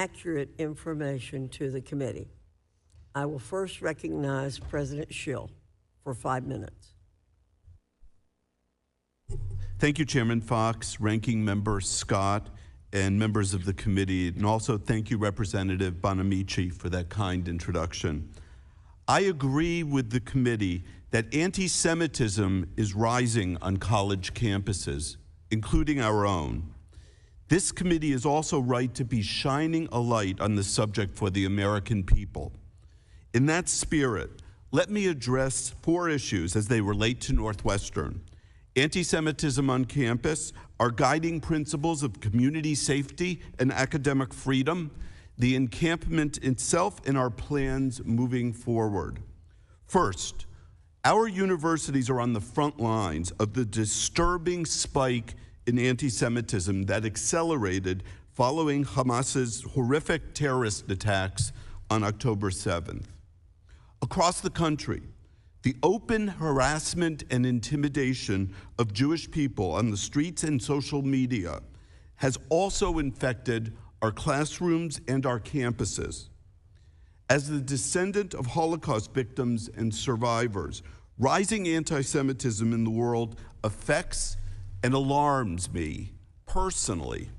accurate information to the committee. I will first recognize President Shill for 5 minutes. Thank you, Chairman Fox, Ranking Member Scott, and members of the committee, and also thank you, Representative Bonamici, for that kind introduction. I agree with the committee that anti-Semitism is rising on college campuses, including our own. This committee is also right to be shining a light on the subject for the American people. In that spirit, let me address 4 issues as they relate to Northwestern: anti-Semitism on campus, our guiding principles of community safety and academic freedom, the encampment itself, and our plans moving forward. First, our universities are on the front lines of the disturbing spike in anti-Semitism that accelerated following Hamas's horrific terrorist attacks on October 7th. Across the country, the open harassment and intimidation of Jewish people on the streets and social media has also infected our classrooms and our campuses. As the descendant of Holocaust victims and survivors, rising anti-Semitism in the world affects and alarms me personally.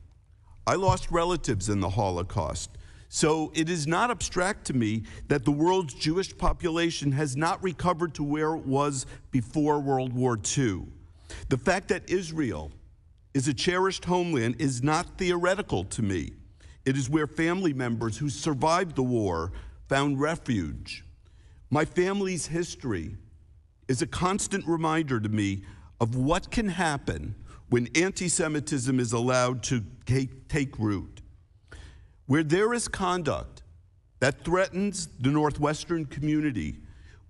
I lost relatives in the Holocaust, so it is not abstract to me that the world's Jewish population has not recovered to where it was before World War II. The fact that Israel is a cherished homeland is not theoretical to me. It is where family members who survived the war found refuge. My family's history is a constant reminder to me of what can happen when anti-Semitism is allowed to take root. Where there is conduct that threatens the Northwestern community,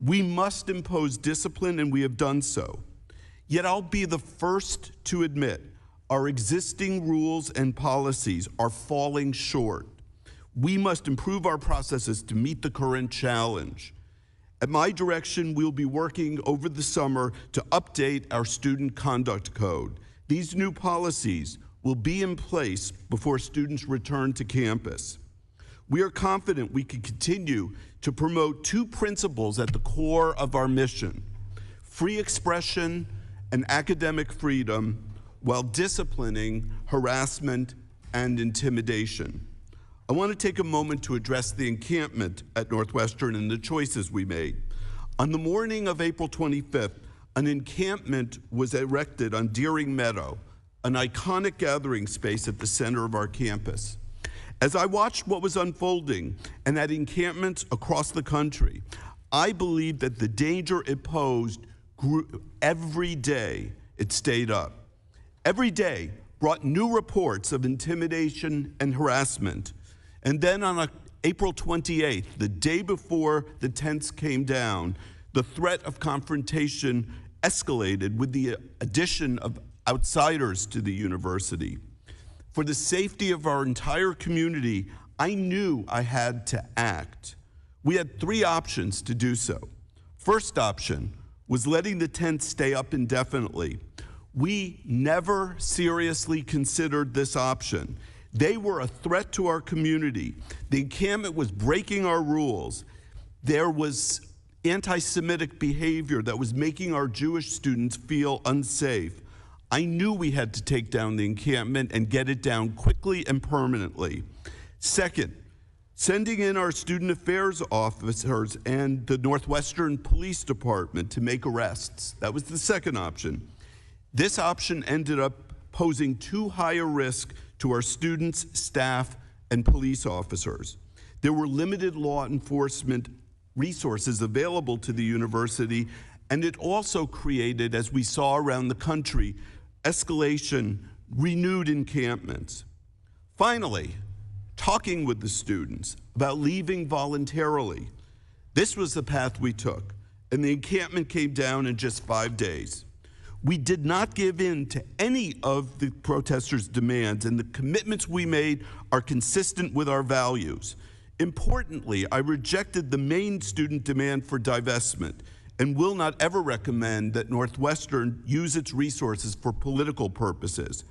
we must impose discipline, and we have done so. Yet I'll be the first to admit our existing rules and policies are falling short. We must improve our processes to meet the current challenge. At my direction, we'll be working over the summer to update our student conduct code. These new policies will be in place before students return to campus. We are confident we can continue to promote 2 principles at the core of our mission: free expression and academic freedom, while disciplining harassment and intimidation. I want to take a moment to address the encampment at Northwestern and the choices we made. On the morning of April 25th, an encampment was erected on Deering Meadow, an iconic gathering space at the center of our campus. As I watched what was unfolding and at encampments across the country, I believed that the danger it posed grew every day it stayed up. Every day brought new reports of intimidation and harassment. And then on April 28th, the day before the tents came down, the threat of confrontation escalated with the addition of outsiders to the university. For the safety of our entire community, I knew I had to act. We had 3 options to do so. First option was letting the tents stay up indefinitely. We never seriously considered this option. They were a threat to our community. The encampment was breaking our rules. There was anti-Semitic behavior that was making our Jewish students feel unsafe. I knew we had to take down the encampment and get it down quickly and permanently. Second, sending in our student affairs officers and the Northwestern Police Department to make arrests. That was the second option. This option ended up posing too high a risk to our students, staff, and police officers. There were limited law enforcement resources available to the university, and it also created, as we saw around the country, escalation, renewed encampments. Finally, talking with the students about leaving voluntarily. This was the path we took, and the encampment came down in just 5 days. We did not give in to any of the protesters' demands, and the commitments we made are consistent with our values. Importantly, I rejected the main student demand for divestment and will not ever recommend that Northwestern use its resources for political purposes.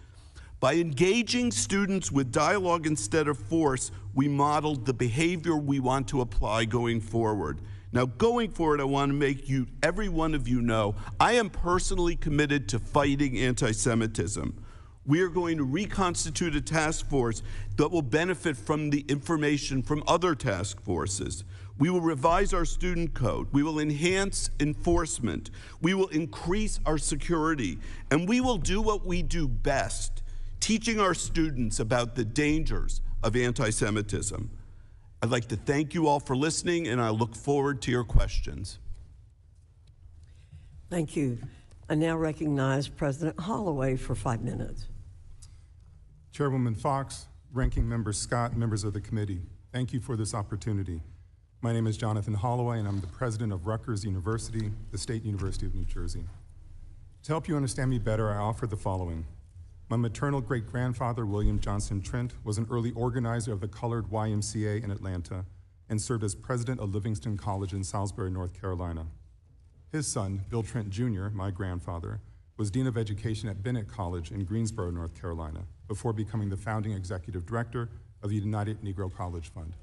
By engaging students with dialogue instead of force, we modeled the behavior we want to apply going forward. Now, going forward, I want to make every one of you know, I am personally committed to fighting anti-Semitism. We are going to reconstitute a task force that will benefit from the information from other task forces. We will revise our student code. We will enhance enforcement. We will increase our security. And we will do what we do best, teaching our students about the dangers of anti-Semitism. I'd like to thank you all for listening, and I look forward to your questions. Thank you. I now recognize President Holloway for 5 minutes. Chairwoman Fox, Ranking Member Scott, members of the committee, thank you for this opportunity. My name is Jonathan Holloway, and I'm the president of Rutgers University, the State University of New Jersey. To help you understand me better, I offer the following. My maternal great-grandfather, William Johnson Trent, was an early organizer of the colored YMCA in Atlanta and served as president of Livingston College in Salisbury, North Carolina. His son, Bill Trent Jr., my grandfather, was Dean of Education at Bennett College in Greensboro, North Carolina, before becoming the founding executive director of the United Negro College Fund.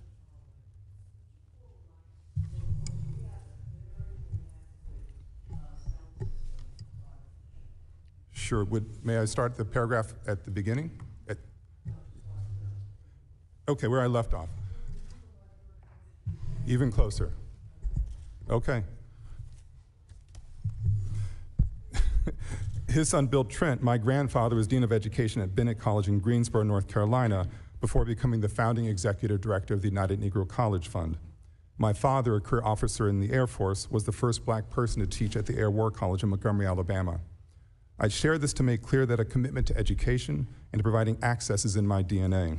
Sure, may I start the paragraph at the beginning? Okay, where I left off. Even closer. Okay. His son, Bill Trent, my grandfather, was Dean of Education at Bennett College in Greensboro, North Carolina, before becoming the founding executive director of the United Negro College Fund. My father, a career officer in the Air Force, was the first black person to teach at the Air War College in Montgomery, Alabama. I share this to make clear that a commitment to education and to providing access is in my DNA.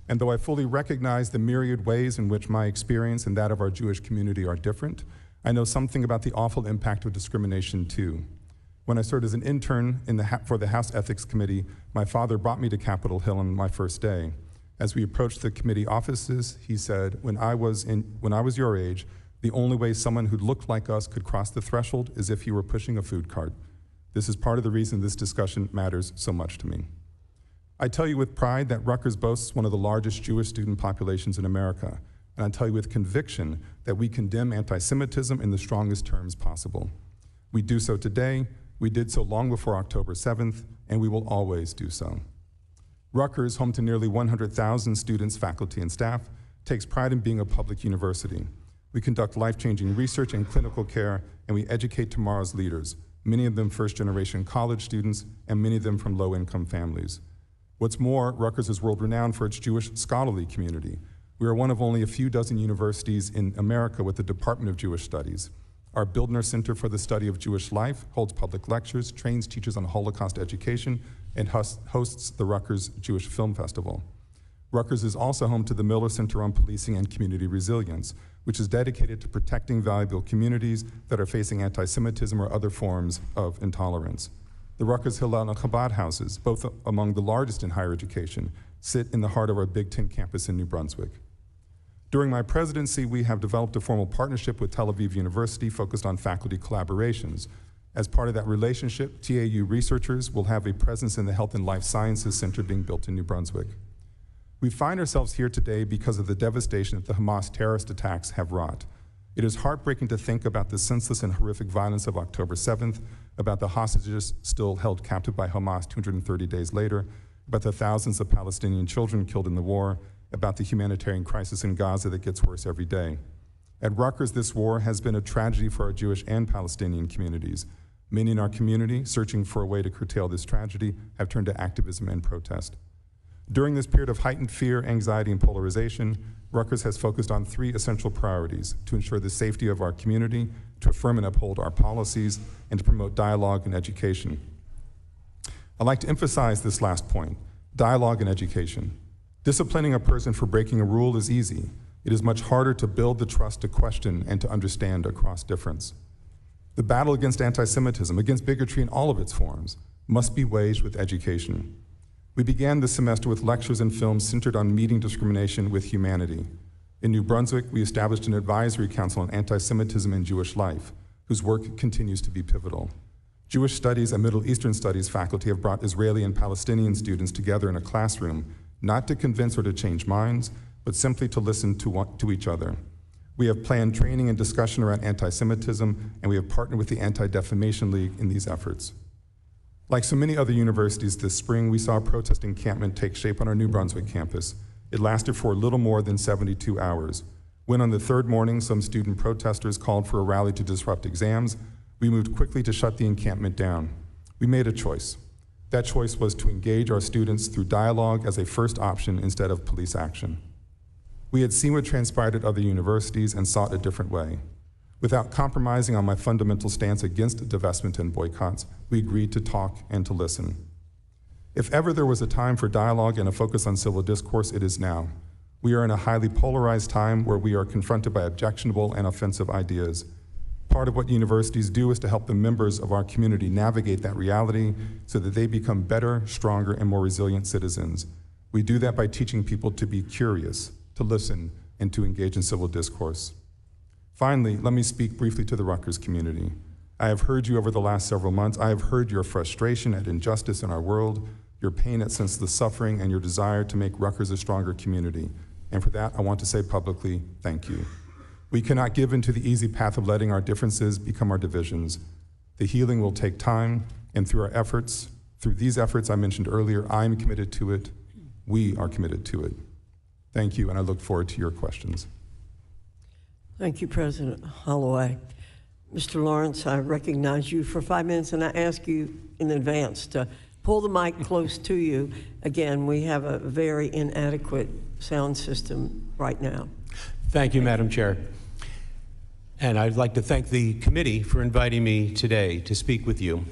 And though I fully recognize the myriad ways in which my experience and that of our Jewish community are different, I know something about the awful impact of discrimination too. When I served as an intern for the House Ethics Committee, my father brought me to Capitol Hill on my first day. As we approached the committee offices, he said, when I was your age, the only way someone who looked like us could cross the threshold is if he were pushing a food cart. This is part of the reason this discussion matters so much to me. I tell you with pride that Rutgers boasts one of the largest Jewish student populations in America, and I tell you with conviction that we condemn anti-Semitism in the strongest terms possible. We do so today, we did so long before October 7th, and we will always do so. Rutgers, home to nearly 100,000 students, faculty, and staff, takes pride in being a public university. We conduct life-changing research and clinical care, and we educate tomorrow's leaders, many of them first-generation college students, and many of them from low-income families. What's more, Rutgers is world-renowned for its Jewish scholarly community. We are one of only a few dozen universities in America with the Department of Jewish Studies. Our Bildner Center for the Study of Jewish Life holds public lectures, trains teachers on Holocaust education, and hosts the Rutgers Jewish Film Festival. Rutgers is also home to the Miller Center on Policing and Community Resilience, which is dedicated to protecting valuable communities that are facing anti-Semitism or other forms of intolerance. The Rutgers Hillel and Chabad houses, both among the largest in higher education, sit in the heart of our Big Ten campus in New Brunswick. During my presidency, we have developed a formal partnership with Tel Aviv University focused on faculty collaborations. As part of that relationship, TAU researchers will have a presence in the Health and Life Sciences Center being built in New Brunswick. We find ourselves here today because of the devastation that the Hamas terrorist attacks have wrought. It is heartbreaking to think about the senseless and horrific violence of October 7th, about the hostages still held captive by Hamas 230 days later, about the thousands of Palestinian children killed in the war, about the humanitarian crisis in Gaza that gets worse every day. At Rutgers, this war has been a tragedy for our Jewish and Palestinian communities. Many in our community, searching for a way to curtail this tragedy, have turned to activism and protest. During this period of heightened fear, anxiety, and polarization, Rutgers has focused on 3 essential priorities: to ensure the safety of our community, to affirm and uphold our policies, and to promote dialogue and education. I'd like to emphasize this last point, dialogue and education. Disciplining a person for breaking a rule is easy. It is much harder to build the trust to question and to understand across difference. The battle against anti-Semitism, against bigotry in all of its forms, must be waged with education. We began this semester with lectures and films centered on meeting discrimination with humanity. In New Brunswick, we established an advisory council on anti-Semitism and Jewish life, whose work continues to be pivotal. Jewish Studies and Middle Eastern Studies faculty have brought Israeli and Palestinian students together in a classroom, not to convince or to change minds, but simply to listen to each other. We have planned training and discussion around anti-Semitism, and we have partnered with the Anti-Defamation League in these efforts. Like so many other universities this spring, we saw a protest encampment take shape on our New Brunswick campus. It lasted for a little more than 72 hours. When on the third morning, some student protesters called for a rally to disrupt exams, we moved quickly to shut the encampment down. We made a choice. That choice was to engage our students through dialogue as a first option instead of police action. We had seen what transpired at other universities and sought a different way. Without compromising on my fundamental stance against divestment and boycotts, we agreed to talk and to listen. If ever there was a time for dialogue and a focus on civil discourse, it is now. We are in a highly polarized time where we are confronted by objectionable and offensive ideas. Part of what universities do is to help the members of our community navigate that reality so that they become better, stronger, and more resilient citizens. We do that by teaching people to be curious, to listen, and to engage in civil discourse. Finally, let me speak briefly to the Rutgers community. I have heard you over the last several months. I have heard your frustration at injustice in our world, your pain at senseless suffering, and your desire to make Rutgers a stronger community. And for that, I want to say publicly, thank you. We cannot give into the easy path of letting our differences become our divisions. The healing will take time, and through these efforts I mentioned earlier, I am committed to it. We are committed to it. Thank you, and I look forward to your questions. Thank you, President Holloway. Mr. Lawrence, I recognize you for 5 minutes, and I ask you in advance to pull the mic close to you. Again, we have a very inadequate sound system right now. Thank you, Madam Chair. And I'd like to thank the committee for inviting me today to speak with you.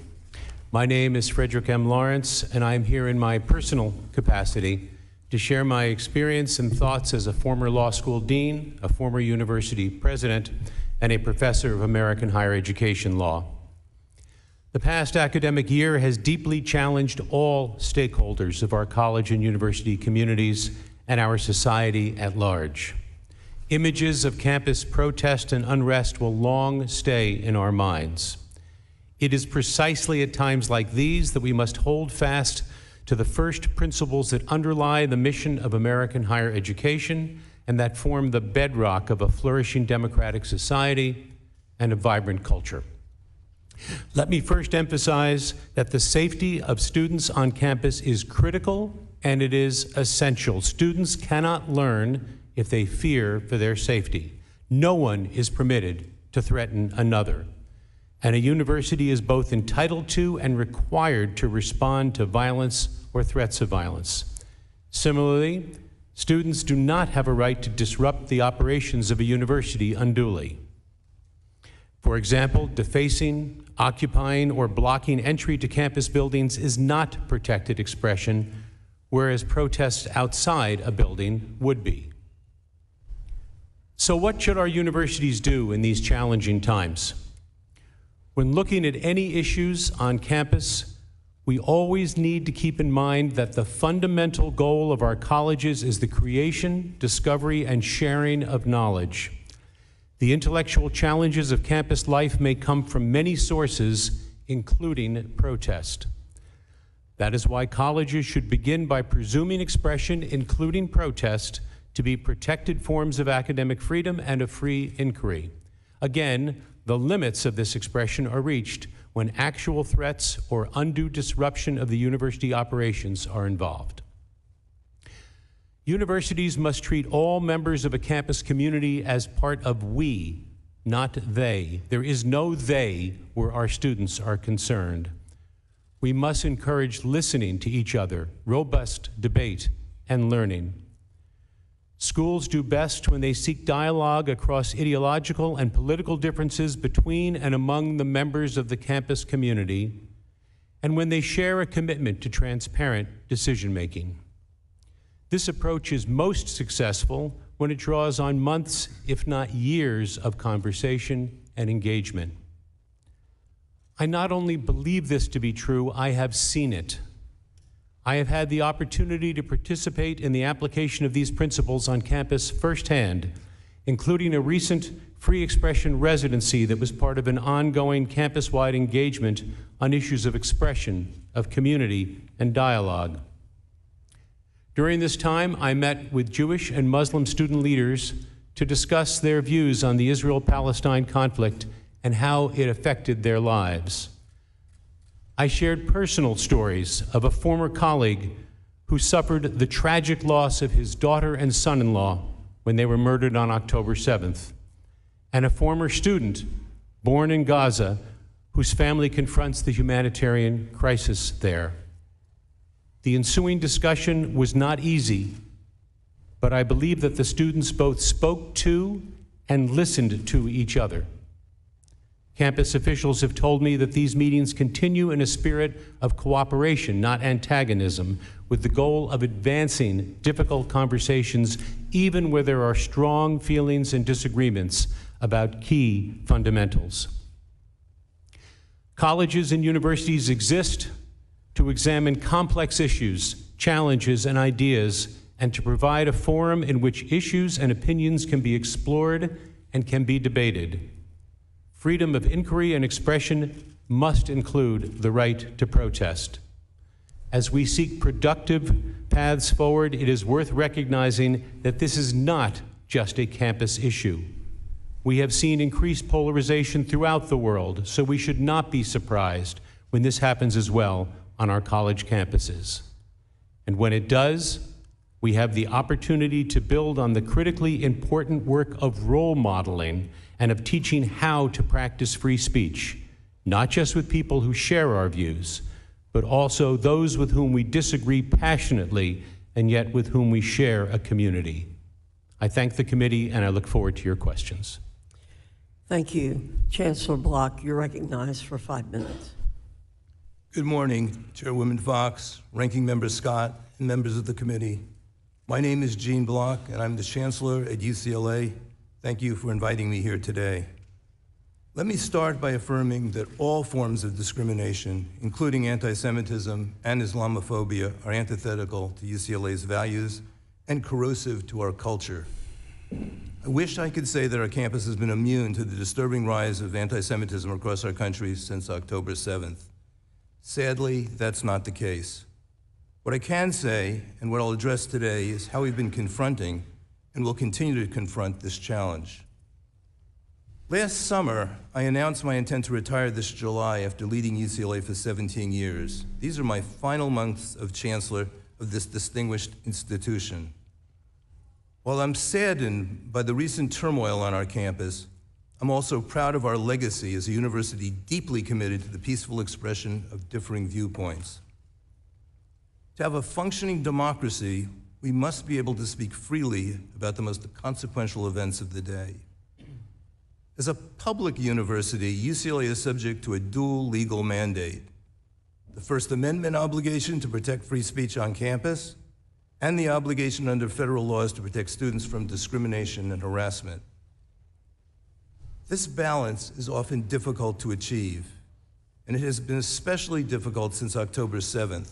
My name is Frederick M. Lawrence, and I'm here in my personal capacity to share my experience and thoughts as a former law school dean, a former university president, and a professor of American higher education law. The past academic year has deeply challenged all stakeholders of our college and university communities and our society at large. Images of campus protest and unrest will long stay in our minds. It is precisely at times like these that we must hold fast to the first principles that underlie the mission of American higher education and that form the bedrock of a flourishing democratic society and a vibrant culture. Let me first emphasize that the safety of students on campus is critical and it is essential. Students cannot learn if they fear for their safety. No one is permitted to threaten another. And a university is both entitled to and required to respond to violence or threats of violence. Similarly, students do not have a right to disrupt the operations of a university unduly. For example, defacing, occupying, or blocking entry to campus buildings is not protected expression, whereas protests outside a building would be. So what should our universities do in these challenging times? When looking at any issues on campus, we always need to keep in mind that the fundamental goal of our colleges is the creation, discovery, and sharing of knowledge. The intellectual challenges of campus life may come from many sources, including protest. That is why colleges should begin by presuming expression, including protest, to be protected forms of academic freedom and of free inquiry. Again, the limits of this expression are reached when actual threats or undue disruption of the university operations are involved. Universities must treat all members of a campus community as part of we, not they. There is no they where our students are concerned. We must encourage listening to each other, robust debate, and learning. Schools do best when they seek dialogue across ideological and political differences between and among the members of the campus community, and when they share a commitment to transparent decision-making. This approach is most successful when it draws on months, if not years, of conversation and engagement. I not only believe this to be true, I have seen it. I have had the opportunity to participate in the application of these principles on campus firsthand, including a recent free expression residency that was part of an ongoing campus-wide engagement on issues of expression, of community, and dialogue. During this time, I met with Jewish and Muslim student leaders to discuss their views on the Israel-Palestine conflict and how it affected their lives. I shared personal stories of a former colleague who suffered the tragic loss of his daughter and son-in-law when they were murdered on October 7th, and a former student born in Gaza whose family confronts the humanitarian crisis there. The ensuing discussion was not easy, but I believe that the students both spoke to and listened to each other. Campus officials have told me that these meetings continue in a spirit of cooperation, not antagonism, with the goal of advancing difficult conversations, even where there are strong feelings and disagreements about key fundamentals. Colleges and universities exist to examine complex issues, challenges, and ideas, and to provide a forum in which issues and opinions can be explored and can be debated. Freedom of inquiry and expression must include the right to protest. As we seek productive paths forward, it is worth recognizing that this is not just a campus issue. We have seen increased polarization throughout the world, so we should not be surprised when this happens as well on our college campuses. And when it does, we have the opportunity to build on the critically important work of role modeling and of teaching how to practice free speech, not just with people who share our views, but also those with whom we disagree passionately and yet with whom we share a community. I thank the committee and I look forward to your questions. Thank you. Chancellor Block, you're recognized for 5 minutes. Good morning, Chairwoman Fox, Ranking Member Scott, and members of the committee. My name is Gene Block, and I'm the Chancellor at UCLA. Thank you for inviting me here today. Let me start by affirming that all forms of discrimination, including anti-Semitism and Islamophobia, are antithetical to UCLA's values and corrosive to our culture. I wish I could say that our campus has been immune to the disturbing rise of anti-Semitism across our country since October 7th. Sadly, that's not the case. What I can say, and what I'll address today, is how we've been confronting and will continue to confront this challenge. Last summer, I announced my intent to retire this July after leading UCLA for 17 years. These are my final months of chancellor of this distinguished institution. While I'm saddened by the recent turmoil on our campus, I'm also proud of our legacy as a university deeply committed to the peaceful expression of differing viewpoints. To have a functioning democracy, we must be able to speak freely about the most consequential events of the day. As a public university, UCLA is subject to a dual legal mandate: the First Amendment obligation to protect free speech on campus, and the obligation under federal laws to protect students from discrimination and harassment. This balance is often difficult to achieve, and it has been especially difficult since October 7th.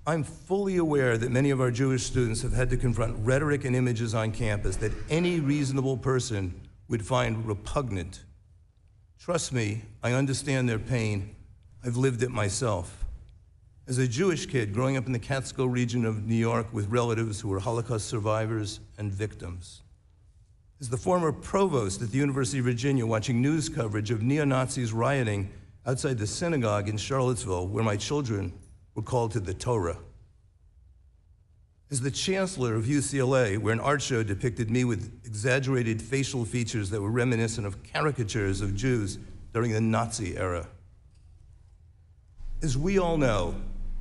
I'm fully aware that many of our Jewish students have had to confront rhetoric and images on campus that any reasonable person would find repugnant. Trust me, I understand their pain. I've lived it myself. As a Jewish kid growing up in the Catskill region of New York with relatives who were Holocaust survivors and victims. As the former provost at the University of Virginia watching news coverage of neo-Nazis rioting outside the synagogue in Charlottesville where my children were called to the Torah. As the chancellor of UCLA, where an art show depicted me with exaggerated facial features that were reminiscent of caricatures of Jews during the Nazi era. As we all know,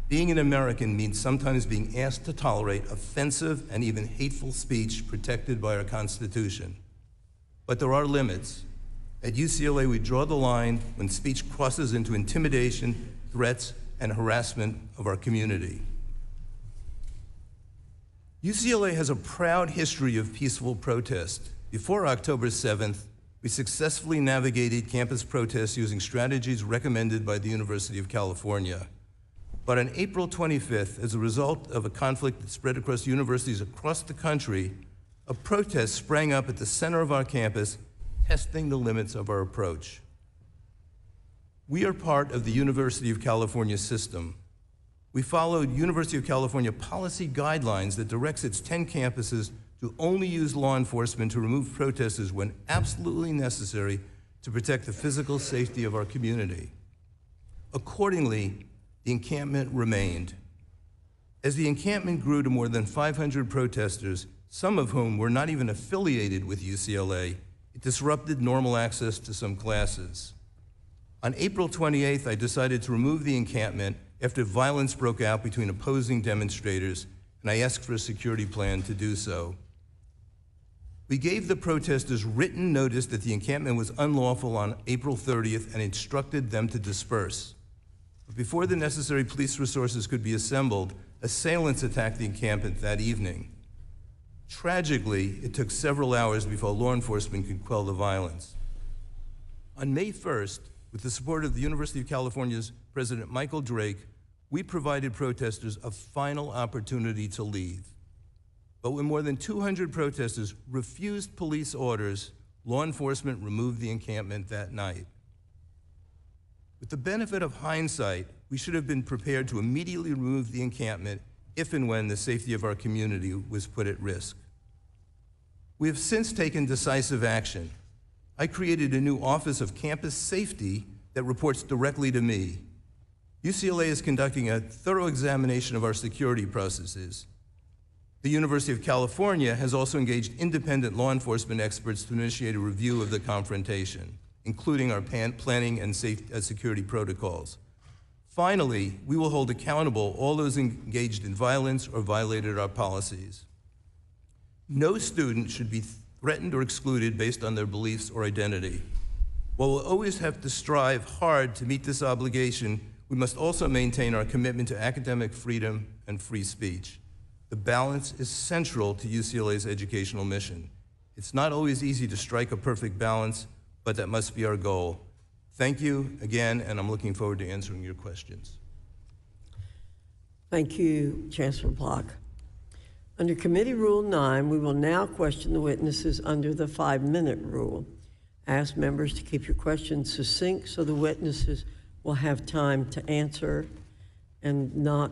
being an American means sometimes being asked to tolerate offensive and even hateful speech protected by our Constitution. But there are limits. At UCLA, we draw the line when speech crosses into intimidation, threats, and harassment of our community. UCLA has a proud history of peaceful protest. Before October 7th, we successfully navigated campus protests using strategies recommended by the University of California. But on April 25th, as a result of a conflict that spread across universities across the country, a protest sprang up at the center of our campus testing the limits of our approach. We are part of the University of California system. We followed University of California policy guidelines that directs its 10 campuses to only use law enforcement to remove protesters when absolutely necessary to protect the physical safety of our community. Accordingly, the encampment remained. As the encampment grew to more than 500 protesters, some of whom were not even affiliated with UCLA, it disrupted normal access to some classes. On April 28th, I decided to remove the encampment after violence broke out between opposing demonstrators, and I asked for a security plan to do so. We gave the protesters written notice that the encampment was unlawful on April 30th and instructed them to disperse. But before the necessary police resources could be assembled, assailants attacked the encampment that evening. Tragically, it took several hours before law enforcement could quell the violence. On May 1st, with the support of the University of California's President Michael Drake, we provided protesters a final opportunity to leave. But when more than 200 protesters refused police orders, law enforcement removed the encampment that night. With the benefit of hindsight, we should have been prepared to immediately remove the encampment if and when the safety of our community was put at risk. We have since taken decisive action. I created a new Office of Campus Safety that reports directly to me. UCLA is conducting a thorough examination of our security processes. The University of California has also engaged independent law enforcement experts to initiate a review of the confrontation, including our planning and security protocols. Finally, we will hold accountable all those engaged in violence or violated our policies. No student should be threatened or excluded based on their beliefs or identity. While we'll always have to strive hard to meet this obligation, we must also maintain our commitment to academic freedom and free speech. The balance is central to UCLA's educational mission. It's not always easy to strike a perfect balance, but that must be our goal. Thank you again, and I'm looking forward to answering your questions. Thank you, Chancellor Block. Under Committee Rule 9, we will now question the witnesses under the 5-minute rule. I ask members to keep your questions succinct so the witnesses will have time to answer and not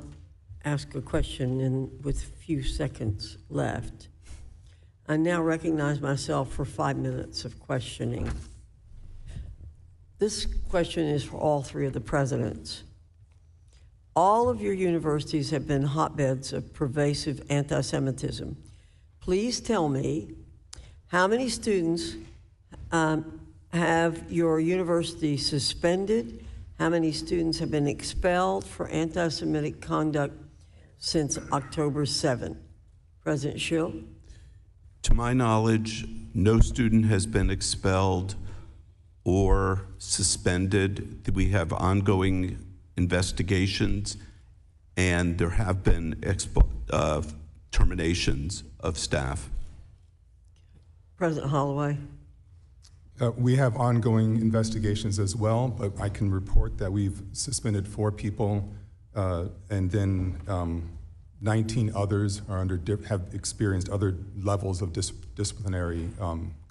ask a question with few seconds left. I now recognize myself for 5 minutes of questioning. This question is for all three of the presidents. All of your universities have been hotbeds of pervasive anti-Semitism. Please tell me how many students have your university suspended, how many students have been expelled for anti-Semitic conduct since October 7th. President Shill? To my knowledge, no student has been expelled or suspended. We have ongoing investigations, and there have been terminations of staff. President Holloway? We have ongoing investigations as well, but I can report that we've suspended 4 people, and then 19 others are have experienced other levels of disciplinary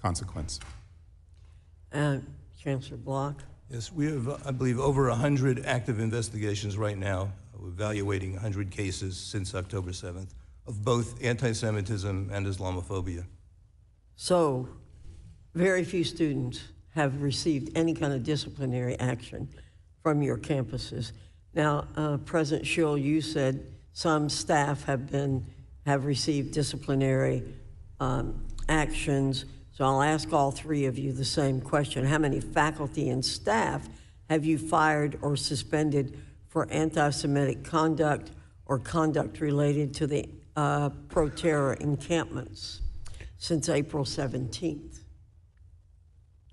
consequence. Chancellor Block? Yes, we have, I believe, over 100 active investigations right now. We're evaluating 100 cases since October 7th of both anti-Semitism and Islamophobia. So, very few students have received any kind of disciplinary action from your campuses. Now, President Shill, you said some staff have received disciplinary actions. So I'll ask all three of you the same question. How many faculty and staff have you fired or suspended for anti-Semitic conduct or conduct related to the pro-terror encampments since April 17th?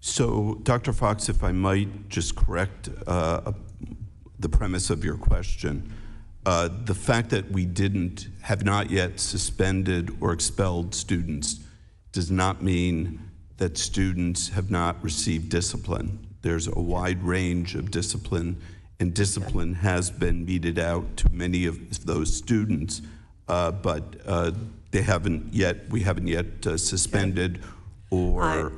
So, Dr. Fox, if I might just correct the premise of your question. The fact that we have not yet suspended or expelled students does not mean that students have not received discipline. There's a wide range of discipline, and discipline has been meted out to many of those students, but we haven't yet suspended or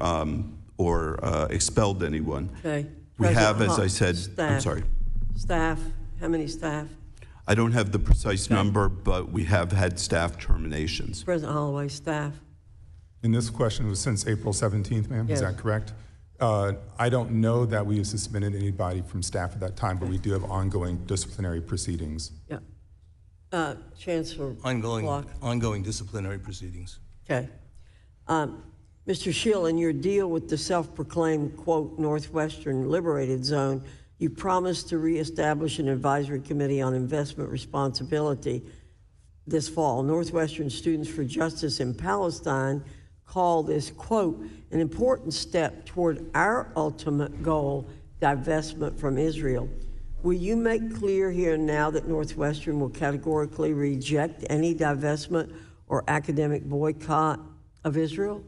or expelled anyone. Okay. We have, President as I said, I'm Staff. sorry. Staff, how many staff? I don't have the precise number, but we have had staff terminations. President Holloway, staff. And this question was since April 17th, ma'am, Yes. is that correct? I don't know that we have suspended anybody from staff at that time, but we do have ongoing disciplinary proceedings. Yeah. Chancellor Block. Ongoing disciplinary proceedings. Okay. Mr. Shill, in your deal with the self-proclaimed, quote, Northwestern Liberated Zone, you promised to reestablish an advisory committee on investment responsibility this fall. Northwestern Students for Justice in Palestine call this, quote, an important step toward our ultimate goal, divestment from Israel. Will you make clear here and now that Northwestern will categorically reject any divestment or academic boycott of Israel?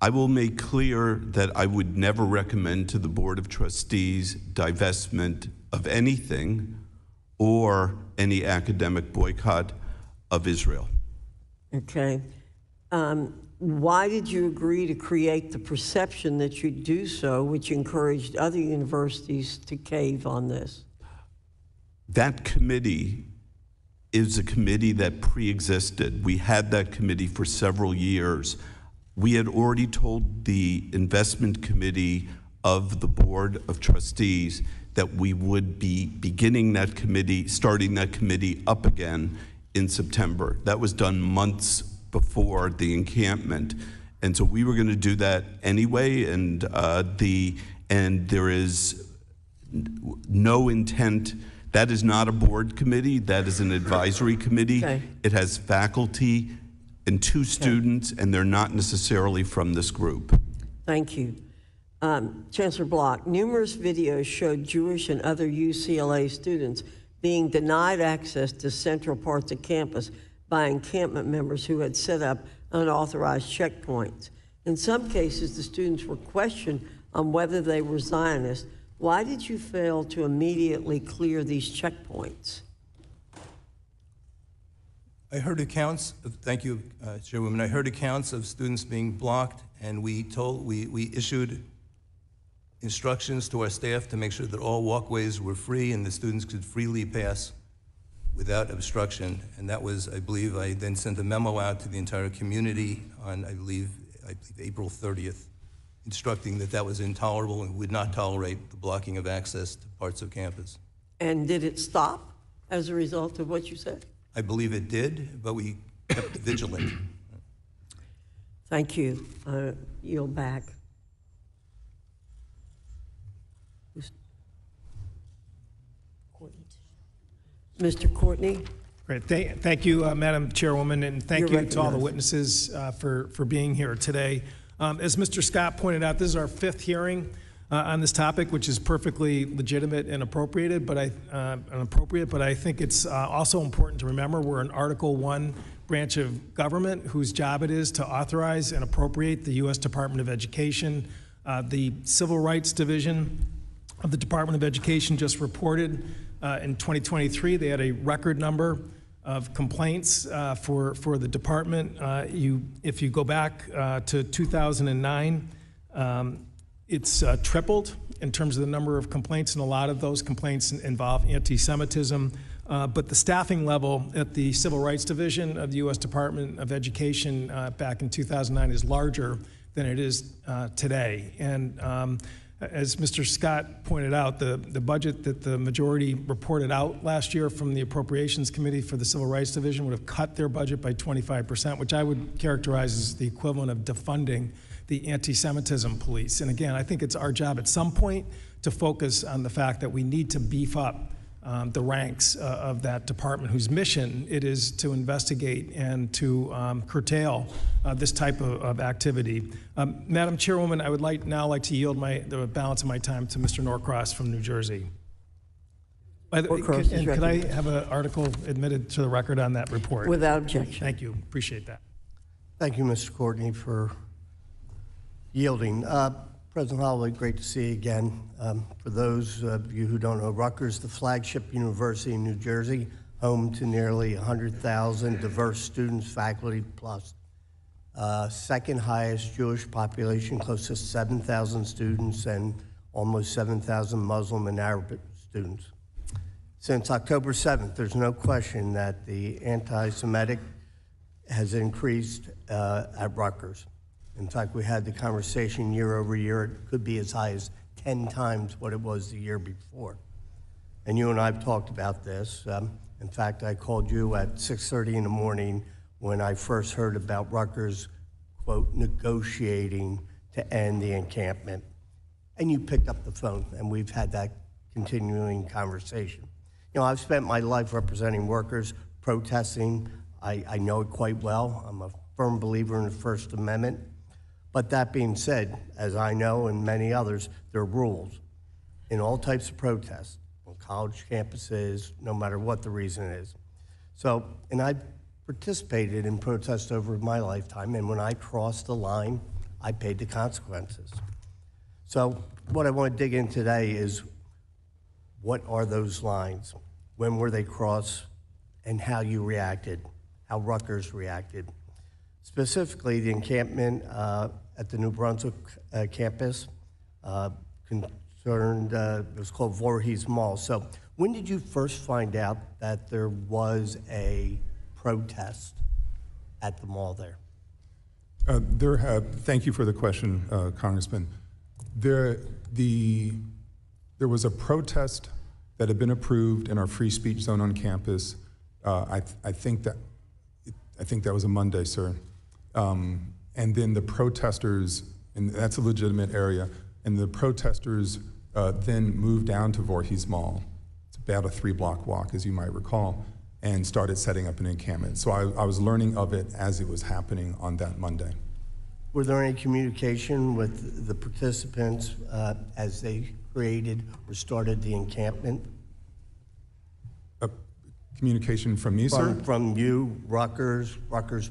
I will make clear that I would never recommend to the Board of Trustees divestment of anything or any academic boycott of Israel. Okay. Why did you agree to create the perception that you'd do so, which encouraged other universities to cave on this? That committee is a committee that pre-existed. We had that committee for several years. We had already told the investment committee of the Board of Trustees that we would be beginning that committee, starting that committee up again in September. That was done months before the encampment. And so we were going to do that anyway, and there is no intent. That is not a board committee, that is an advisory committee. Okay. It has faculty and 2 students, and they're not necessarily from this group. Thank you. Chancellor Block, numerous videos showed Jewish and other UCLA students being denied access to central parts of campus by encampment members who had set up unauthorized checkpoints. In some cases, the students were questioned on whether they were Zionists. Why did you fail to immediately clear these checkpoints? I heard accounts, thank you, Chairwoman. I heard accounts of students being blocked, and we issued instructions to our staff to make sure that all walkways were free and the students could freely pass without obstruction. And that was, I believe, I then sent a memo out to the entire community on, I believe April 30th, instructing that that was intolerable and would not tolerate the blocking of access to parts of campus. And did it stop as a result of what you said? I believe it did, but we kept vigilant. Thank you. Yield back. Mr. Courtney? Great. Thank you, Madam Chairwoman, and thank You're you to all the recognized. witnesses for being here today. As Mr. Scott pointed out, this is our 5th hearing on this topic, which is perfectly legitimate and appropriate, but I think it's also important to remember we're an Article 1 branch of government whose job it is to authorize and appropriate the U.S. Department of Education. The Civil Rights Division of the Department of Education just reported in 2023 they had a record number of complaints for the department. If you go back to 2009, it's tripled in terms of the number of complaints, and a lot of those complaints involve anti-Semitism. But the staffing level at the Civil Rights Division of the U.S. Department of Education back in 2009 is larger than it is today. And as Mr. Scott pointed out, the budget that the majority reported out last year from the Appropriations Committee for the Civil Rights Division would have cut their budget by 25%, which I would characterize as the equivalent of defunding the anti-Semitism police. And again, I think it's our job at some point to focus on the fact that we need to beef up the ranks of that department, whose mission it is to investigate and to curtail this type of activity. Madam Chairwoman, I would now like to yield the balance of my time to Mr. Norcross from New Jersey. Norcross is Could I recognized. have an article admitted to the record on that report? Without objection. Thank you. Appreciate that. Thank you, Mr. Courtney, for yielding. President Holloway, great to see you again. For those of you who don't know, Rutgers, the flagship university in New Jersey, home to nearly 100,000 diverse students, faculty, plus second highest Jewish population, close to 7,000 students, and almost 7,000 Muslim and Arab students. Since October 7th, there's no question that the anti-Semitic has increased at Rutgers. In fact, we had the conversation year over year. It could be as high as 10 times what it was the year before. And you and I have talked about this. In fact, I called you at 6:30 in the morning when I first heard about Rutgers, quote, negotiating to end the encampment. And you picked up the phone, and we've had that continuing conversation. You know, I've spent my life representing workers, protesting. I know it quite well. I'm a firm believer in the First Amendment. But that being said, as I know and many others, there are rules in all types of protests, on college campuses, no matter what the reason is. So, and I've participated in protests over my lifetime, and when I crossed the line, I paid the consequences. So what I want to dig in today is, what are those lines? When were they crossed, and how you reacted, how Rutgers reacted? Specifically, the encampment at the New Brunswick campus concerned, it was called Voorhees Mall. So when did you first find out that there was a protest at the mall there? Thank you for the question, Congressman. There was a protest that had been approved in our free speech zone on campus. I think that was a Monday, sir. And then the protesters, and that's a legitimate area, and the protesters then moved down to Voorhees Mall. It's about a 3-block walk, as you might recall, and started setting up an encampment. So I was learning of it as it was happening on that Monday. Were there any communication with the participants as they created or started the encampment? Communication from me, sir? From you, Rutgers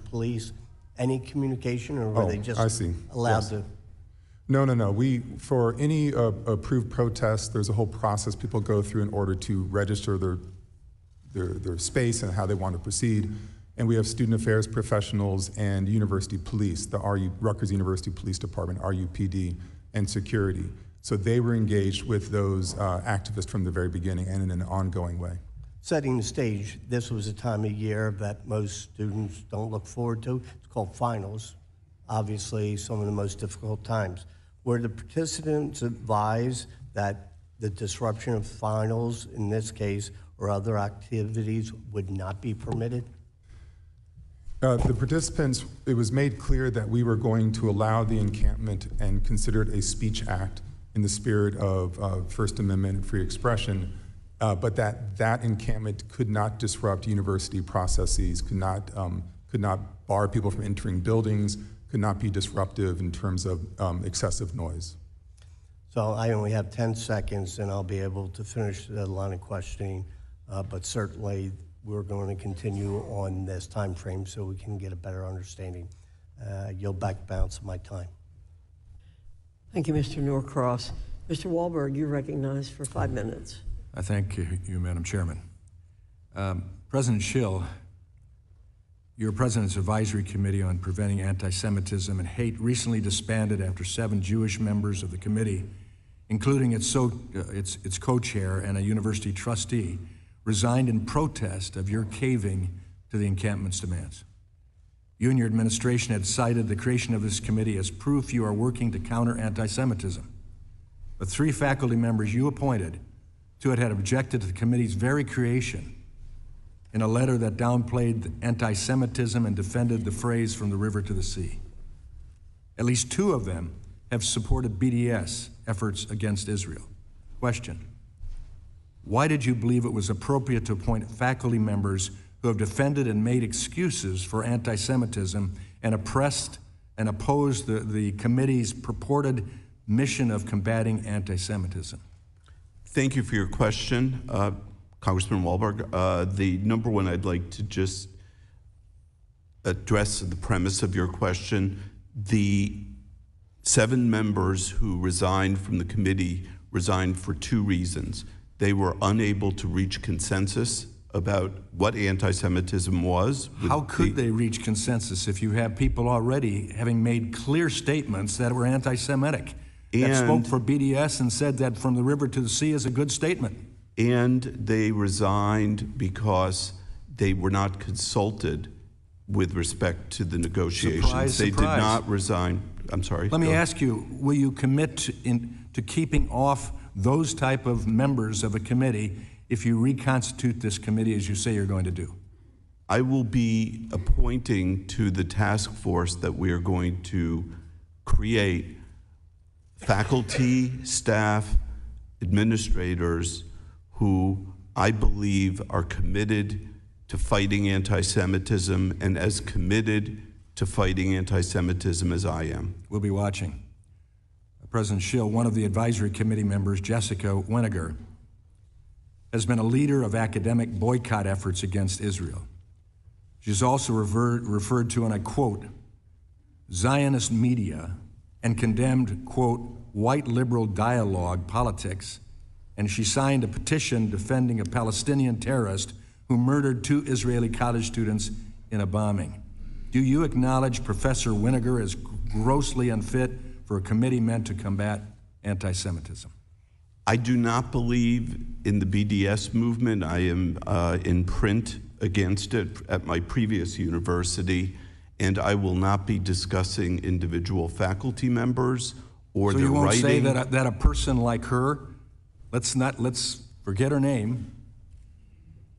police, any communication, or were they just allowed to? No. For any approved protest, there's a whole process people go through in order to register their space and how they want to proceed. And we have student affairs professionals and university police, the Rutgers University Police Department, RUPD, and security. So they were engaged with those activists from the very beginning and in an ongoing way. Setting the stage, this was a time of year that most students don't look forward to. It's called finals, obviously some of the most difficult times. Were the participants advised that the disruption of finals, in this case, or other activities would not be permitted? The participants, it was made clear that we were going to allow the encampment and consider it a speech act in the spirit of First Amendment and free expression, but that encampment could not disrupt university processes, could not bar people from entering buildings, could not be disruptive in terms of excessive noise. So I only have 10 seconds, and I'll be able to finish the line of questioning, but certainly we're going to continue on this time frame so we can get a better understanding. Yield back the balance of my time. Thank you, Mr. Norcross. Mr. Wahlberg, you're recognized for 5 minutes. I thank you, Madam Chairman. President Shill, your President's Advisory Committee on Preventing Anti-Semitism and Hate recently disbanded after 7 Jewish members of the committee, including its co-chair and a university trustee, resigned in protest of your caving to the encampment's demands. You and your administration had cited the creation of this committee as proof you are working to counter anti-Semitism. The 3 faculty members you appointed to it had objected to the committee's very creation in a letter that downplayed anti-Semitism and defended the phrase "from the river to the sea." At least 2 of them have supported BDS efforts against Israel. Question: why did you believe it was appropriate to appoint faculty members who have defended and made excuses for anti-Semitism and oppressed and opposed the committee's purported mission of combating anti-Semitism? Thank you for your question, Congressman Wahlberg. The number one, I'd like to just address the premise of your question. The 7 members who resigned from the committee resigned for 2 reasons. They were unable to reach consensus about what anti-Semitism was. How could they reach consensus if you have people already having made clear statements that were anti-Semitic, that spoke for BDS and said that from the river to the sea is a good statement? And they resigned because they were not consulted with respect to the negotiations. Surprise, they surprise. did not resign. I'm sorry. Let me ask you, will you commit to keeping off those type of members of a committee if you reconstitute this committee as you say you're going to do? I will be appointing to the task force that we are going to create faculty, staff, administrators who I believe are committed to fighting anti-Semitism and as committed to fighting anti-Semitism as I am. We'll be watching. President Shill, one of the advisory committee members, Jessica Weniger, has been a leader of academic boycott efforts against Israel. She's also referred to, and I quote, Zionist media and condemned, quote, white liberal dialogue politics, and she signed a petition defending a Palestinian terrorist who murdered 2 Israeli college students in a bombing. Do you acknowledge Professor Weniger as grossly unfit for a committee meant to combat anti-Semitism? I do not believe in the BDS movement. I am in print against it at my previous university, and I will not be discussing individual faculty members or their writing. So you won't say that a person like her, let's forget her name,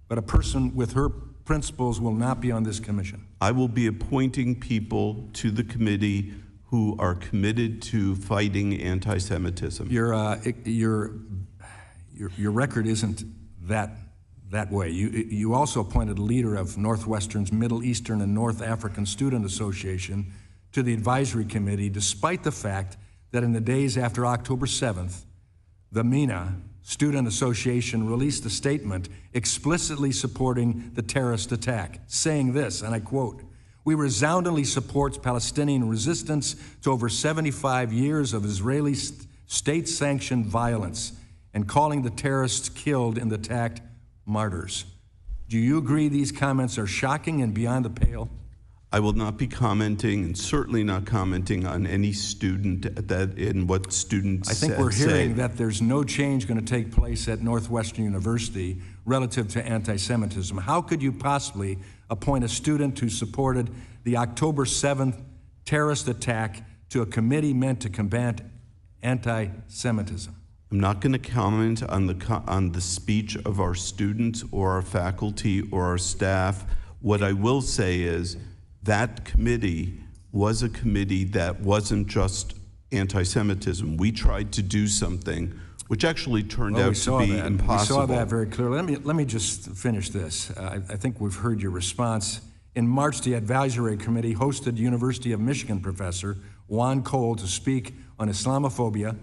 but a person with her principles will not be on this commission? I will be appointing people to the committee who are committed to fighting anti-Semitism. Your record isn't that way. You also appointed a leader of Northwestern's Middle Eastern and North African Student Association to the advisory committee, despite the fact that in the days after October 7th, the MENA Student Association released a statement explicitly supporting the terrorist attack, saying this, and I quote, "We resoundingly support Palestinian resistance to over 75 years of Israeli state-sanctioned violence and calling the terrorists killed in the attack martyrs." Do you agree these comments are shocking and beyond the pale? I will not be commenting, and certainly not commenting on any student in what students I think we're hearing that there's no change going to take place at Northwestern University relative to anti-Semitism. How could you possibly appoint a student who supported the October 7th terrorist attack to a committee meant to combat anti-Semitism? I'm not going to comment on the speech of our students or our faculty or our staff. What I will say is that committee was a committee that wasn't just anti-Semitism. We tried to do something which actually turned out to be impossible. We saw that very clearly. Let me just finish this. I think we've heard your response. In March, the advisory committee hosted University of Michigan professor Juan Cole to speak on Islamophobia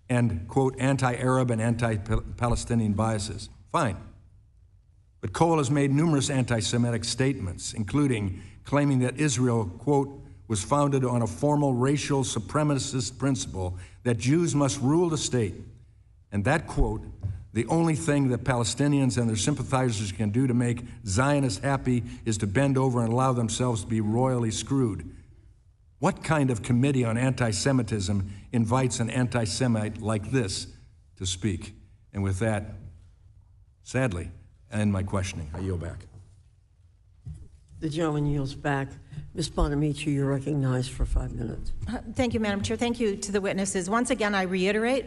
and, quote, anti-Arab and anti-Palestinian biases. Fine. But Cole has made numerous anti-Semitic statements, including claiming that Israel, quote, was founded on a formal racial supremacist principle that Jews must rule the state. And that, quote, the only thing that Palestinians and their sympathizers can do to make Zionists happy is to bend over and allow themselves to be royally screwed. What kind of committee on anti-Semitism invites an anti-Semite like this to speak? And with that, sadly, I end my questioning. I yield back. The gentleman yields back. Ms. Bonamici, you're recognized for 5 minutes. Thank you, Madam Chair. Thank you to the witnesses. Once again, I reiterate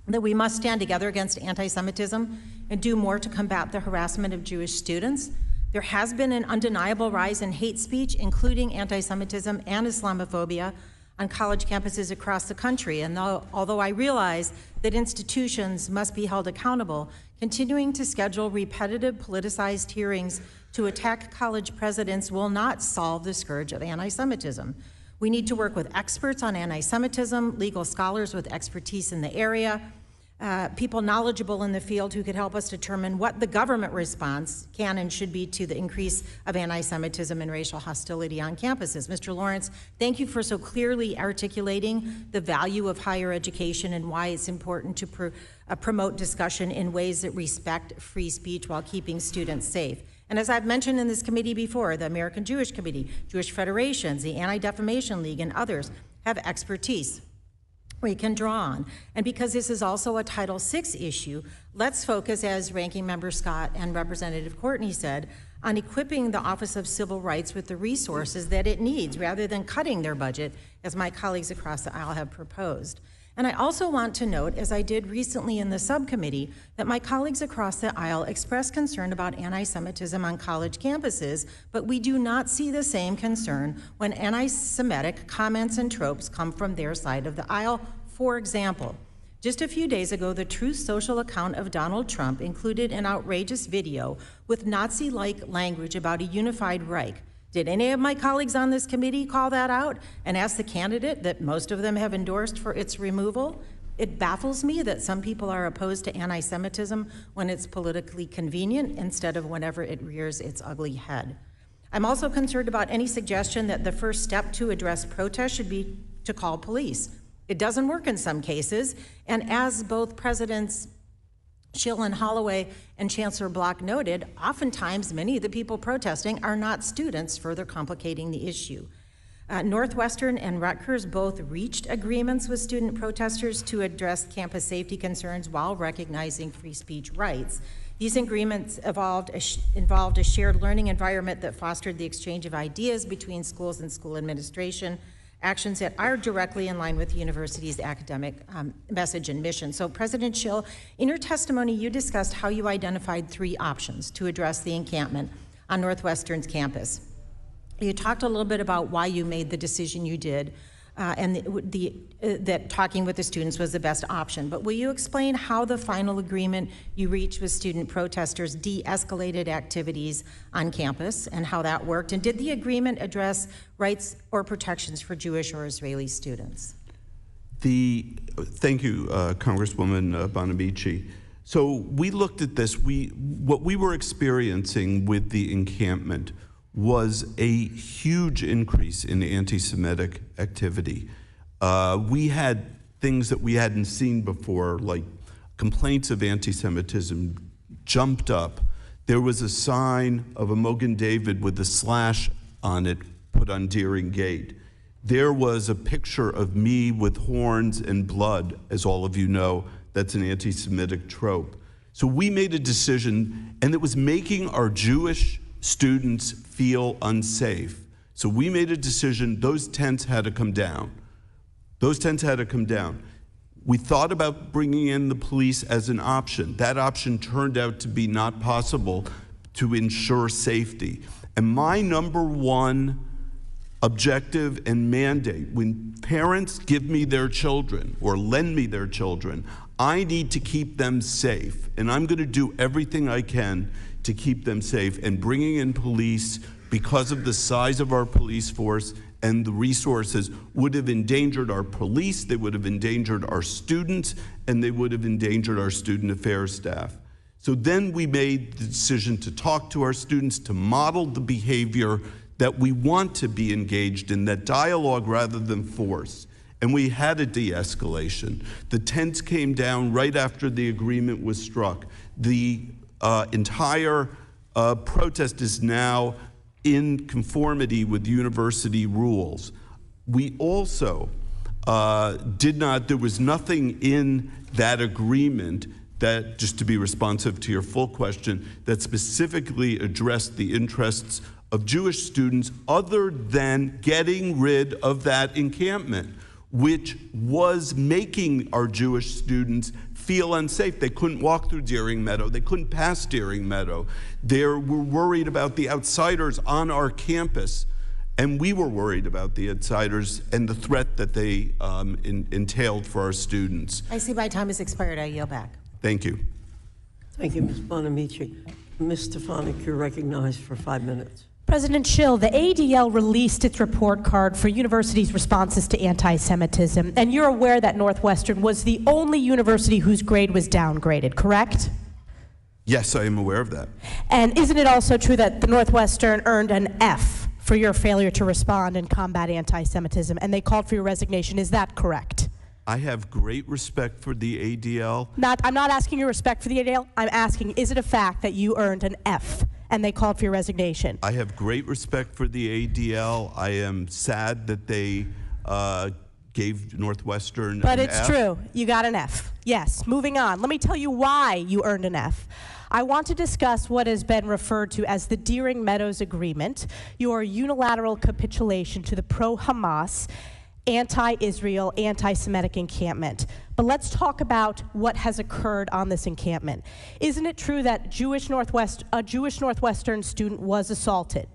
that we must stand together against anti-Semitism and do more to combat the harassment of Jewish students. There has been an undeniable rise in hate speech, including anti-Semitism and Islamophobia, on college campuses across the country. And although I realize that institutions must be held accountable, continuing to schedule repetitive politicized hearings to attack college presidents will not solve the scourge of anti-Semitism. We need to work with experts on anti-Semitism, legal scholars with expertise in the area, people knowledgeable in the field who could help us determine what the government response can and should be to the increase of anti-Semitism and racial hostility on campuses. Mr. Lawrence, thank you for so clearly articulating the value of higher education and why it's important to promote discussion in ways that respect free speech while keeping students safe. And as I've mentioned in this committee before, the American Jewish Committee, Jewish Federations, the Anti-Defamation League, and others have expertise we can draw on. And because this is also a Title VI issue, let's focus, as Ranking Member Scott and Representative Courtney said, on equipping the Office of Civil Rights with the resources that it needs, rather than cutting their budget, as my colleagues across the aisle have proposed. And I also want to note, as I did recently in the subcommittee, that my colleagues across the aisle expressed concern about anti-Semitism on college campuses, but we do not see the same concern when anti-Semitic comments and tropes come from their side of the aisle. For example, just a few days ago, the Truth Social account of Donald Trump included an outrageous video with Nazi-like language about a unified Reich. Did any of my colleagues on this committee call that out and ask the candidate that most of them have endorsed for its removal? It baffles me that some people are opposed to anti-Semitism when it's politically convenient instead of whenever it rears its ugly head. I'm also concerned about any suggestion that the first step to address protests should be to call police. It doesn't work in some cases, and as both Presidents Shill and Holloway and Chancellor Block noted, oftentimes many of the people protesting are not students, further complicating the issue. Northwestern and Rutgers both reached agreements with student protesters to address campus safety concerns while recognizing free speech rights. These agreements involved a shared learning environment that fostered the exchange of ideas between schools and school administration, actions that are directly in line with the university's academic message and mission. So President Shill, in your testimony, you discussed how you identified 3 options to address the encampment on Northwestern's campus. You talked a little bit about why you made the decision you did, and that talking with the students was the best option. But will you explain how the final agreement you reached with student protesters de-escalated activities on campus and how that worked? And did the agreement address rights or protections for Jewish or Israeli students? Thank you, Congresswoman Bonamici. So we looked at this. What we were experiencing with the encampment was a huge increase in anti-Semitic activity. We had things that we hadn't seen before, like complaints of anti-Semitism jumped up. There was a sign of a Mogen David with a slash on it put on Deering Gate. There was a picture of me with horns and blood, as all of you know. That's an anti-Semitic trope. So we made a decision, and it was making our Jewish students feel unsafe. So we made a decision, those tents had to come down. Those tents had to come down. We thought about bringing in the police as an option. That option turned out to be not possible to ensure safety. And my number one objective and mandate, when parents give me their children or lend me their children, I need to keep them safe. And I'm going to do everything I can to keep them safe. And bringing in police, because of the size of our police force and the resources, would have endangered our police, they would have endangered our students, and they would have endangered our student affairs staff. So then we made the decision to talk to our students, to model the behavior that we want to be engaged in, that dialogue rather than force. And we had a de-escalation. The tents came down right after the agreement was struck. The entire protest is now in conformity with university rules. We also there was nothing in that agreement that, just to be responsive to your full question, that specifically addressed the interests of Jewish students other than getting rid of that encampment, which was making our Jewish students feel unsafe. They couldn't walk through Deering Meadow. They couldn't pass Deering Meadow. They were worried about the outsiders on our campus, and we were worried about the outsiders and the threat that they entailed for our students. I see my time has expired. I yield back. Thank you. Thank you, Ms. Bonamici. Ms. Stefanik, you're recognized for 5 minutes. President Shill, the ADL released its report card for universities' responses to anti-Semitism, and you're aware that Northwestern was the only university whose grade was downgraded, correct? Yes, I am aware of that. And isn't it also true that the Northwestern earned an F for your failure to respond and combat anti-Semitism, and they called for your resignation? Is that correct? I have great respect for the ADL. I'm not asking your respect for the ADL. I'm asking, is it a fact that you earned an F and they called for your resignation? I have great respect for the ADL. I am sad that they gave Northwestern But an it's F. true. You got an F. Yes. Moving on. Let me tell you why you earned an F. I want to discuss what has been referred to as the Deering Meadows Agreement, your unilateral capitulation to the pro-Hamas, anti-Israel, anti-Semitic encampment. But let's talk about what has occurred on this encampment. Isn't it true that a Jewish Northwestern student was assaulted?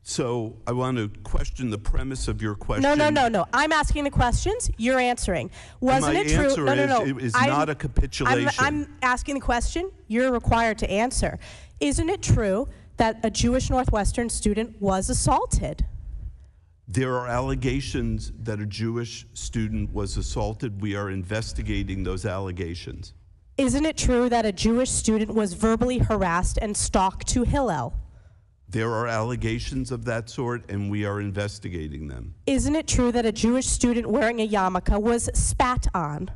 So I want to question the premise of your question. No. I'm asking the questions. You're answering. Wasn't it true? My answer is it is not a capitulation. I'm asking the question. You're required to answer. Isn't it true that a Jewish Northwestern student was assaulted? There are allegations that a Jewish student was assaulted. We are investigating those allegations. Isn't it true that a Jewish student was verbally harassed and stalked to Hillel? There are allegations of that sort, and we are investigating them. Isn't it true that a Jewish student wearing a yarmulke was spat on?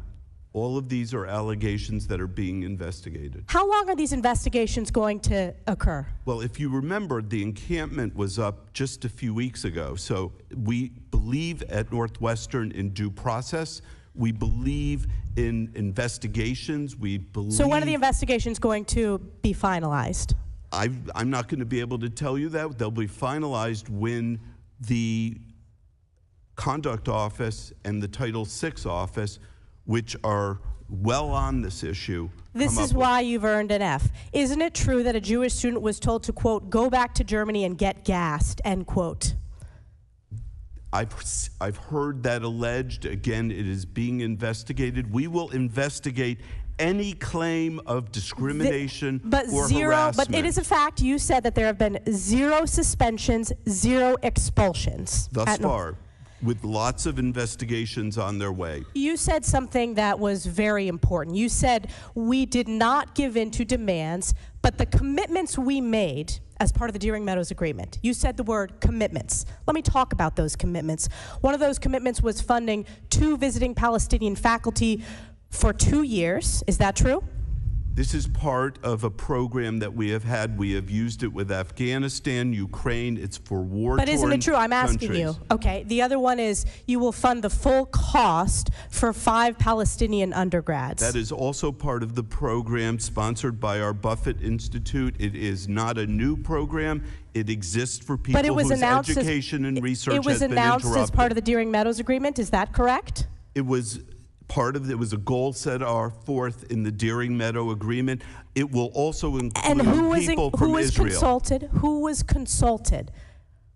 All of these are allegations that are being investigated. How long are these investigations going to occur? Well, if you remember, the encampment was up just a few weeks ago. So we believe at Northwestern in due process. We believe in investigations. We believe. So when are the investigations going to be finalized? I'm not going to be able to tell you that. They'll be finalized when the Conduct Office and the Title VI Office, which are well on this issue. This is why you've earned an F. Isn't it true that a Jewish student was told to, quote, go back to Germany and get gassed, end quote? I've heard that alleged. Again, it is being investigated. We will investigate any claim of discrimination or harassment. But it is a fact. You said that there have been 0 suspensions, 0 expulsions. Thus far, with lots of investigations on their way. You said something that was very important. You said we did not give in to demands, but the commitments we made as part of the Deering Meadows Agreement. You said the word commitments. Let me talk about those commitments. One of those commitments was funding 2 visiting Palestinian faculty for 2 years. Is that true? This is part of a program that we have had. We have used it with Afghanistan, Ukraine. It's for war-torn But isn't it true? I'm asking you. Okay. The other one is you will fund the full cost for 5 Palestinian undergrads. That is also part of the program sponsored by our Buffett Institute. It is not a new program. It exists for people whose education and research has been interrupted. It was announced as part of the Deering Meadows Agreement. Is that correct? It was part of it. Was a goal set forth in the Deering Meadow Agreement. It will also include people from Israel. Who was consulted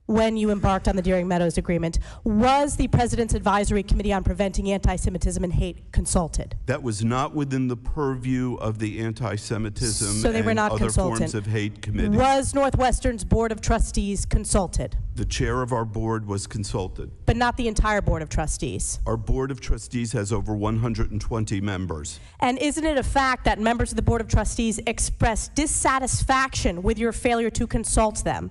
when you embarked on the Deering Meadows Agreement? Was the President's Advisory Committee on Preventing Anti-Semitism and Hate consulted? That was not within the purview of the anti-Semitism and other forms of hate committee. Was Northwestern's Board of Trustees consulted? The chair of our board was consulted. But not the entire Board of Trustees? Our Board of Trustees has over 120 members. And isn't it a fact that members of the Board of Trustees expressed dissatisfaction with your failure to consult them?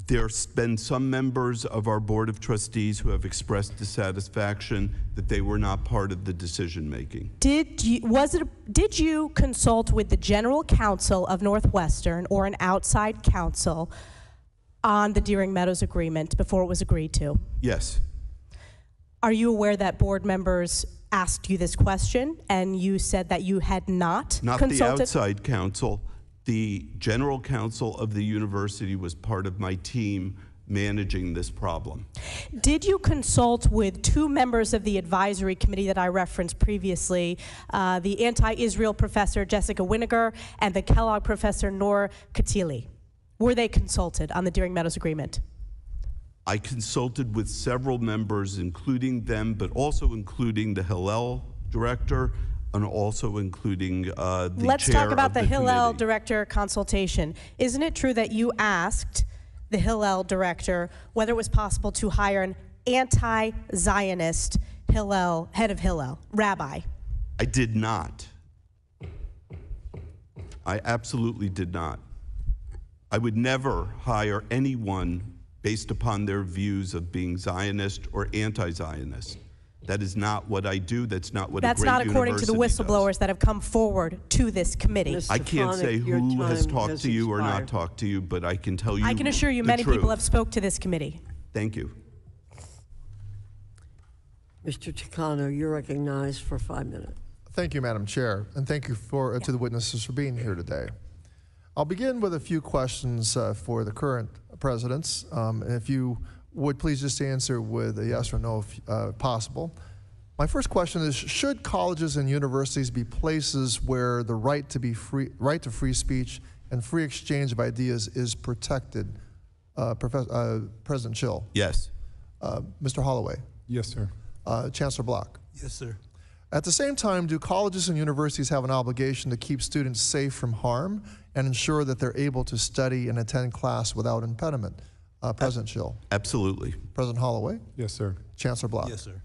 There's been some members of our Board of Trustees who have expressed dissatisfaction that they were not part of the decision-making. Did you consult with the General Counsel of Northwestern or an outside counsel on the Deering Meadows Agreement before it was agreed to? Yes. Are you aware that board members asked you this question and you said that you had not consulted? Not the outside counsel. The general counsel of the university was part of my team managing this problem. Did you consult with 2 members of the advisory committee that I referenced previously, the anti-Israel professor Jessica Winiger and the Kellogg professor Noor Katili? Were they consulted on the Deering Meadows Agreement? I consulted with several members, including them, but also including the Hillel director, and also including the Let's chair talk about of the the Hillel committee. director consultation. Isn't it true that you asked the Hillel director whether it was possible to hire an anti-Zionist Hillel, head of Hillel, rabbi? I did not. I absolutely did not. I would never hire anyone based upon their views of being Zionist or anti-Zionist. That is not what I do. That's not what That's a great not according to the university whistleblowers does. that have come forward to this committee. Mr. I can't say Stefanik, your who has time talked has to you or not expired. talked to you, but I can tell you I can assure you the many people truth. have spoke to this committee. Thank you. Mr. Takano, you're recognized for 5 minutes. Thank you, Madam Chair, and thank you to the witnesses for being here today. I'll begin with a few questions for the current presidents, and if you would please just answer with a yes or no if possible. My first question is, should colleges and universities be places where the right to free speech and free exchange of ideas is protected? President Shill. Yes. Mr. Holloway. Yes, sir. Chancellor Block. Yes, sir. At the same time, do colleges and universities have an obligation to keep students safe from harm and ensure that they're able to study and attend class without impediment? President Shill. Absolutely. President Holloway. Yes, sir. Chancellor Block. Yes, sir.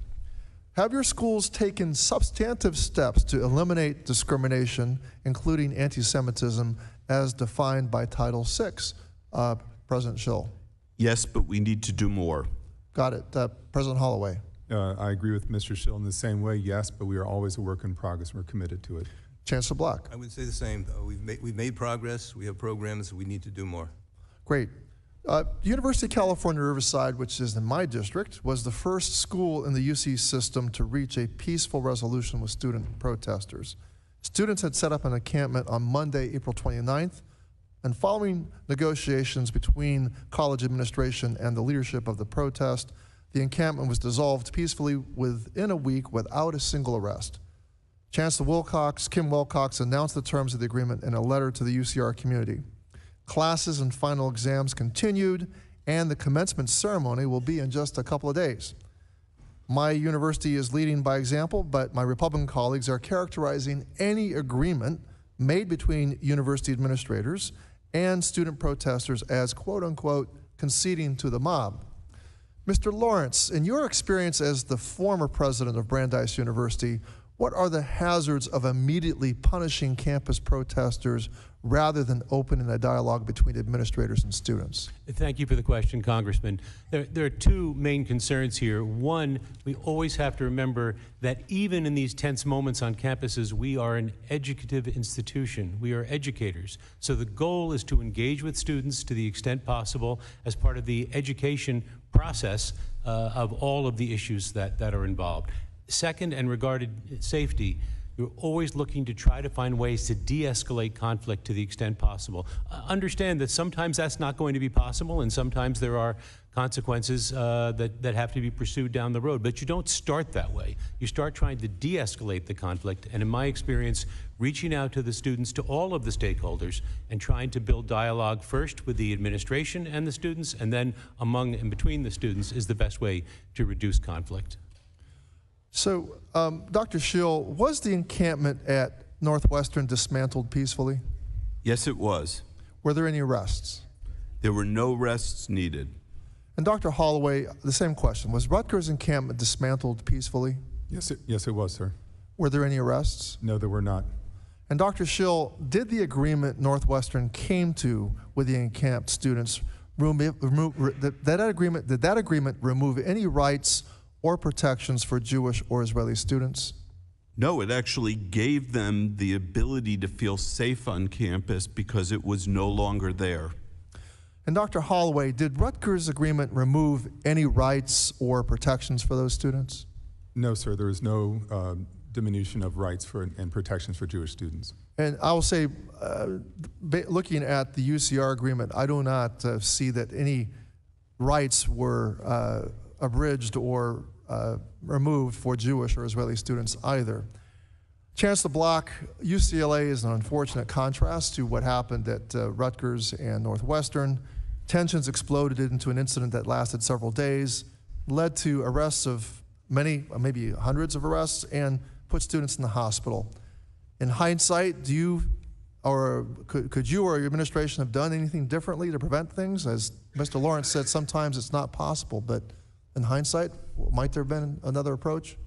Have your schools taken substantive steps to eliminate discrimination, including anti-Semitism, as defined by Title VI? President Shill. Yes, but we need to do more. Got it. President Holloway. I agree with Mr. Shill in the same way, yes, but we are always a work in progress. We're committed to it. Chancellor Block. I would say the same. We've made progress. We have programs. We need to do more. Great. University of California, Riverside, which is in my district, was the first school in the UC system to reach a peaceful resolution with student protesters. Students had set up an encampment on Monday, April 29th, and following negotiations between college administration and the leadership of the protest, the encampment was dissolved peacefully within a week without a single arrest. Chancellor Kim Wilcox announced the terms of the agreement in a letter to the UCR community. Classes and final exams continued, and the commencement ceremony will be in just a couple of days. My university is leading by example, but my Republican colleagues are characterizing any agreement made between university administrators and student protesters as, quote unquote, conceding to the mob. Mr. Lawrence, in your experience as the former president of Brandeis University, what are the hazards of immediately punishing campus protesters rather than opening a dialogue between administrators and students? Thank you for the question, Congressman. There are two main concerns here. One, we always have to remember that even in these tense moments on campuses, we are an educative institution. We are educators. So the goal is to engage with students to the extent possible as part of the education process of all of the issues that are involved. Second, and regarding safety, you're always looking to try to find ways to de-escalate conflict to the extent possible. Understand that sometimes that's not going to be possible, and sometimes there are consequences that have to be pursued down the road. But you don't start that way. You start trying to de-escalate the conflict, and in my experience, reaching out to the students, to all of the stakeholders, and trying to build dialogue first with the administration and the students, and then among and between the students is the best way to reduce conflict. So, Dr. Shill, was the encampment at Northwestern dismantled peacefully? Yes, it was. Were there any arrests? There were no arrests needed. And Dr. Holloway, the same question. Was Rutgers encampment dismantled peacefully? Yes, it was, sir. Were there any arrests? No, there were not. And Dr. Shill, did the agreement Northwestern came to with the encamped students, did that agreement remove any rights or protections for Jewish or Israeli students? No, it actually gave them the ability to feel safe on campus because it was no longer there. And Dr. Holloway, did Rutgers' agreement remove any rights or protections for those students? No, sir. There is no diminution of rights and protections for Jewish students. And I will say, looking at the UCR agreement, I do not see that any rights were abridged or removed for Jewish or Israeli students either. Chancellor Block, UCLA is an unfortunate contrast to what happened at Rutgers and Northwestern. Tensions exploded into an incident that lasted several days, led to arrests of many, maybe hundreds of arrests, and put students in the hospital. In hindsight, do you, or could you or your administration have done anything differently to prevent things? As Mr. Lawrence said, sometimes it's not possible, but in hindsight, might there have been another approach?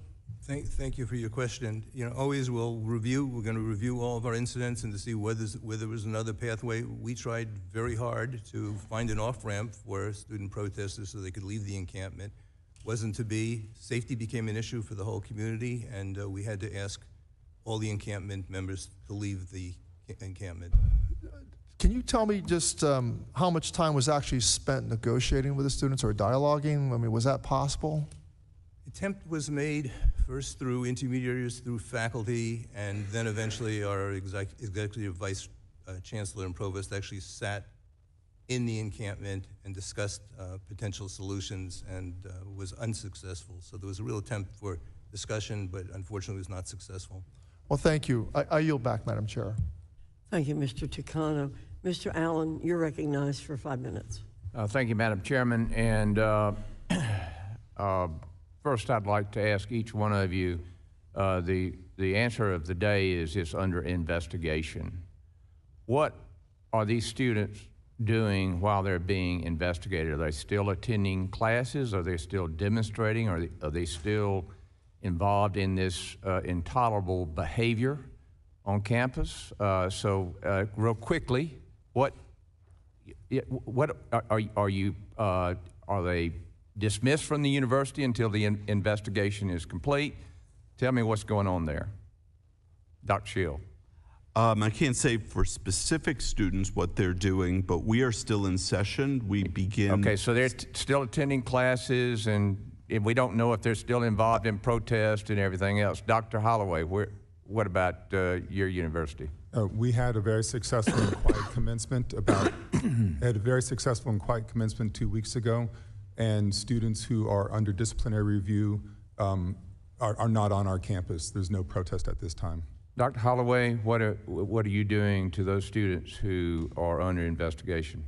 Thank you for your question. You know, always we're going to review all of our incidents and to see whether there was another pathway. We tried very hard to find an off-ramp for student protesters so they could leave the encampment. Wasn't to be. Safety became an issue for the whole community, and we had to ask all the encampment members to leave the encampment. Can you tell me just how much time was actually spent negotiating with the students or dialoguing? I mean, was that possible? Attempt was made first through intermediaries, through faculty, and then eventually our executive vice chancellor and provost actually sat in the encampment and discussed potential solutions, and was unsuccessful. So there was a real attempt for discussion, but unfortunately was not successful. Well, thank you. I yield back, Madam Chair. Thank you, Mr. Tucano. Mr. Allen, you're recognized for 5 minutes. Thank you, Madam Chairman. And first, I'd like to ask each one of you, the answer of the day is it's under investigation. What are these students doing while they're being investigated? Are they still attending classes? Are they still demonstrating? Are they still involved in this intolerable behavior on campus? Real quickly, what are they dismissed from the university until the investigation is complete? Tell me what's going on there. Dr. Shill. I can't say for specific students what they're doing, but we are still in session. We begin. Okay, so they're still attending classes, and we don't know if they're still involved in protest and everything else. Dr. Holloway, what about your university? We had a very successful and quiet commencement had a very successful and quiet commencement 2 weeks ago, and students who are under disciplinary review are not on our campus. There's no protest at this time. Dr. Holloway, what are you doing to those students who are under investigation?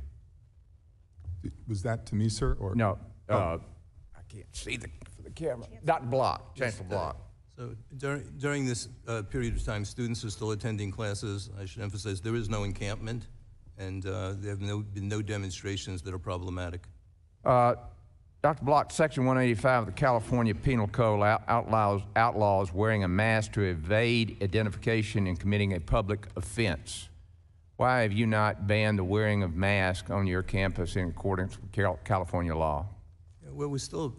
Was that to me, sir? Or no, I can't see the camera. Dr. Block, Chancellor Block. So during this period of time, students are still attending classes. I should emphasize there is no encampment, and there have been no demonstrations that are problematic. Dr. Block, Section 185 of the California Penal Code outlaws wearing a mask to evade identification and committing a public offense. Why have you not banned the wearing of masks on your campus in accordance with California law? Well, we still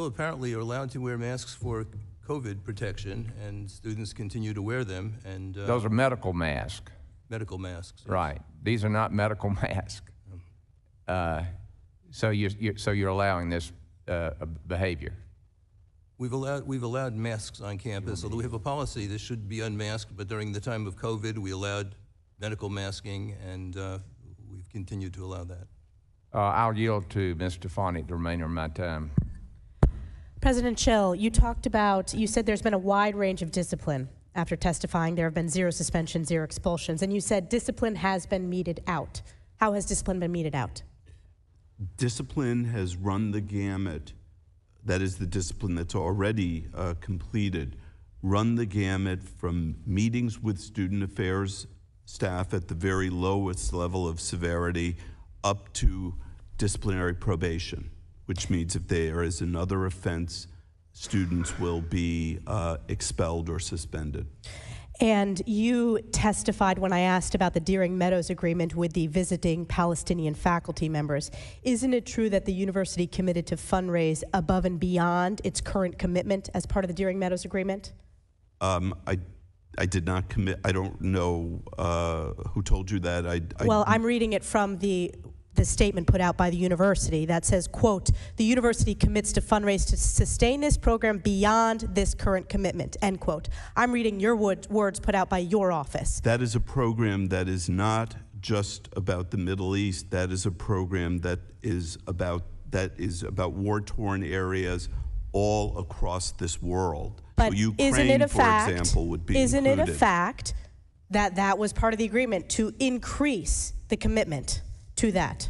apparently are allowed to wear masks for COVID protection, and students continue to wear them. And those are medical masks. Medical masks. Yes. Right. These are not medical masks. So you're allowing this behavior. We've allowed masks on campus, although we have a policy this should be unmasked. But during the time of COVID, we allowed medical masking, and we've continued to allow that. I'll yield to Ms. Stefani the remainder of my time. President Shill, you said there's been a wide range of discipline. After testifying, there have been 0 suspensions, 0 expulsions, and you said discipline has been meted out. How has discipline been meted out? Discipline has run the gamut. That is the discipline that's already completed. Run the gamut from meetings with student affairs staff at the very lowest level of severity up to disciplinary probation, which means if there is another offense, students will be expelled or suspended. And you testified when I asked about the Deering Meadows Agreement with the visiting Palestinian faculty members. Isn't it true that the university committed to fundraise above and beyond its current commitment as part of the Deering Meadows Agreement? I did not commit. I don't know who told you that. Well, I'm reading it from the statement put out by the university that says, quote, the university commits to fundraise to sustain this program beyond this current commitment, end quote. I'm reading your words put out by your office. That is a program that is not just about the Middle East. That is a program that is about war-torn areas all across this world. But so Ukraine, for example, would be Isn't included. it a fact that that was part of the agreement to increase the commitment to that?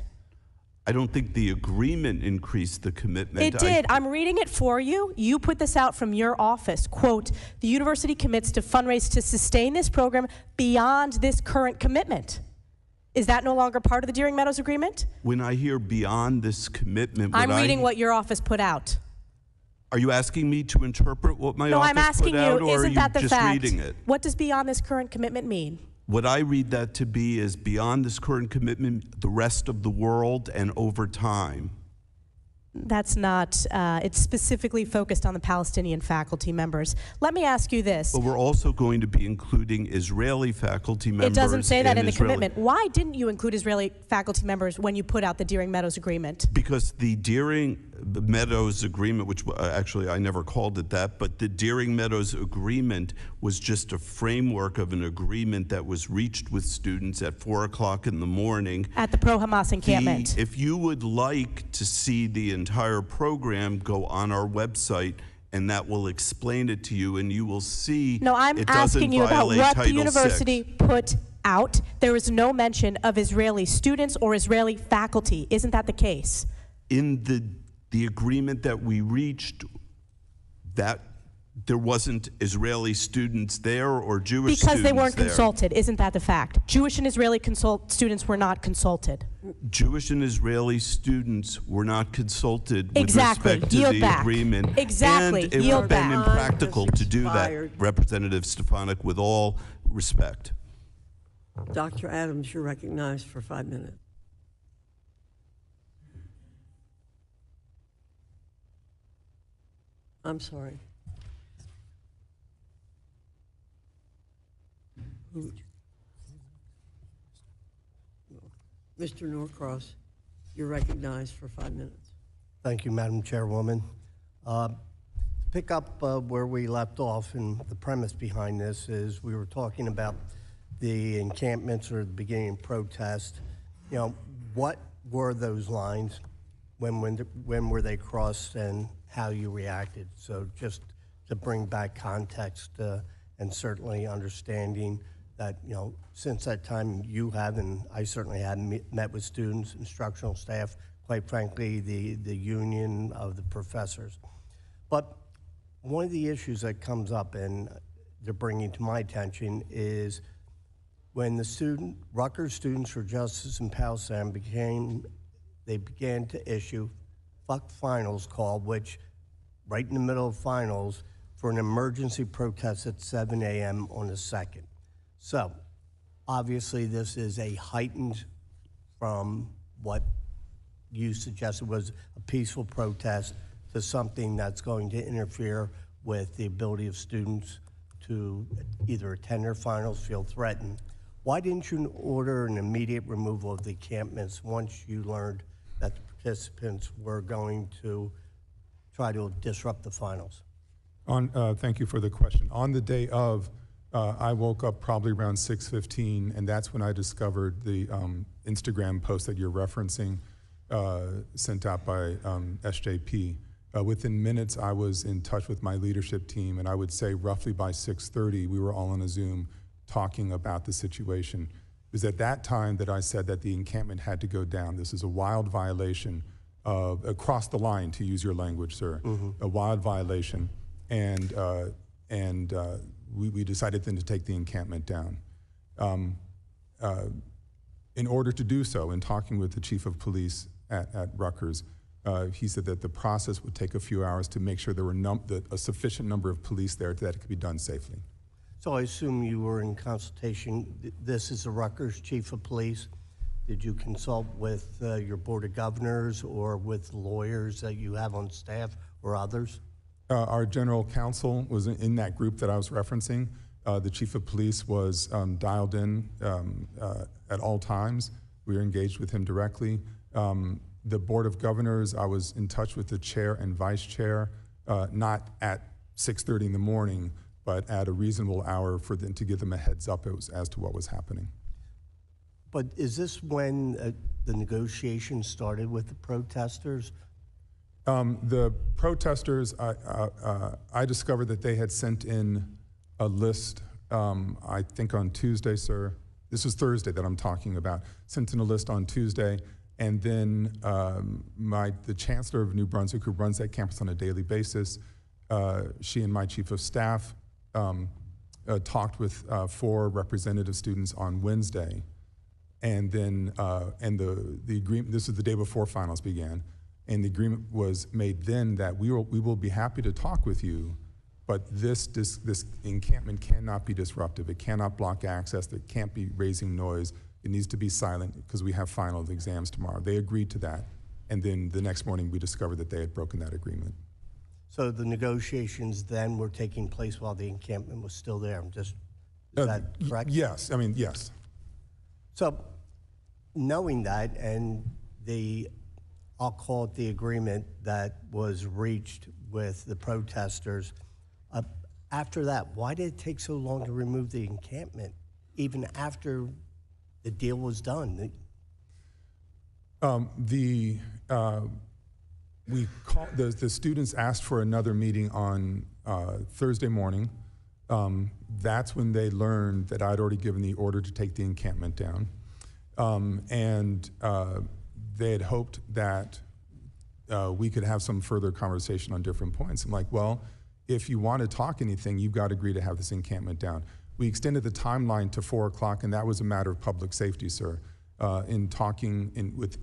I don't think the agreement increased the commitment. It did. I'm reading it for you. You put this out from your office. Quote, the university commits to fundraise to sustain this program beyond this current commitment. Is that no longer part of the Deering Meadows agreement? When I hear beyond this commitment, I'm reading what your office put out. Are you asking me to interpret what my No, office I'm asking put out, you, or isn't are that you the just fact? reading it? What does beyond this current commitment mean? What I read that to be is beyond this current commitment, the rest of the world and over time. That's not, it's specifically focused on the Palestinian faculty members. Let me ask you this. But we're also going to be including Israeli faculty members. It doesn't say that in the Israeli commitment. Why didn't you include Israeli faculty members when you put out the Deering Meadows agreement? Because the Deering Meadows agreement, which actually I never called it that, but the Deering Meadows agreement was just a framework of an agreement that was reached with students at 4 o'clock in the morning. At the pro-Hamas encampment. If you would like to see the entire program, go on our website, and that will explain it to you, and you will see. No, I'm it doesn't asking you about violate what the Title university VI. put out. There is no mention of Israeli students or Israeli faculty. Isn't that the case? In the agreement that we reached, that there wasn't Israeli students there or Jewish students there. Because they weren't consulted. Isn't that the fact? Jewish and Israeli students were not consulted. Jewish and Israeli students were not consulted with Exactly. respect to Yield the back. agreement. Exactly. And it would Yield have been back. impractical to do that, Expired. Representative Stefanik, with all respect. Dr. Adams, you're recognized for 5 minutes. I'm sorry. Mr. Norcross, you're recognized for 5 minutes. Thank you, Madam Chairwoman. To pick up where we left off, and the premise behind this is we were talking about the encampments or the beginning protest. You know, what were those lines? When were they crossed, and how you reacted? So just to bring back context and certainly understanding that, you know, since that time you have, and I certainly have met with students, instructional staff, quite frankly, the union of the professors. But one of the issues that comes up and they're bringing to my attention is when the Rutgers Students for Justice in Palestine began to issue fuck finals call, which right in the middle of finals for an emergency protest at 7 a.m. on the 2nd. So obviously this is a heightened from what you suggested was a peaceful protest to something that's going to interfere with the ability of students to either attend their finals, feel threatened. Why didn't you order an immediate removal of the encampments once you learned that the participants were going to try to disrupt the finals? Thank you for the question. On the day of, I woke up probably around 6:15, and that's when I discovered the Instagram post that you're referencing, sent out by SJP. Within minutes, I was in touch with my leadership team, and I would say roughly by 6:30, we were all on a Zoom talking about the situation. It was at that time that I said that the encampment had to go down. This is a wild violation of, across the line, to use your language, sir, a wild violation. And we decided then to take the encampment down. In order to do so, in talking with the chief of police at Rutgers, he said that the process would take a few hours to make sure there were a sufficient number of police there that it could be done safely. So I assume you were in consultation. This is the Rutgers chief of police. Did you consult with your board of governors or with lawyers that you have on staff or others? Our general counsel was in that group that I was referencing. The chief of police was dialed in at all times. We were engaged with him directly. The board of governors, I was in touch with the chair and vice chair, not at 6:30 in the morning, but at a reasonable hour for them to give them a heads up as to what was happening. But is this when the negotiations started with the protesters? The protesters, I discovered that they had sent in a list, I think on Tuesday, sir. This was Thursday that I'm talking about. Sent in a list on Tuesday, And then the Chancellor of New Brunswick, who runs that campus on a daily basis, she and my Chief of Staff talked with 4 representative students on Wednesday. And then, the agreement, this is the day before finals began, and the agreement was made then that we will be happy to talk with you, but this encampment cannot be disruptive. It cannot block access. It can't be raising noise. It needs to be silent because we have final exams tomorrow. They agreed to that, and then the next morning we discovered that they had broken that agreement. So the negotiations then were taking place while the encampment was still there. Is that correct? Yes, I mean, yes. So knowing that and I'll call it the agreement that was reached with the protesters, after that, why did it take so long to remove the encampment, even after the deal was done? The students asked for another meeting on Thursday morning. That's when they learned that I'd already given the order to take the encampment down. They had hoped that we could have some further conversation on different points. I'm like, well, if you want to talk anything, you've got to agree to have this encampment down. We extended the timeline to 4 o'clock, and that was a matter of public safety, sir. In talking with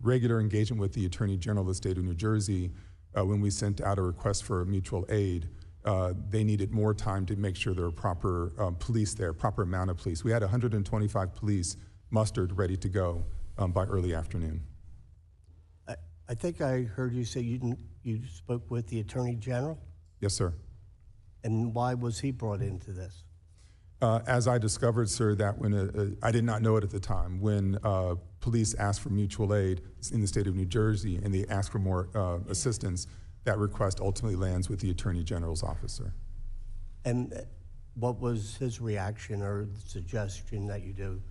regular engagement with the Attorney General of the state of New Jersey, when we sent out a request for mutual aid, they needed more time to make sure there were proper police there, proper amount of police. We had 125 police mustered, ready to go by early afternoon. I think I heard you say you spoke with the Attorney General? Yes, sir. And why was he brought into this? As I discovered, sir, that when I did not know it at the time, when police asked for mutual aid in the state of New Jersey and they asked for more assistance, that request ultimately lands with the Attorney General's office, sir. And what was his reaction or suggestion that you do?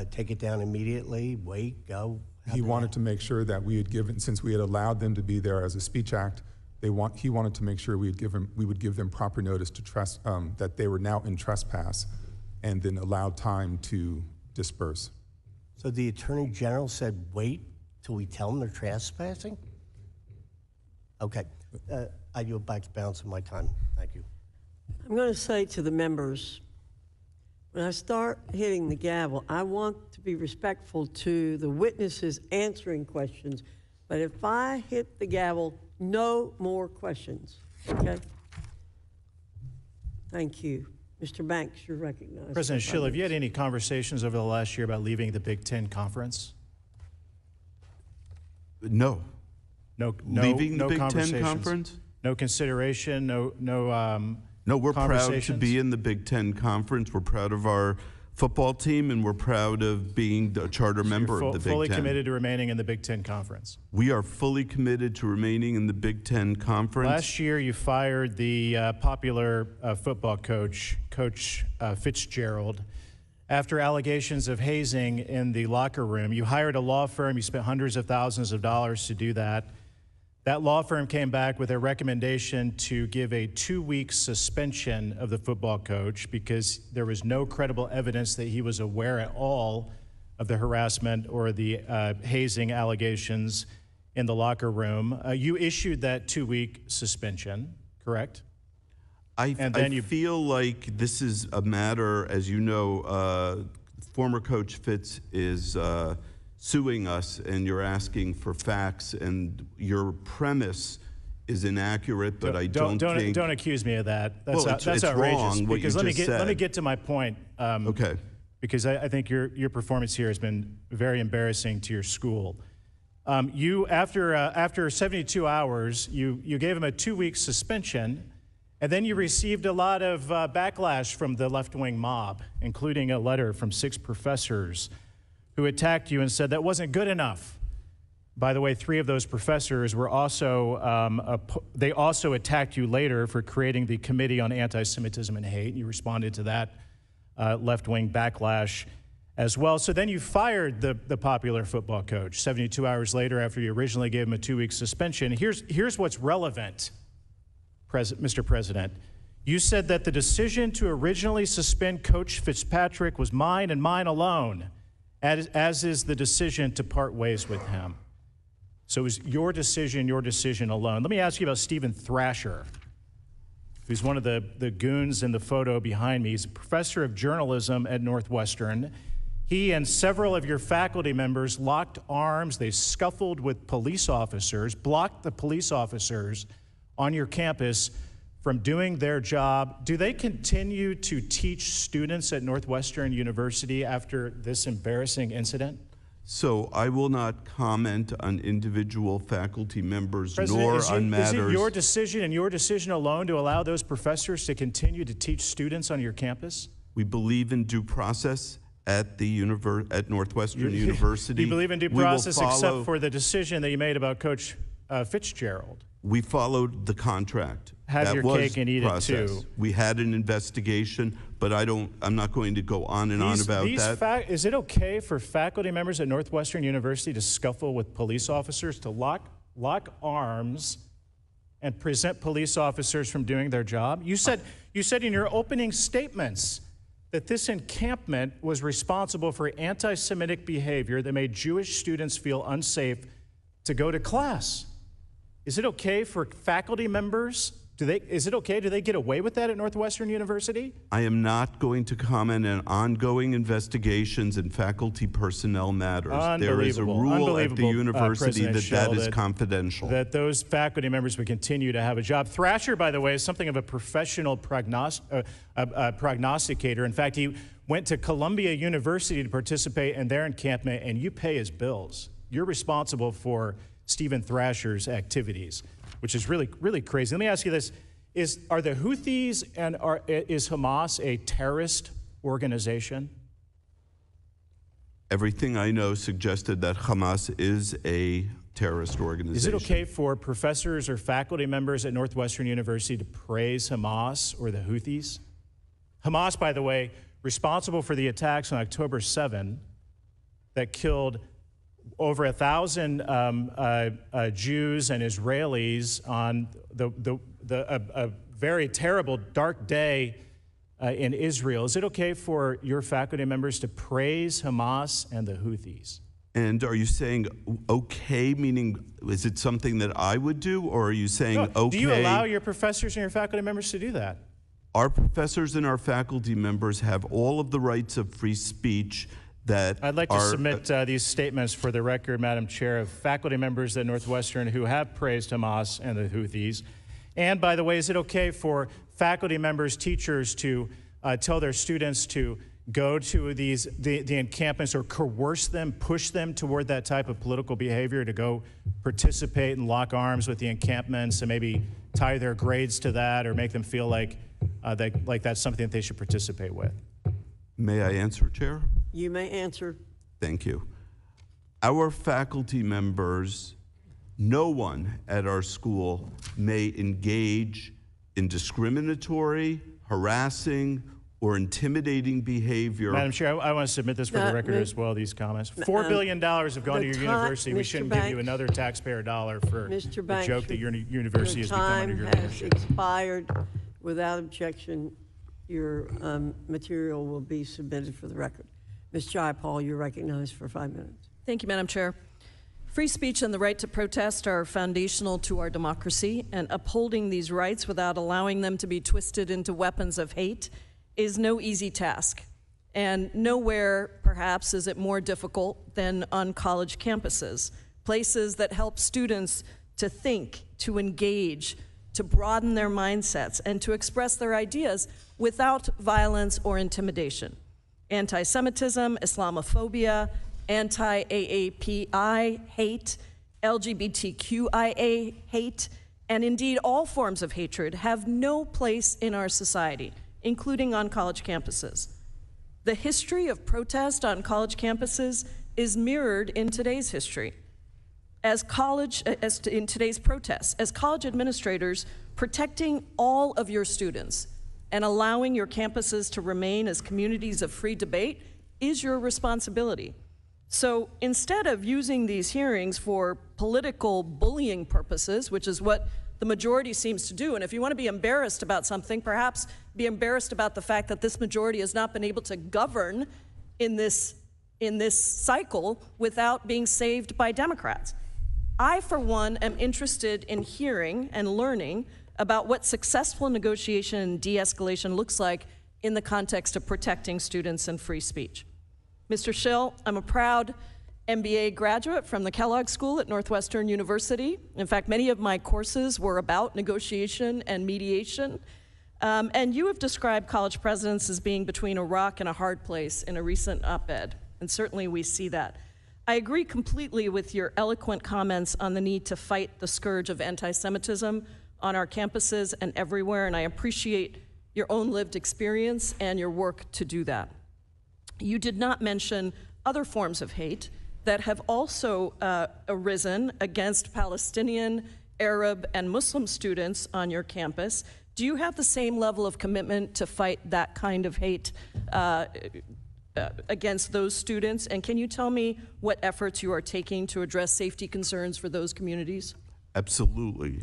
Take it down immediately, wait, go? He wanted to make sure that we had given, since we had allowed them to be there as a speech act, he wanted to make sure we would give them proper notice to that they were now in trespass, and then allowed time to disperse. So the Attorney General said, wait till we tell them they're trespassing? Okay, I yield back to balance of my time. Thank you. I'm going to say to the members, when I start hitting the gavel, I want to be respectful to the witnesses answering questions, but if I hit the gavel, no more questions, okay? Thank you. Mr. Banks, you're recognized. President Shill, have you had any conversations over the last year about leaving the Big Ten Conference? No. Leaving the Big Ten Conference? No consideration, No, we're proud to be in the Big Ten Conference. We're proud of our football team, and we're proud of being a charter member of the Big Ten. Fully committed to remaining in the Big Ten Conference. We are fully committed to remaining in the Big Ten Conference. Last year, you fired the popular football coach, Coach Fitzgerald, after allegations of hazing in the locker room. You hired a law firm. You spent hundreds of thousands of dollars to do that. That law firm came back with a recommendation to give a 2-week suspension of the football coach because there was no credible evidence that he was aware at all of the harassment or the hazing allegations in the locker room. You issued that 2-week suspension, correct? I feel like this is a matter, as you know, former Coach Fitz is suing us, and you're asking for facts, and your premise is inaccurate, but I don't think... Don't accuse me of that. That's, well, that's it's outrageous. Wrong, what because you let me get to my point. Okay. Because I think your performance here has been very embarrassing to your school. You, after 72 hours, you gave him a 2-week suspension, and then you received a lot of backlash from the left-wing mob, including a letter from 6 professors who attacked you and said that wasn't good enough. By the way, 3 of those professors were also, they also attacked you later for creating the Committee on Anti-Semitism and Hate. You responded to that left-wing backlash as well. So then you fired the popular football coach 72 hours later after you originally gave him a 2-week suspension. Here's what's relevant, Mr. President. You said that the decision to originally suspend Coach Fitzpatrick was mine and mine alone, as is the decision to part ways with him. So it was your decision alone. Let me ask you about Stephen Thrasher, who's one of the goons in the photo behind me. He's a professor of journalism at Northwestern. He and several of your faculty members locked arms. They scuffled with police officers, blocked the police officers on your campus from doing their job. Do they continue to teach students at Northwestern University after this embarrassing incident? So I will not comment on individual faculty members President, nor on matters. Is it your decision and your decision alone to allow those professors to continue to teach students on your campus? We believe in due process at Northwestern University. You believe in due We will process follow- except for the decision that you made about Coach Fitzgerald. We followed the contract. Have That your was cake and eat it process. too. We had an investigation, but I'm not going to go on and on about that. Is it okay for faculty members at Northwestern University to scuffle with police officers, to lock arms and present police officers from doing their job? You said in your opening statements that this encampment was responsible for anti-Semitic behavior that made Jewish students feel unsafe to go to class. Is it okay for faculty members? Do they get away with that at Northwestern University? I am not going to comment on ongoing investigations and faculty personnel matters. There is a rule at the university that is confidential. That those faculty members would continue to have a job. Thrasher, by the way, is something of a professional prognosticator. In fact, he went to Columbia University to participate in their encampment, and you pay his bills. You're responsible for Stephen Thrasher's activities, which is really, really crazy. Let me ask you this. Are the Houthis and is Hamas a terrorist organization? Everything I know suggested that Hamas is a terrorist organization. Is it okay for professors or faculty members at Northwestern University to praise Hamas or the Houthis? Hamas, by the way, responsible for the attacks on October 7 that killed over 1,000 Jews and Israelis on a very terrible, dark day in Israel. Is it okay for your faculty members to praise Hamas and the Houthis? And are you saying okay, meaning is it something that I would do, or are you saying okay? Do you allow your professors and your faculty members to do that? Our professors and our faculty members have all of the rights of free speech that I'd like to submit these statements for the record, Madam Chair, of faculty members at Northwestern who have praised Hamas and the Houthis. And by the way, is it okay for faculty members, teachers to tell their students to go to the encampments or coerce them, push them toward that type of political behavior, to go participate and lock arms with the encampments and maybe tie their grades to that or make them feel like that's something that they should participate with? May I answer, Chair? You may answer. Thank you. Our faculty members, no one at our school may engage in discriminatory, harassing, or intimidating behavior. Madam Chair, I want to submit this for the record as well, these comments. $4 billion have gone to your university. We shouldn't give you another taxpayer dollar for the joke that your university has become under your leadership. Time has expired. Without objection, your material will be submitted for the record. Ms. Jayapal, you're recognized for 5 minutes. Thank you, Madam Chair. Free speech and the right to protest are foundational to our democracy, and upholding these rights without allowing them to be twisted into weapons of hate is no easy task. And nowhere, perhaps, is it more difficult than on college campuses, places that help students to think, to engage, to broaden their mindsets, and to express their ideas without violence or intimidation. Anti-Semitism, Islamophobia, anti-AAPI hate, LGBTQIA hate, and indeed all forms of hatred have no place in our society, including on college campuses. The history of protest on college campuses is mirrored in today's history. In today's protests, as college administrators, protecting all of your students and allowing your campuses to remain as communities of free debate is your responsibility. So instead of using these hearings for political bullying purposes, which is what the majority seems to do, and if you want to be embarrassed about something, perhaps be embarrassed about the fact that this majority has not been able to govern in this in this cycle without being saved by Democrats. I, for one, am interested in hearing and learning about what successful negotiation and de-escalation looks like in the context of protecting students and free speech. Mr. Shill, I'm a proud MBA graduate from the Kellogg School at Northwestern University. In fact, many of my courses were about negotiation and mediation. And you have described college presidents as being between a rock and a hard place in a recent op-ed, and certainly we see that. I agree completely with your eloquent comments on the need to fight the scourge of anti-Semitism on our campuses and everywhere, and I appreciate your own lived experience and your work to do that. You did not mention other forms of hate that have also arisen against Palestinian, Arab, and Muslim students on your campus. Do you have the same level of commitment to fight that kind of hate against those students? And can you tell me what efforts you are taking to address safety concerns for those communities? Absolutely.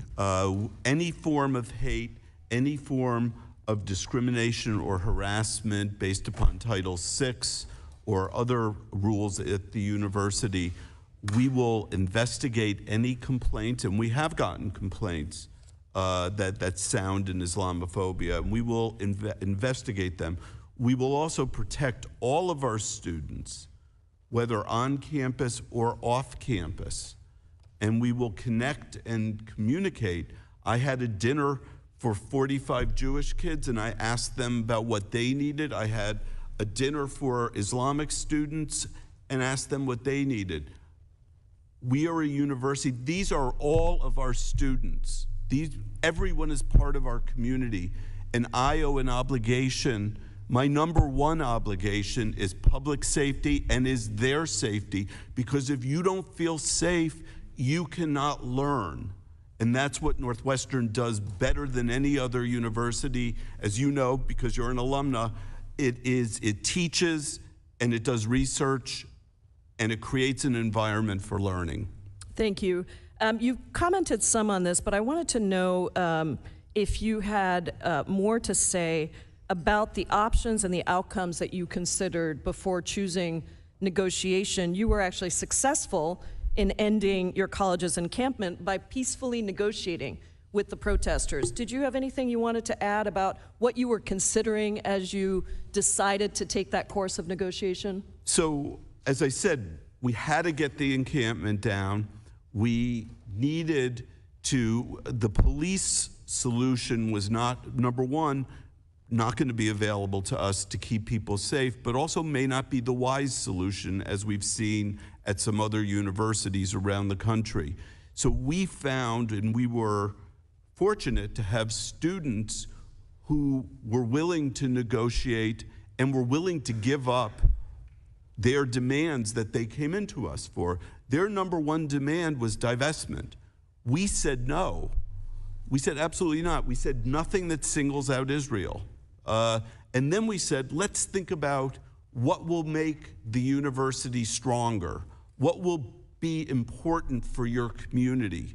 Any form of hate, any form of discrimination or harassment based upon Title VI or other rules at the university, we will investigate any complaints, and we have gotten complaints that sound in Islamophobia, and we will investigate them. We will also protect all of our students, whether on campus or off campus, and we will connect and communicate. I had a dinner for 45 Jewish kids, and I asked them about what they needed. I had a dinner for Islamic students and asked them what they needed. We are a university. These are all of our students. Everyone is part of our community, and I owe an obligation. My number one obligation is public safety and is their safety, because if you don't feel safe, you cannot learn. And that's what Northwestern does better than any other university. As you know, because you're an alumna, it teaches and it does research and it creates an environment for learning. Thank you. You commented some on this, but I wanted to know if you had more to say about the options and the outcomes that you considered before choosing negotiation. You were actually successful in ending your college's encampment by peacefully negotiating with the protesters. Did you have anything you wanted to add about what you were considering as you decided to take that course of negotiation? So, as I said, we had to get the encampment down. We needed to, the police solution was not, number one, not going to be available to us to keep people safe, but also may not be the wise solution, as we've seen at some other universities around the country. So we found, and we were fortunate to have students who were willing to negotiate and were willing to give up their demands that they came into us for. Their number one demand was divestment. We said no. We said absolutely not. We said nothing that singles out Israel. And then we said, let's think about what will make the university stronger, what will be important for your community.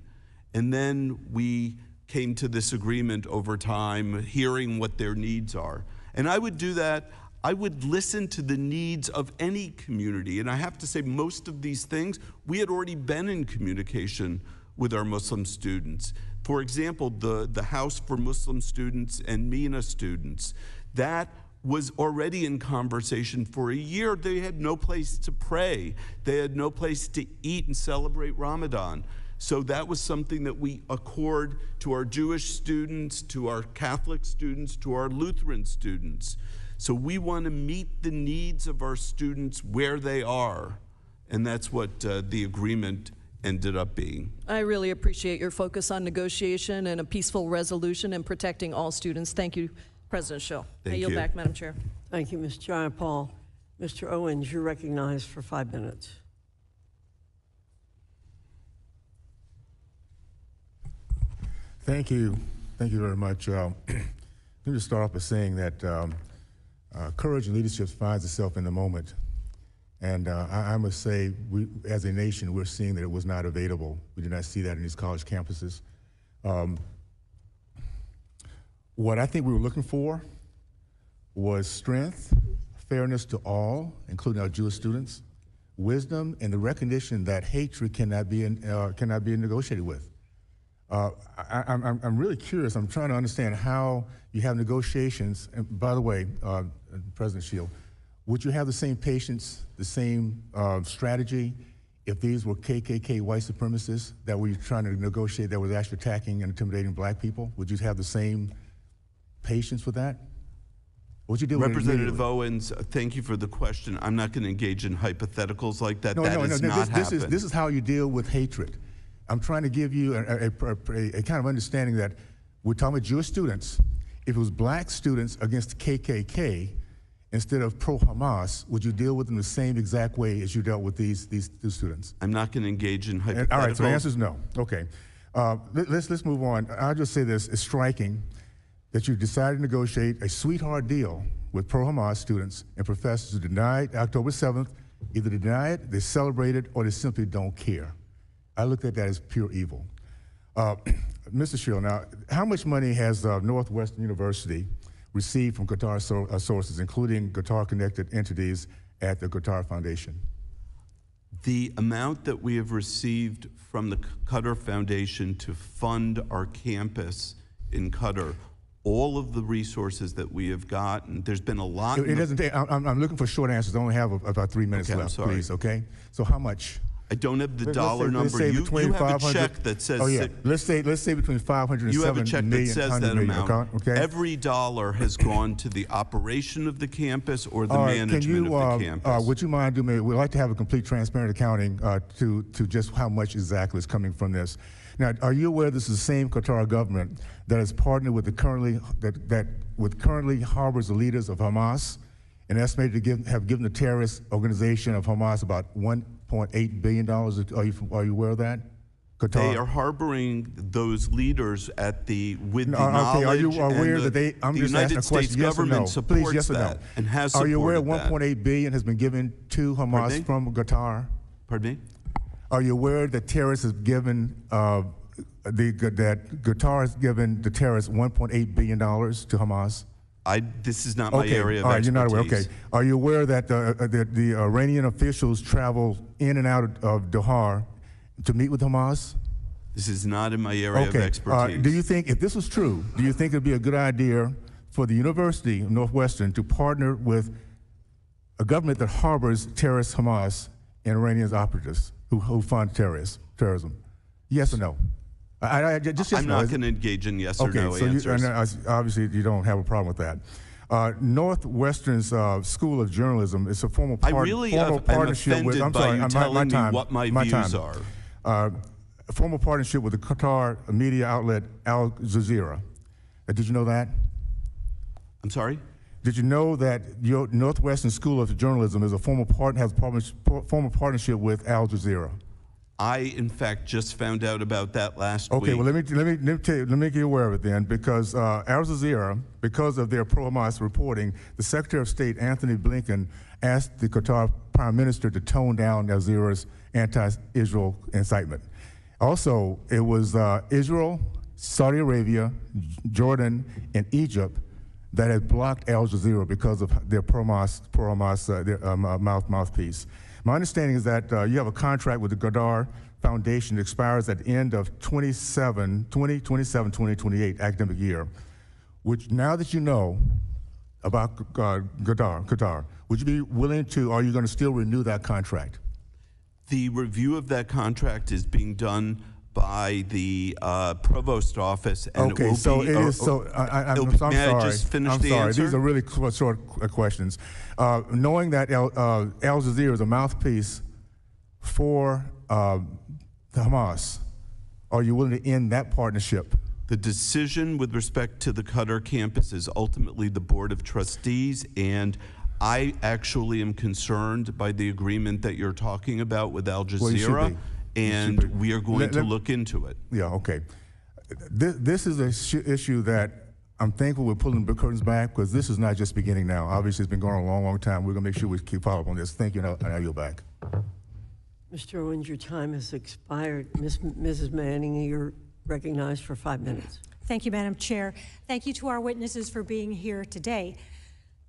And then we came to this agreement over time, hearing what their needs are. And I would do that. I would listen to the needs of any community. And I have to say, most of these things, we had already been in communication with our Muslim students. For example, the House for Muslim Students and MENA students, that was already in conversation for a year. They had no place to pray. They had no place to eat and celebrate Ramadan. So that was something that we accord to our Jewish students, to our Catholic students, to our Lutheran students. So we want to meet the needs of our students where they are. And that's what the agreement ended up being. I really appreciate your focus on negotiation and a peaceful resolution and protecting all students. Thank you, President Shill. Thank I yield you. back, Madam Chair. Thank you, Ms. Jayapal. Mr. Owens, you're recognized for 5 minutes. Thank you. Thank you very much. Let me just start off by saying that courage and leadership finds itself in the moment. And I must say, we, as a nation, we're seeing that it was not available. We did not see that in these college campuses. What I think we were looking for was strength, fairness to all, including our Jewish students, wisdom and the recognition that hatred cannot be negotiated with. I'm really curious. I'm trying to understand how you have negotiations. And by the way, President Shill, would you have the same patience, the same strategy if these were KKK white supremacists that were trying to negotiate that was actually attacking and intimidating black people? Would you have the same patience with that? Would you do Representative Owens, thank you for the question. I'm not going to engage in hypotheticals like that. No, that no, is no. not This is how you deal with hatred. I'm trying to give you a kind of understanding that we're talking about Jewish students. If it was black students against KKK instead of pro-Hamas, would you deal with them the same exact way as you dealt with these two students? I'm not going to engage in hypotheticals. All right, so the answer is no. Okay. Let's move on. I'll just say this. It's striking that you decided to negotiate a sweetheart deal with pro-Hamas students and professors who denied October 7th. Either they deny it, they celebrate it, or they simply don't care. I looked at that as pure evil. Mr. Shill, now, how much money has Northwestern University received from Qatar sources, including Qatar-connected entities at the Qatar Foundation? The amount that we have received from the Qatar Foundation to fund our campus in Qatar, all of the resources that we have gotten, there's been a lot. It doesn't take, I'm looking for short answers. I only have about 3 minutes left, please, okay? So how much? I don't have the dollar number. You have a check that says. Oh yeah. Let's say between 500 and you have 7 a check million, that says 100 that million, amount. okay? Every dollar has gone to the operation of the campus or the management of the campus. Would you mind doing me? We'd like to have a complete, transparent accounting to just how much exactly is coming from this. Now, are you aware this is the same Qatar government that has partnered with the currently harbors the leaders of Hamas, and estimated to have given the terrorist organization of Hamas about $1.8 billion? Are you aware of that? Qatar? They are harboring those leaders at the with the knowledge. Okay, are you aware that they? I'm the just United asking a question. States Yes or government no? supports Please, yes or that no? and has Are you aware supported $1.8 billion has been given to Hamas from Qatar? Pardon me? Are you aware that terrorists have given that Qatar has given the terrorists $1.8 billion to Hamas? This is not my area of expertise. You're not aware. Okay. Are you aware that the Iranian officials travel in and out of Doha to meet with Hamas? This is not in my area of expertise. Do you think, if this was true, do you think it would be a good idea for the University of Northwestern to partner with a government that harbors terrorist Hamas and Iranian operatives who fund terrorism? Yes or no? I'm not going to engage in yes or no answers. Obviously, you don't have a problem with that. Northwestern's School of Journalism is a formal partnership with. I'm sorry, telling me what my views are. A formal partnership with the Qatar media outlet Al Jazeera. Did you know that? I'm sorry? Did you know that your Northwestern School of Journalism is a formal partnership with Al Jazeera? I, in fact, just found out about that last week. Okay, well, let me make you aware of it then, because Al Jazeera, because of their pro-Hamas reporting, the Secretary of State, Anthony Blinken, asked the Qatar Prime Minister to tone down Al Jazeera's anti-Israel incitement. Also, it was Israel, Saudi Arabia, Jordan, and Egypt that had blocked Al Jazeera because of their pro-Hamas mouthpiece. My understanding is that you have a contract with the Qatar Foundation that expires at the end of 2028 academic year, which now that you know about Qatar, would you be willing to, are you going to still renew that contract? The review of that contract is being done by the provost office, and okay, it will so be, it is. So I'm may sorry. I just finish I'm the sorry. answer? These are really short questions. Knowing that Al Jazeera is a mouthpiece for the Hamas, are you willing to end that partnership? The decision with respect to the Qatar campus is ultimately the Board of Trustees, and I actually am concerned by the agreement that you're talking about with Al Jazeera. Well, and we are going to look into it. Yeah, okay. This is an issue that I'm thankful we're pulling the curtains back, because this is not just beginning now. Obviously, it's been going on a long, long time. We're going to make sure we keep follow up on this. Thank you, and I yield back. Mr. Owens, your time has expired. Mrs. Manning, you're recognized for 5 minutes. Thank you, Madam Chair. Thank you to our witnesses for being here today.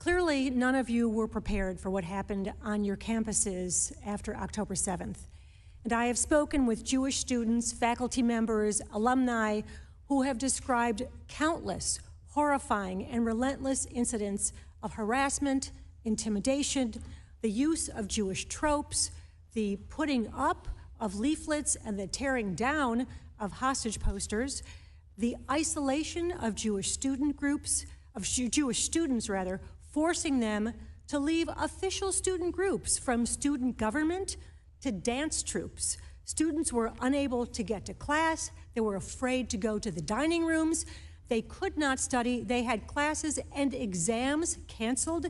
Clearly, none of you were prepared for what happened on your campuses after October 7th. And I have spoken with Jewish students, faculty members, alumni who have described countless horrifying and relentless incidents of harassment, intimidation, the use of Jewish tropes, the putting up of leaflets and the tearing down of hostage posters, the isolation of Jewish student groups, of Jewish students rather, forcing them to leave official student groups, from student government to dance troops. Students were unable to get to class. They were afraid to go to the dining rooms. They could not study. They had classes and exams canceled.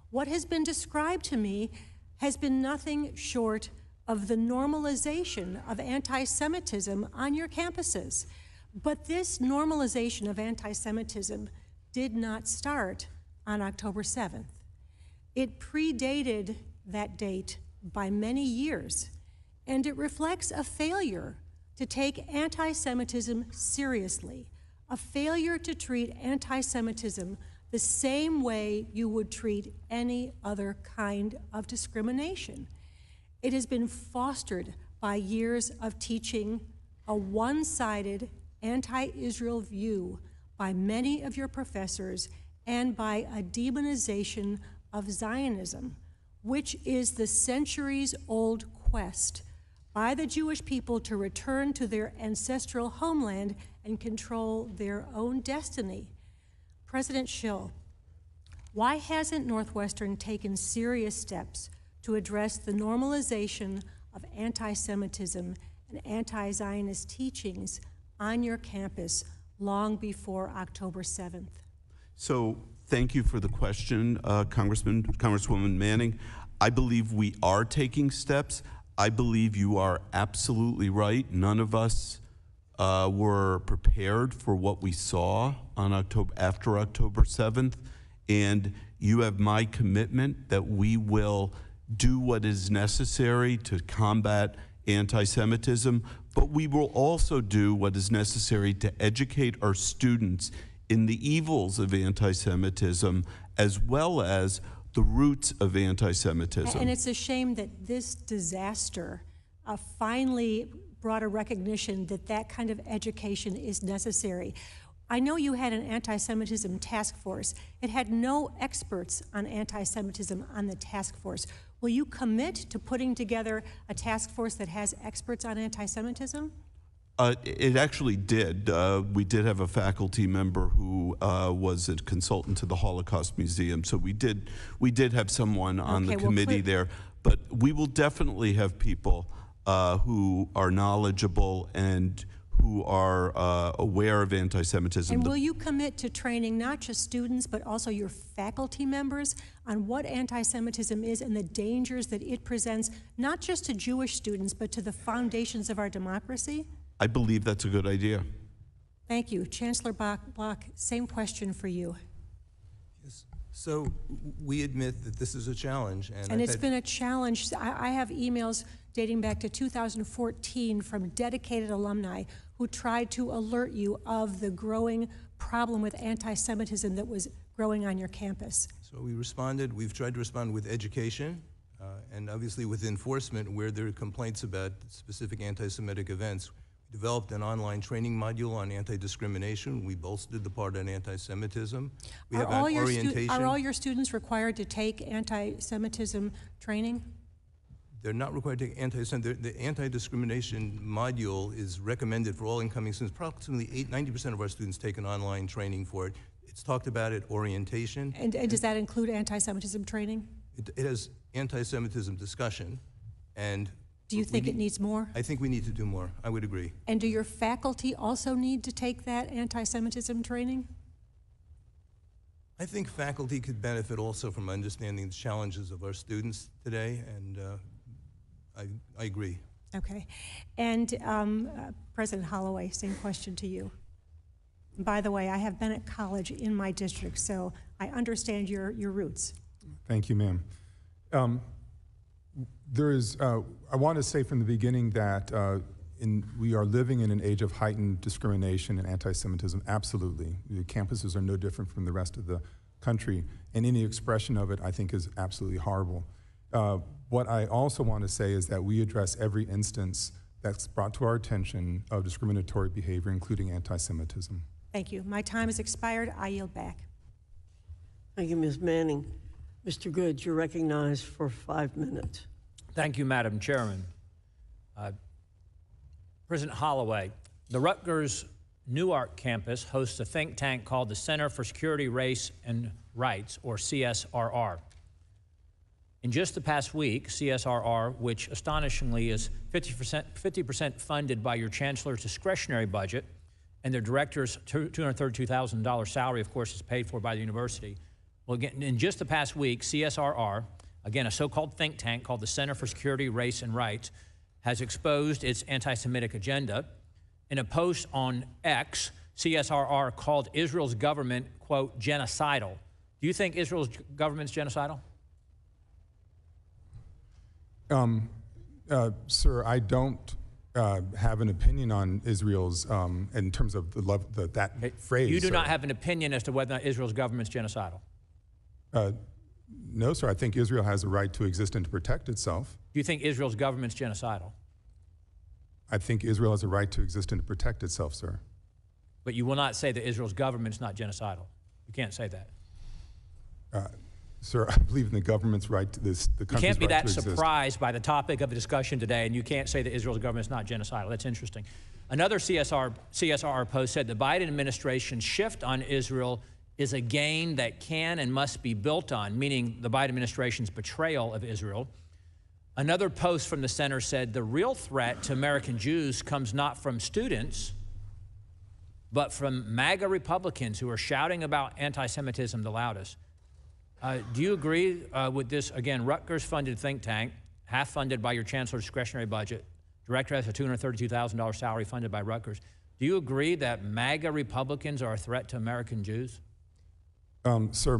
What has been described to me has been nothing short of the normalization of anti-Semitism on your campuses. But this normalization of anti-Semitism did not start on October 7th. It predated that date by many years, and it reflects a failure to take anti-Semitism seriously, a failure to treat anti-Semitism the same way you would treat any other kind of discrimination. It has been fostered by years of teaching a one-sided anti-Israel view by many of your professors and by a demonization of Zionism, which is the centuries-old quest by the Jewish people to return to their ancestral homeland and control their own destiny. President Shill, why hasn't Northwestern taken serious steps to address the normalization of anti-Semitism and anti-Zionist teachings on your campus long before October 7th? So thank you for the question, Congresswoman Manning. I believe we are taking steps. I believe you are absolutely right. None of us were prepared for what we saw on after October 7th, and you have my commitment that we will do what is necessary to combat anti-Semitism, but we will also do what is necessary to educate our students in the evils of anti-Semitism as well as the roots of anti-Semitism. And it's a shame that this disaster finally brought a recognition that that kind of education is necessary. I know you had an anti-Semitism task force. It had no experts on anti-Semitism on the task force. Will you commit to putting together a task force that has experts on anti-Semitism? It actually did. We did have a faculty member who was a consultant to the Holocaust Museum, so we did have someone on the committee there. But we will definitely have people who are knowledgeable and who are aware of anti-Semitism. And will you commit to training not just students, but also your faculty members on what anti-Semitism is and the dangers that it presents, not just to Jewish students, but to the foundations of our democracy? I believe that's a good idea. Thank you. Chancellor Block, same question for you. Yes. So we admit that this is a challenge. And it's been a challenge. I have emails dating back to 2014 from dedicated alumni who tried to alert you of the growing problem with anti-Semitism that was growing on your campus. So we responded. We've tried to respond with education and obviously with enforcement where there are complaints about specific anti-Semitic events. We developed an online training module on anti-discrimination. We bolstered the part on anti-Semitism. We have orientation. Are all your students required to take anti-Semitism training? They're not required to take anti-Semitism. The anti-discrimination module is recommended for all incoming students. Approximately 90% of our students take an online training for it. It's talked about at orientation. And does that include anti-Semitism training? It has anti-Semitism discussion. And do you think it needs more? I think we need to do more. I would agree. And do your faculty also need to take that anti-Semitism training? I think faculty could benefit also from understanding the challenges of our students today, and I agree. Okay. And President Holloway, same question to you. By the way, I have been at college in my district, so I understand your roots. Thank you, ma'am. I want to say from the beginning that we are living in an age of heightened discrimination and anti-Semitism, absolutely. The campuses are no different from the rest of the country, and any expression of it, I think, is absolutely horrible. What I also want to say is that we address every instance that's brought to our attention of discriminatory behavior, including anti-Semitism. Thank you. My time has expired. I yield back. Thank you, Ms. Manning. Mr. Good, you're recognized for 5 minutes. Thank you, Madam Chairman. President Holloway, the Rutgers Newark campus hosts a think tank called the Center for Security, Race, and Rights, or CSRR. In just the past week, CSRR, which astonishingly is 50% funded by your chancellor's discretionary budget, and their director's $232,000 salary, of course, is paid for by the university. Well, again, in just the past week, CSRR, again, a so-called think tank called the Center for Security, Race, and Rights, has exposed its anti-Semitic agenda. In a post on X, CSRR called Israel's government, quote, genocidal. Do you think Israel's government's genocidal? Sir, I don't have an opinion on Israel's, in terms of that phrase. You do not have an opinion as to whether or not Israel's government's genocidal? No, sir. I think Israel has a right to exist and to protect itself. Do you think Israel's government's genocidal? I think Israel has a right to exist and to protect itself, sir. But you will not say that Israel's government's not genocidal. You can't say that. Sir, I believe in the government's right to this. The country's you can't be right that to surprised by the topic of the discussion today, and you can't say that Israel's government's not genocidal. That's interesting. Another CSRR post said the Biden administration's shift on Israel is a gain that can and must be built on, meaning the Biden administration's betrayal of Israel. Another post from the center said the real threat to American Jews comes not from students, but from MAGA Republicans who are shouting about anti-Semitism the loudest. Do you agree with this, again, Rutgers-funded think tank, half funded by your chancellor's discretionary budget, director has a $232,000 salary funded by Rutgers. Do you agree that MAGA Republicans are a threat to American Jews? Sir,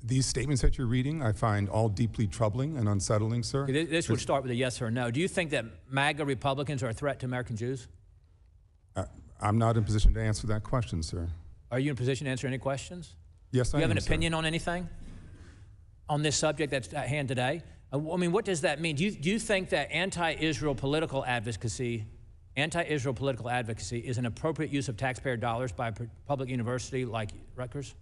these statements that you're reading, I find all deeply troubling and unsettling, sir. This would start with a yes or no. Do you think that MAGA Republicans are a threat to American Jews? I'm not in a position to answer that question, sir. Are you in a position to answer any questions? Yes, I am, Do you have an sir. opinion on anything on this subject that's at hand today? I mean, what does that mean? Do you think that anti-Israel political advocacy is an appropriate use of taxpayer dollars by a public university like Rutgers?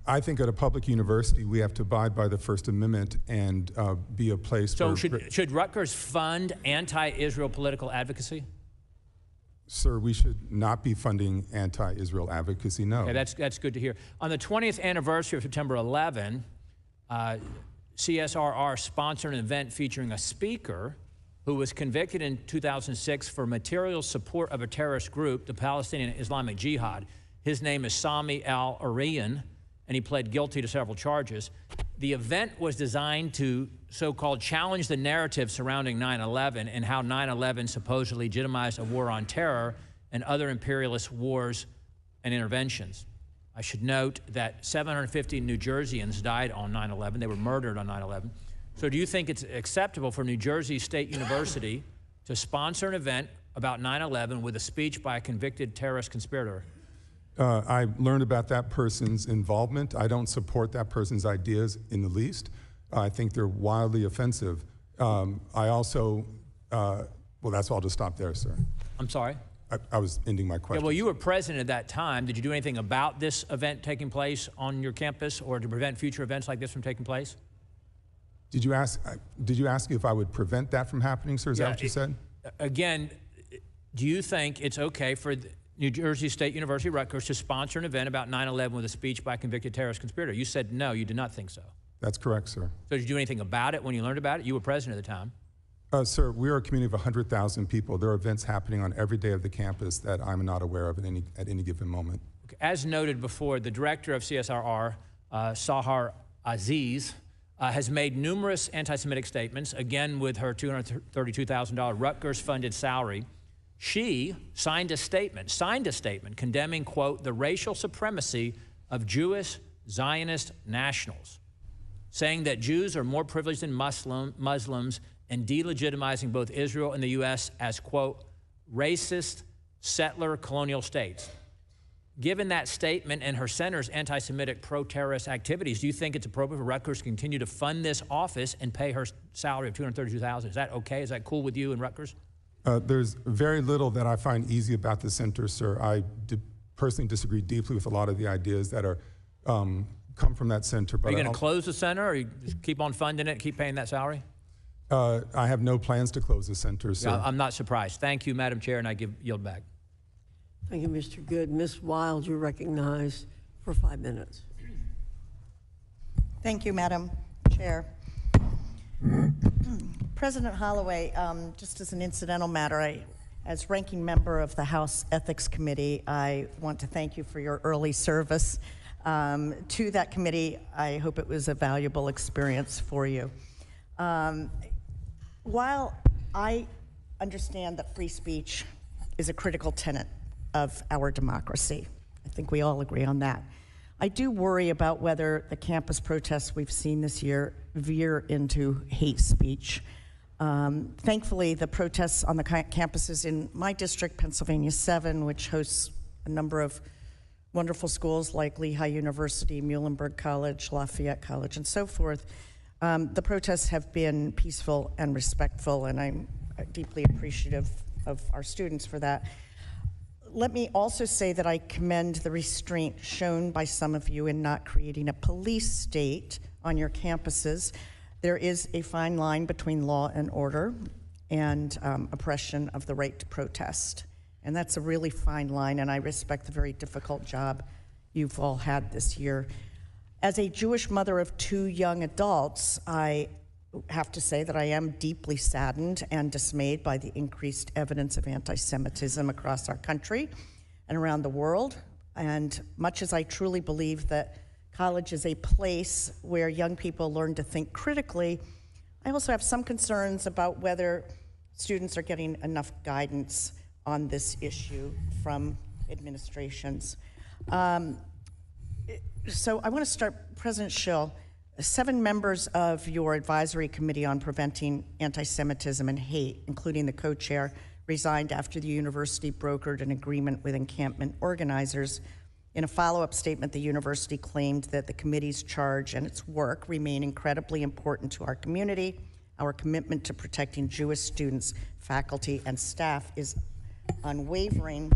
I think at a public university, we have to abide by the First Amendment and be a place So where... should Rutgers fund anti-Israel political advocacy? Sir, we should not be funding anti-Israel advocacy, no. Okay, that's good to hear. On the 20th anniversary of September 11, CSRR sponsored an event featuring a speaker who was convicted in 2006 for material support of a terrorist group, the Palestinian Islamic Jihad. His name is Sami al-Arian, and he pled guilty to several charges. The event was designed to so-called challenge the narrative surrounding 9/11 and how 9/11 supposedly legitimized a war on terror and other imperialist wars and interventions. I should note that 750 New Jerseyans died on 9/11. They were murdered on 9/11. So do you think it's acceptable for New Jersey State University to sponsor an event about 9/11 with a speech by a convicted terrorist conspirator? I learned about that person's involvement. I don't support that person's ideas in the least. I think they're wildly offensive. I also, well, that's all. I'll just stop there, sir. I'm sorry? I was ending my question. Yeah, well, you were president at that time. Did you do anything about this event taking place on your campus or to prevent future events like this from taking place? Did you ask if I would prevent that from happening, sir? Is that what you said? Again, do you think it's okay for New Jersey State University, Rutgers, to sponsor an event about 9/11 with a speech by a convicted terrorist conspirator? You said no, you did not think so. That's correct, sir. So did you do anything about it when you learned about it? You were president at the time. Sir, we are a community of 100,000 people. There are events happening on every day of the campus that I'm not aware of at any given moment. Okay. As noted before, the director of CSRR, Sahar Aziz, has made numerous anti-Semitic statements, again with her $232,000 Rutgers-funded salary. She signed a statement condemning, quote, the racial supremacy of Jewish Zionist nationals, saying that Jews are more privileged than Muslims and delegitimizing both Israel and the U.S. as, quote, racist settler colonial states. given that statement and her center's anti-Semitic pro-terrorist activities, do you think it's appropriate for Rutgers to continue to fund this office and pay her salary of $232,000? Is that okay? Is that cool with you and Rutgers? There's very little that I find easy about the center, sir. I personally disagree deeply with a lot of the ideas that are come from that center. But are you going to close the center, or you just keep on funding it, keep paying that salary? I have no plans to close the center, sir. Yeah, I'm not surprised. Thank you, Madam Chair, and I yield back. Thank you, Mr. Good. Ms. Wild, you're recognized for 5 minutes. Thank you, Madam Chair. President Holloway, just as an incidental matter, as ranking member of the House Ethics Committee, I want to thank you for your early service to that committee. I hope it was a valuable experience for you. While I understand that free speech is a critical tenet of our democracy, I think we all agree on that, I do worry about whether the campus protests we've seen this year veer into hate speech. Thankfully, the protests on the campuses in my district, Pennsylvania 7, which hosts a number of wonderful schools like Lehigh University, Muhlenberg College, Lafayette College, and so forth, the protests have been peaceful and respectful, and I'm deeply appreciative of our students for that. Let me also say that I commend the restraint shown by some of you in not creating a police state on your campuses. There is a fine line between law and order and oppression of the right to protest. And that's a really fine line, and I respect the very difficult job you've all had this year. As a Jewish mother of 2 young adults, I have to say that I am deeply saddened and dismayed by the increased evidence of anti-Semitism across our country and around the world. And much as I truly believe that college is a place where young people learn to think critically, I also have some concerns about whether students are getting enough guidance on this issue from administrations. So I want to start, President Shill. 7 members of your advisory committee on preventing anti-Semitism and hate, including the co-chair, resigned after the university brokered an agreement with Encampment organizers. In a follow-up statement, the university claimed that the committee's charge and its work remain incredibly important to our community. Our commitment to protecting Jewish students, faculty, and staff is unwavering.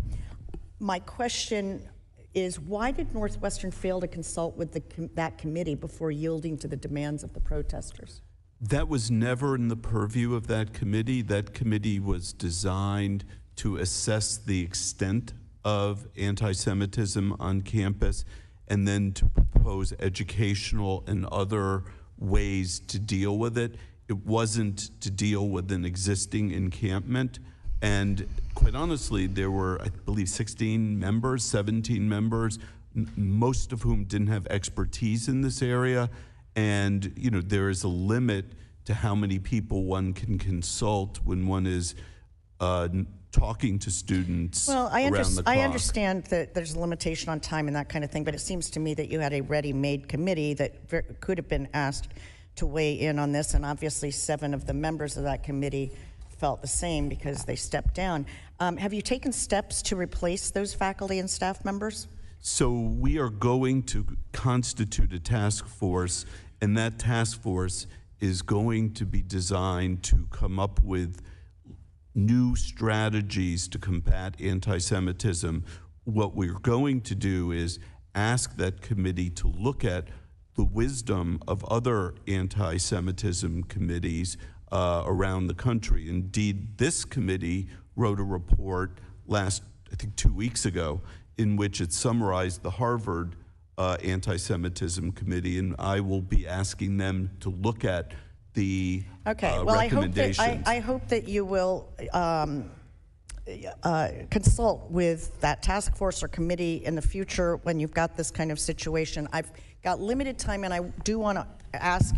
My question is, why did Northwestern fail to consult with that committee before yielding to the demands of the protesters? That was never in the purview of that committee. That committee was designed to assess the extent of anti-Semitism on campus and then to propose educational and other ways to deal with it. It wasn't to deal with an existing encampment. And quite honestly, there were, I believe, 16 members, 17 members, most of whom didn't have expertise in this area. And there is a limit to how many people one can consult when one is talking to students around the clock. I understand that there's a limitation on time and that kind of thing, but it seems to me that you had a ready-made committee that could have been asked to weigh in on this, and obviously 7 of the members of that committee felt the same because they stepped down. Have you taken steps to replace those faculty and staff members? So we are going to constitute a task force, and that task force is going to be designed to come up with new strategies to combat anti-Semitism. What we're going to do is ask that committee to look at the wisdom of other anti-Semitism committees around the country. Indeed, this committee wrote a report I think 2 weeks ago, in which it summarized the Harvard Anti-Semitism Committee, and I will be asking them to look at the recommendations. I hope that you will consult with that task force or committee in the future when you've got this kind of situation. I've got limited time, and I do want to ask,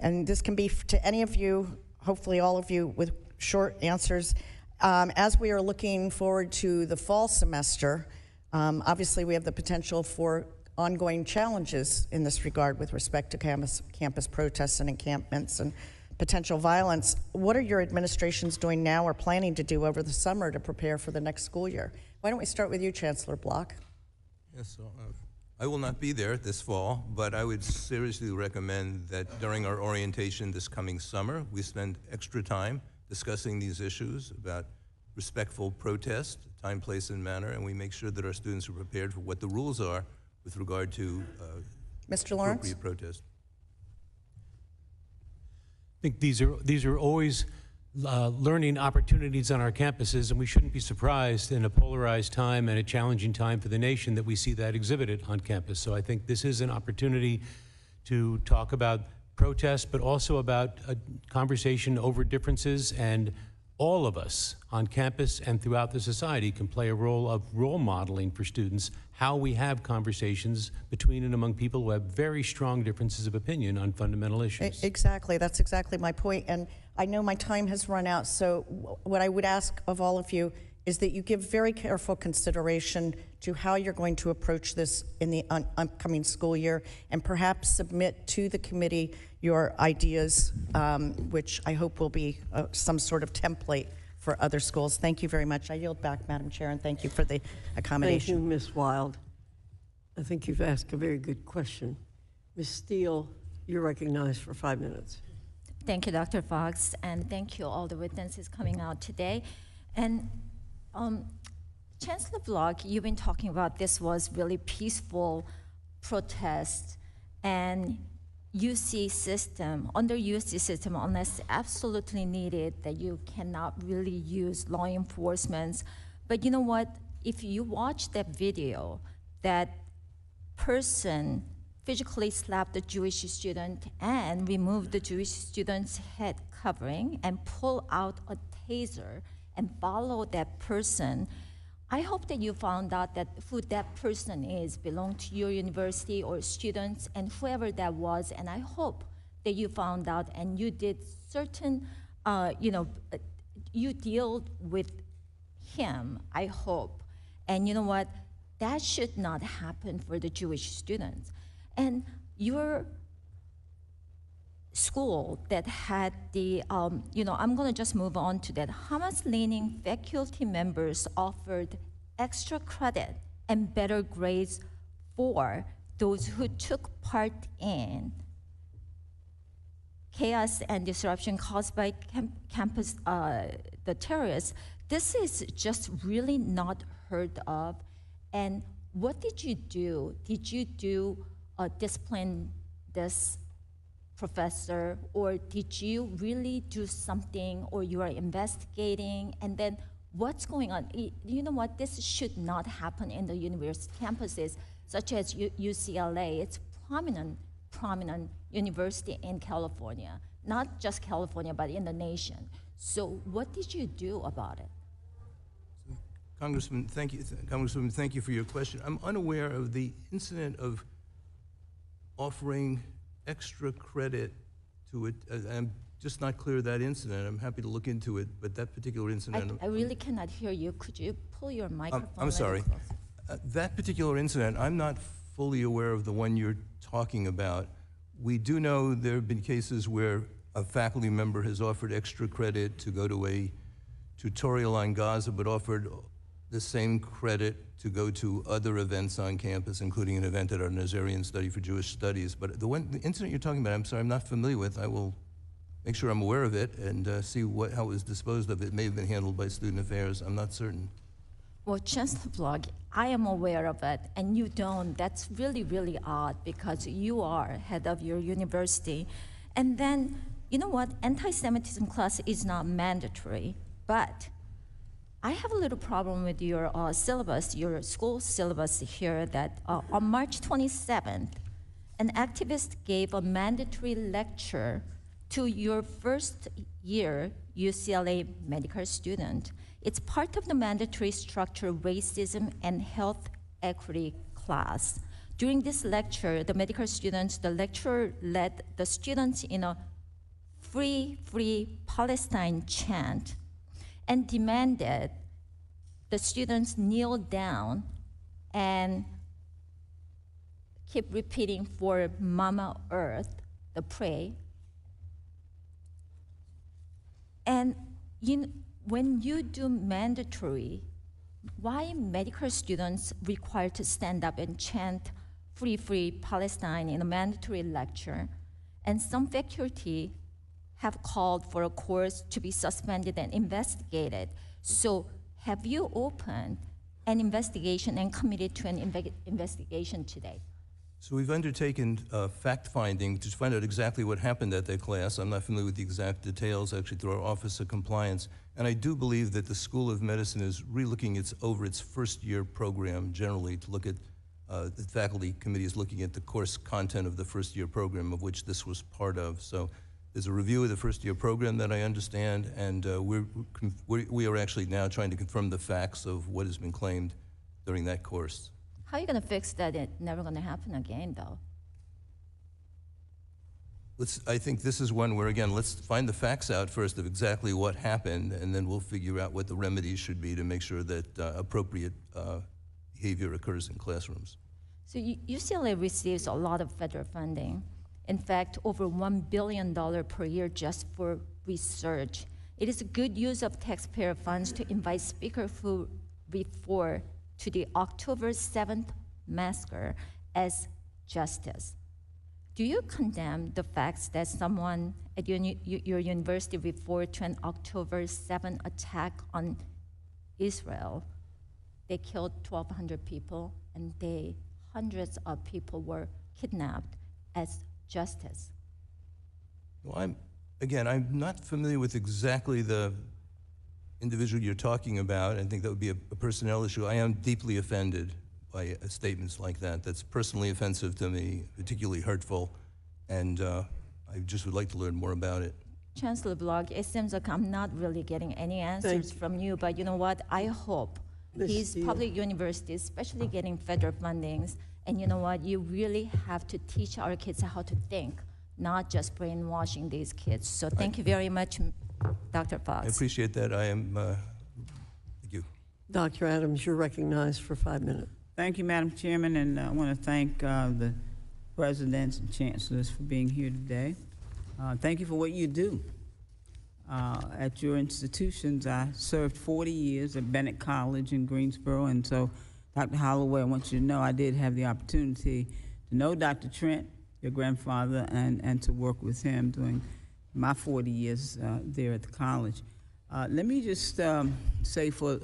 and this can be to any of you, hopefully all of you, with short answers. As we are looking forward to the fall semester, obviously we have the potential for ongoing challenges in this regard with respect to campus protests and encampments and potential violence. What are your administrations doing now or planning to do over the summer to prepare for the next school year? Why don't we start with you, Chancellor Block? Yes, so, I will not be there this fall, but I would seriously recommend that during our orientation this coming summer, we spend extra time discussing these issues about respectful protest, time, place, and manner, and we make sure that our students are prepared for what the rules are with regard to Mr. Lawrence? appropriate protest. I think these are always learning opportunities on our campuses, and we shouldn't be surprised in a polarized time and a challenging time for the nation that we see that exhibited on campus. So I think this is an opportunity to talk about protest, but also about a conversation over differences, and all of us on campus and throughout the society can play a role of role modeling for students how we have conversations between and among people who have very strong differences of opinion on fundamental issues. Exactly, that's exactly my point. And I know my time has run out, so what I would ask of all of you is that you give very careful consideration to how you're going to approach this in the upcoming school year, and perhaps submit to the committee your ideas, which I hope will be some sort of template for other schools. Thank you very much. I yield back, Madam Chair, and thank you for the accommodation. Thank you, Ms. Wild. I think you've asked a very good question. Ms. Steele, you're recognized for 5 minutes. Thank you, Dr. Fox, and thank you all the witnesses coming out today. And Chancellor Block, you've been talking about this was really peaceful protest, and UC system, under UC system, unless absolutely needed, that you cannot really use law enforcement. But you know what? If you watch that video, that person physically slapped the Jewish student and removed the Jewish student's head covering and pull out a taser and follow that person, I hope that you found out that who that person is, belonged to your university or students, and whoever that was, and I hope that you found out and you did certain, you deal with him, I hope. And you know what? That should not happen for the Jewish students. And your school that had the, I'm gonna just move on to that. Hamas-leaning faculty members offered extra credit and better grades for those who took part in chaos and disruption caused by campus, the terrorists. This is just really not heard of. And what did you do? Did you discipline this professor, or did you really do something, or you are investigating? And then what's going on? You know what? This should not happen in the university campuses, such as UCLA. It's prominent university in California, not just California, but in the nation. So what did you do about it? Congresswoman, thank you for your question. I'm unaware of the incident of offering extra credit to it. I'm just not clear of that incident. I'm happy to look into it, but that particular incident... I really cannot hear you. Could you pull your microphone I'm sorry. That particular incident, I'm not fully aware of the one you're talking about. We do know there have been cases where a faculty member has offered extra credit to go to a tutorial on Gaza, but offered the same credit to go to other events on campus, including an event at our Nazarian Study for Jewish Studies. But the incident you're talking about, I'm sorry, I'm not familiar with. I will make sure I'm aware of it and see how it was disposed of. It may have been handled by Student Affairs. I'm not certain. Well, Chancellor Block, I am aware of it, and you don't. That's really, really odd, because you are head of your university. And then, you know what? Anti-Semitism class is not mandatory, but I have a little problem with your syllabus, your school syllabus here, that on March 27th, an activist gave a mandatory lecture to your first year UCLA medical student. It's part of the mandatory structure racism and health equity class. During this lecture, the medical students, the lecturer led the students in a free Palestine chant and demanded the students kneel down and keep repeating for Mama Earth, the pray. And when you do mandatory why medical students required to stand up and chant "Free, Free Palestine" in a mandatory lecture, and some faculty have called for a course to be suspended and investigated. So have you opened an investigation and committed to an investigation today? So we've undertaken fact-finding to find out exactly what happened at that class. I'm not familiar with the exact details, actually, through our Office of Compliance. And I do believe that the School of Medicine is re-looking over its first-year program generally to look at, the faculty committee is looking at the course content of the first-year program, of which this was part of. So there's a review of the first-year program that I understand, and we are actually now trying to confirm the facts of what has been claimed during that course. How are you going to fix that? It's never going to happen again, though. I think this is one where, again, let's find the facts out first of exactly what happened, and then we'll figure out what the remedies should be to make sure that appropriate behavior occurs in classrooms. So UCLA receives a lot of federal funding. In fact, over $1 billion per year just for research. It is a good use of taxpayer funds to invite speakers who refer to the October 7th massacre as justice. Do you condemn the fact that someone at your university referred to an October 7th attack on Israel? They killed 1,200 people, and hundreds of people were kidnapped as justice. Well, I'm not familiar with exactly the individual you're talking about. I think that would be a personnel issue. I am deeply offended by statements like that. That's personally offensive to me, particularly hurtful, and I just would like to learn more about it. Chancellor Block, it seems like I'm not really getting any answers from you, but you know what? I hope these public universities, especially getting federal fundings, and you know what? You really have to teach our kids how to think, not just brainwashing these kids. So thank you very much, Dr. Fox. I appreciate that. I am, thank you. Dr. Adams, you're recognized for 5 minutes. Thank you, Madam Chairman, and I want to thank the presidents and chancellors for being here today. Thank you for what you do. At your institutions, I served 40 years at Bennett College in Greensboro, and so Dr. Holloway, I want you to know I did have the opportunity to know Dr. Trent, your grandfather, and to work with him during my 40 years there at the college. Let me just say for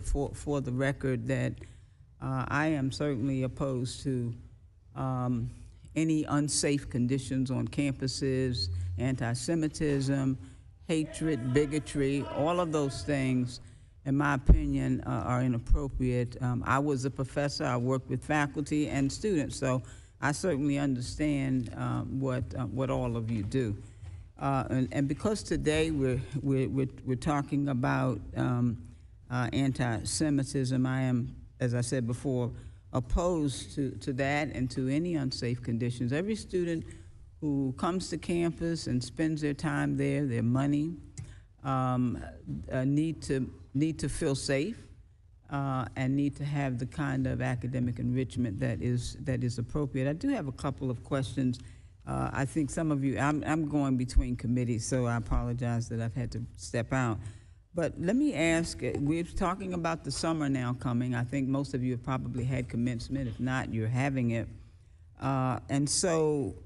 the record that I am certainly opposed to any unsafe conditions on campuses, anti-Semitism, hatred, bigotry, all of those things, in my opinion, are inappropriate. I was a professor. I worked with faculty and students, so I certainly understand what all of you do. And because today we're talking about anti-Semitism, I am, as I said before, opposed to that and to any unsafe conditions. Every student who comes to campus and spends their time there, their money, need to feel safe and need to have the kind of academic enrichment that is appropriate. I do have a couple of questions. I think some of you, I'm going between committees, so I apologize that I've had to step out. But let me ask, we're talking about the summer now coming. I think most of you have probably had commencement. If not, you're having it. And so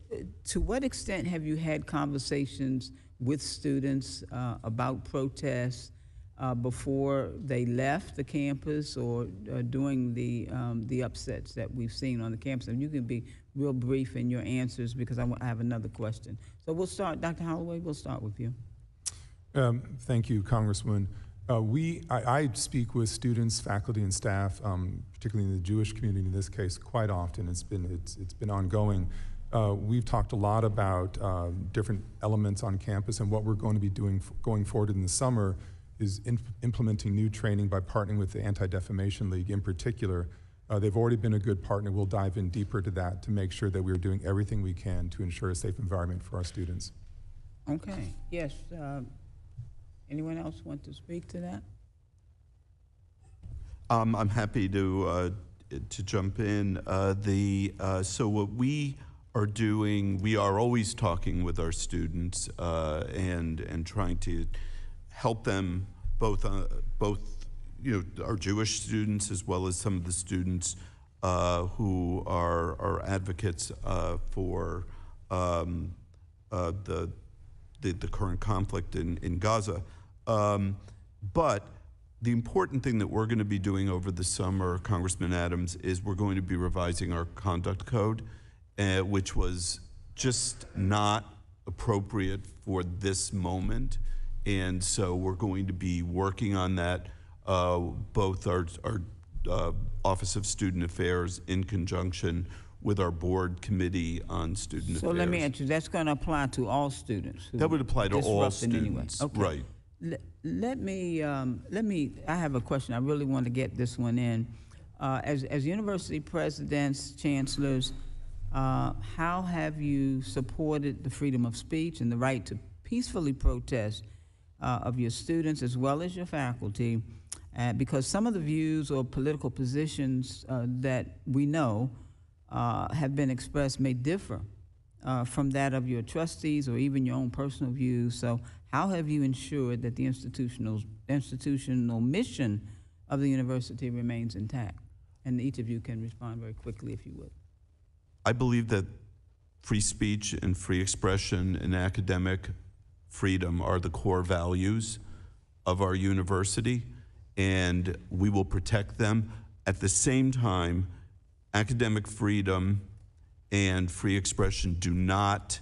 to what extent have you had conversations with students about protests before they left the campus or during the upsets that we've seen on the campus? And you can be real brief in your answers because I have another question. So we'll start, Dr. Holloway, we'll start with you. Thank you, Congresswoman. I speak with students, faculty, and staff, particularly in the Jewish community in this case, quite often. It's been ongoing. We've talked a lot about different elements on campus, and what we're going to be doing going forward in the summer is implementing new training by partnering with the Anti-Defamation League in particular. They've already been a good partner. We'll dive in deeper to that to make sure that we're doing everything we can to ensure a safe environment for our students. Okay, yes. Anyone else want to speak to that? I'm happy to jump in. So what we are doing, we are always talking with our students and trying to help them both our Jewish students, as well as some of the students who are advocates for the current conflict in Gaza. But the important thing that we're going to be doing over the summer, Congressman Adams, is we're going to be revising our conduct code, which was just not appropriate for this moment. And so we're going to be working on that, both our Office of Student Affairs in conjunction with our board committee on student affairs. So let me ask you, that's going to apply to all students? That would apply to all students, okay. Right. Let me, I have a question. I really want to get this one in. As university presidents, chancellors, how have you supported the freedom of speech and the right to peacefully protest of your students as well as your faculty? Because some of the views or political positions that we know have been expressed may differ from that of your trustees or even your own personal views. So how have you ensured that the institutional mission of the university remains intact? And each of you can respond very quickly if you would. I believe that free speech and free expression and academic freedom are the core values of our university, and we will protect them. At the same time, academic freedom and free expression do not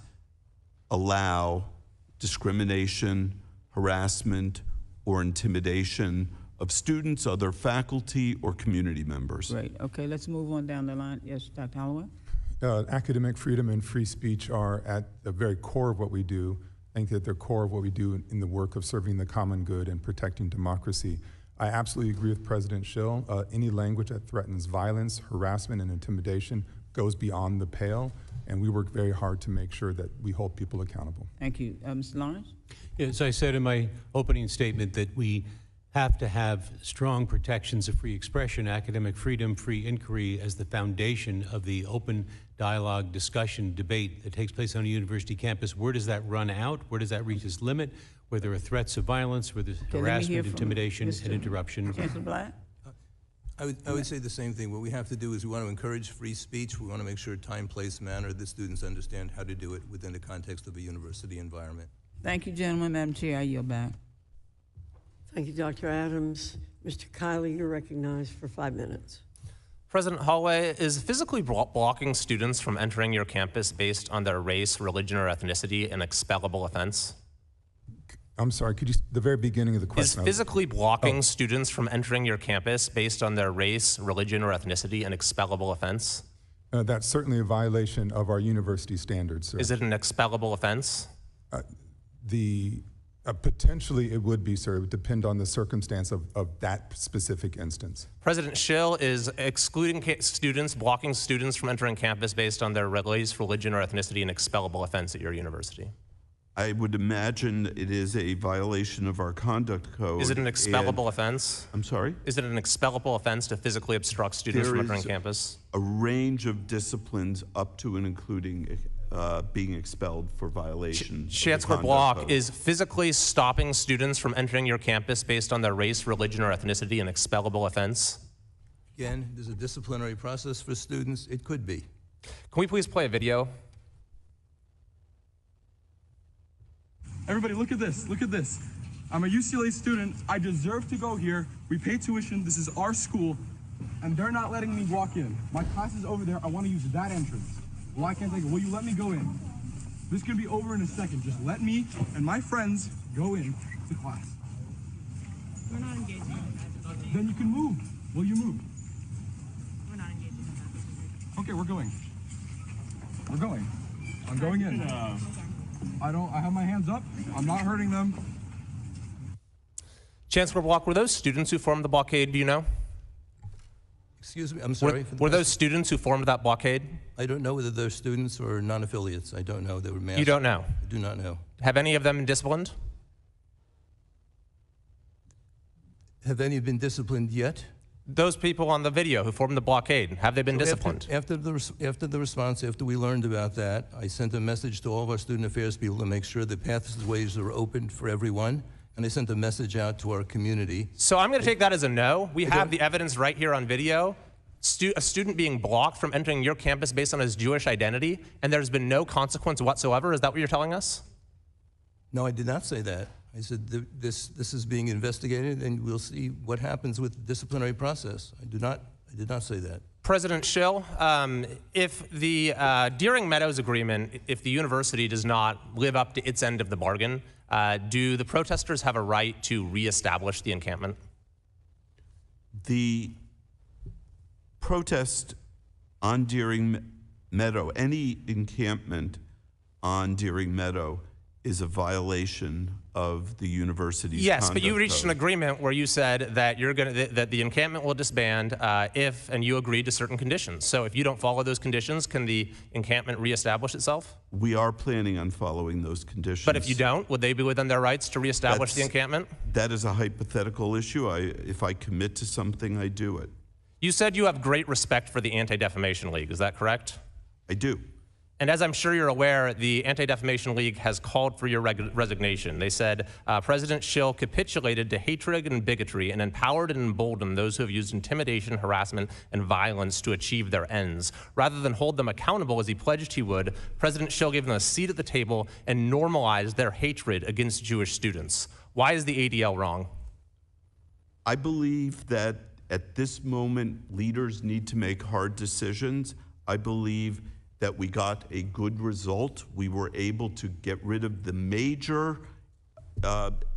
allow discrimination, harassment, or intimidation of students, other faculty, or community members. Great. Okay, let's move on down the line. Yes, Dr. Holloway? Academic freedom and free speech are at the very core of what we do. I think that they're core of what we do in the work of serving the common good and protecting democracy. I absolutely agree with President Shill. Any language that threatens violence, harassment, and intimidation goes beyond the pale, and we work very hard to make sure that we hold people accountable. Thank you. Mr. Lawrence? As I said in my opening statement, that we have to have strong protections of free expression, academic freedom, free inquiry as the foundation of the open dialogue, discussion, debate that takes place on a university campus. Where does that run out? Where does that reach its limit? Where there are threats of violence, where there's harassment, intimidation, and interruption. Chancellor Block? I would say the same thing. What we have to do is we want to encourage free speech. We want to make sure time, place, manner, the students understand how to do it within the context of a university environment. Thank you, gentlemen. Madam Chair, I yield back. Thank you, Dr. Adams. Mr. Kiley, you're recognized for 5 minutes. President Holloway, is physically blocking students from entering your campus based on their race, religion, or ethnicity an expellable offense? I'm sorry, could you, the very beginning of the question. Is physically blocking students from entering your campus based on their race, religion, or ethnicity an expellable offense? That's certainly a violation of our university standards, sir. Is it an expellable offense? Potentially it would be, sir. It would depend on the circumstance of that specific instance. President Shill, is excluding students, blocking students from entering campus based on their race, religion, or ethnicity an expellable offense at your university? I would imagine it is a violation of our conduct code. Is it an expellable offense? I'm sorry? Is it an expellable offense to physically obstruct students from entering campus? A range of disciplines up to and including being expelled for violation. Chancellor Block, is physically stopping students from entering your campus based on their race, religion, or ethnicity an expellable offense? Again, there's a disciplinary process for students. It could be. Can we please play a video? Everybody, look at this. Look at this. I'm a UCLA student. I deserve to go here. We pay tuition. This is our school. And they're not letting me walk in. My class is over there. I want to use that entrance. Why can't they go? Will you let me go in? This can be over in a second. Just let me and my friends go in to class. We're not engaging in that. Then you can move. Will you move? We're not engaging in that. Okay, we're going. We're going. I'm going in. I have my hands up. I'm not hurting them. Chancellor Block, were those students who formed the blockade, do you know? Excuse me, I'm sorry. Were those students who formed that blockade? I don't know whether they're students or non-affiliates. I don't know. They were masked. You don't know? I do not know. Have any of them been disciplined? Have any been disciplined yet? Those people on the video who formed the blockade, have they been disciplined? After the response, after we learned about that, I sent a message to all of our student affairs people to make sure the pathways are open for everyone. and I sent a message out to our community. So I'm going to take that as a no. We have the evidence right here on video. A student being blocked from entering your campus based on his Jewish identity, and there's been no consequence whatsoever. Is that what you're telling us? No, I did not say that. I said this is being investigated, and we'll see what happens with the disciplinary process. I did not say that. President Shill, if the Deering Meadows Agreement, if the university does not live up to its end of the bargain, do the protesters have a right to reestablish the encampment? The protest on Deering Meadow, any encampment on Deering Meadow, is a violation of the university's Yes, but you conduct reached code. an agreement where you said that that the encampment will disband if, and you agreed to certain conditions. So if you don't follow those conditions, can the encampment reestablish itself? We are planning on following those conditions. But if you don't, would they be within their rights to reestablish the encampment? That is a hypothetical issue. If I commit to something, I do it. You said you have great respect for the Anti-Defamation League. Is that correct? I do. And as I'm sure you're aware, the Anti-Defamation League has called for your resignation. They said President Shill capitulated to hatred and bigotry and empowered and emboldened those who have used intimidation, harassment, and violence to achieve their ends. Rather than hold them accountable as he pledged he would, President Shill gave them a seat at the table and normalized their hatred against Jewish students. Why is the ADL wrong? I believe that at this moment, leaders need to make hard decisions. I believe that we got a good result. We were able to get rid of the major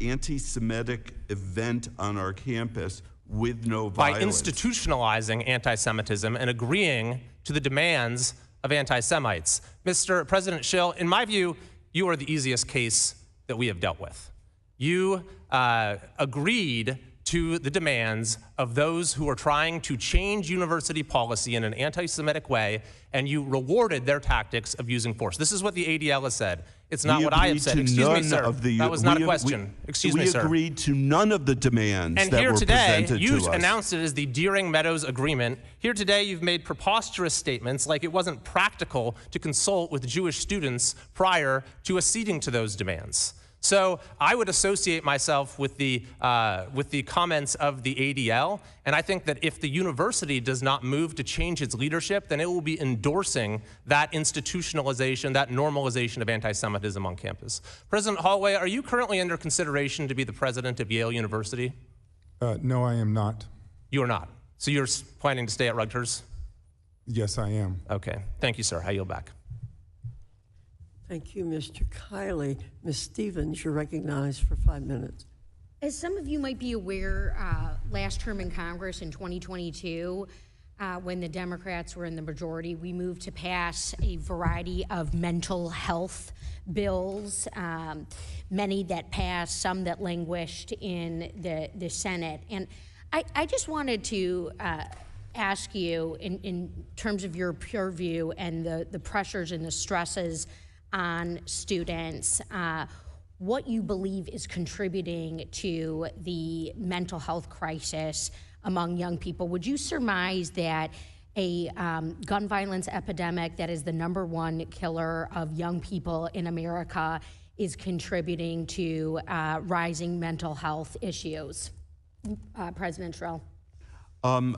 anti-Semitic event on our campus with no violence. By institutionalizing anti-Semitism and agreeing to the demands of anti-Semites. Mr. President Shill, in my view, you are the easiest case that we have dealt with. You agreed to the demands of those who are trying to change university policy in an anti-Semitic way, and you rewarded their tactics of using force. This is what the ADL has said. It's not what I have said. Excuse me, sir. That was not a question. Excuse me, sir. We agreed to none of the demands and that here were today, presented you to us. announced it as the Deering Meadows Agreement. Here today, you've made preposterous statements like it wasn't practical to consult with Jewish students prior to acceding to those demands. So I would associate myself with the comments of the ADL, and I think that if the university does not move to change its leadership, then it will be endorsing that institutionalization, that normalization of anti-Semitism on campus. President Holloway, are you currently under consideration to be the president of Yale University? No, I am not. You are not. So you're planning to stay at Rutgers? Yes, I am. Okay. Thank you, sir. I yield back. Thank you, Mr. Kiley. Ms. Stevens, you're recognized for 5 minutes. As some of you might be aware, last term in Congress in 2022, when the Democrats were in the majority, we moved to pass a variety of mental health bills, many that passed, some that languished in the Senate. And I just wanted to ask you, in terms of your peer view and the pressures and the stresses on students, what you believe is contributing to the mental health crisis among young people. Would you surmise that a gun violence epidemic that is the #1 killer of young people in America is contributing to rising mental health issues? President Schrill.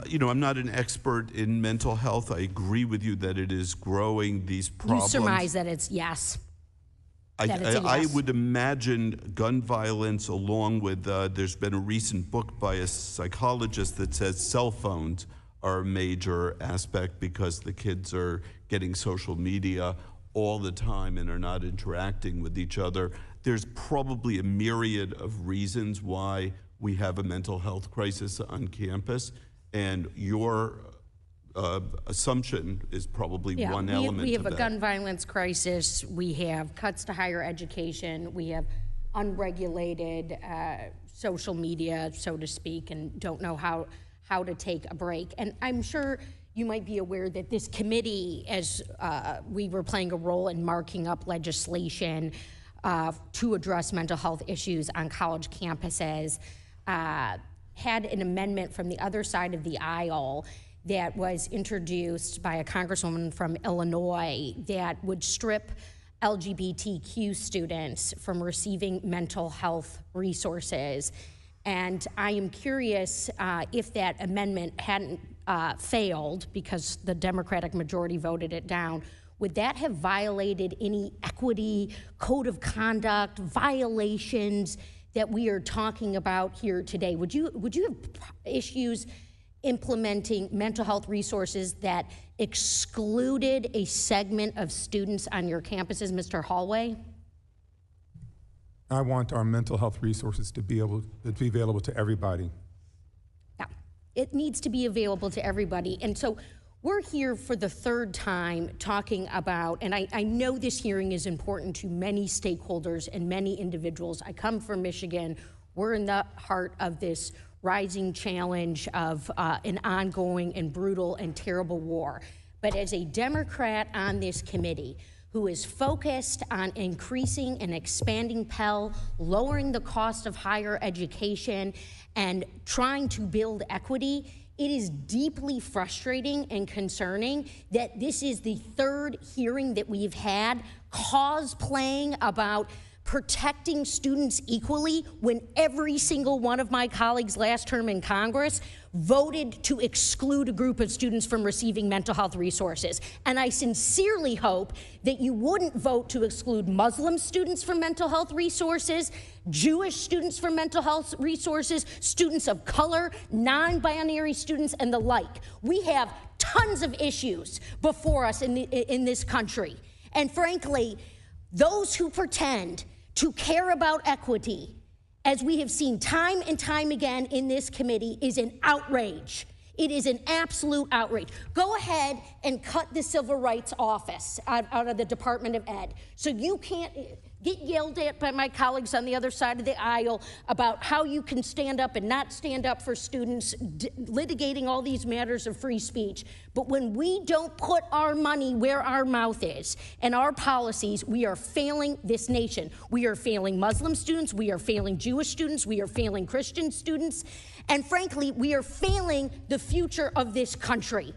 You know, I'm not an expert in mental health. I agree with you that it is growing, these problems. You surmise that it's yes. I would imagine gun violence along with, there's been a recent book by a psychologist that says cell phones are a major aspect because the kids are getting social media all the time and are not interacting with each other. There's probably a myriad of reasons why we have a mental health crisis on campus. And your assumption is probably one element we have of a that. gun violence crisis. We have cuts to higher education. We have unregulated social media, so to speak, and don't know how to take a break. And I'm sure you might be aware that this committee, as we were playing a role in marking up legislation to address mental health issues on college campuses, had an amendment from the other side of the aisle that was introduced by a congresswoman from Illinois that would strip LGBTQ students from receiving mental health resources. And I am curious if that amendment hadn't failed because the Democratic majority voted it down, would that have violated any equity, code of conduct, violations that we are talking about here today? Would you have issues implementing mental health resources that excluded a segment of students on your campuses, Mr. Holloway? I want our mental health resources to be available to everybody. Yeah, it needs to be available to everybody. And so we're here for the third time talking about, and I know this hearing is important to many stakeholders and many individuals. I come from Michigan. We're in the heart of this rising challenge of an ongoing and brutal and terrible war. But as a Democrat on this committee who is focused on increasing and expanding Pell, lowering the cost of higher education, and trying to build equity, it is deeply frustrating and concerning that this is the third hearing that we've had cosplaying about protecting students equally when every single one of my colleagues last term in Congress voted to exclude a group of students from receiving mental health resources. And I sincerely hope that you wouldn't vote to exclude Muslim students from mental health resources, Jewish students from mental health resources, students of color, non-binary students, and the like. We have tons of issues before us in this country. And frankly, those who pretend to care about equity, as we have seen time and time again in this committee, is an outrage. It is an absolute outrage. Go ahead and cut the Civil Rights Office out of the Department of Ed. So you can't get yelled at by my colleagues on the other side of the aisle about how you can stand up and not stand up for students, litigating all these matters of free speech. But when we don't put our money where our mouth is and our policies, we are failing this nation. We are failing Muslim students, we are failing Jewish students, we are failing Christian students, and frankly, we are failing the future of this country.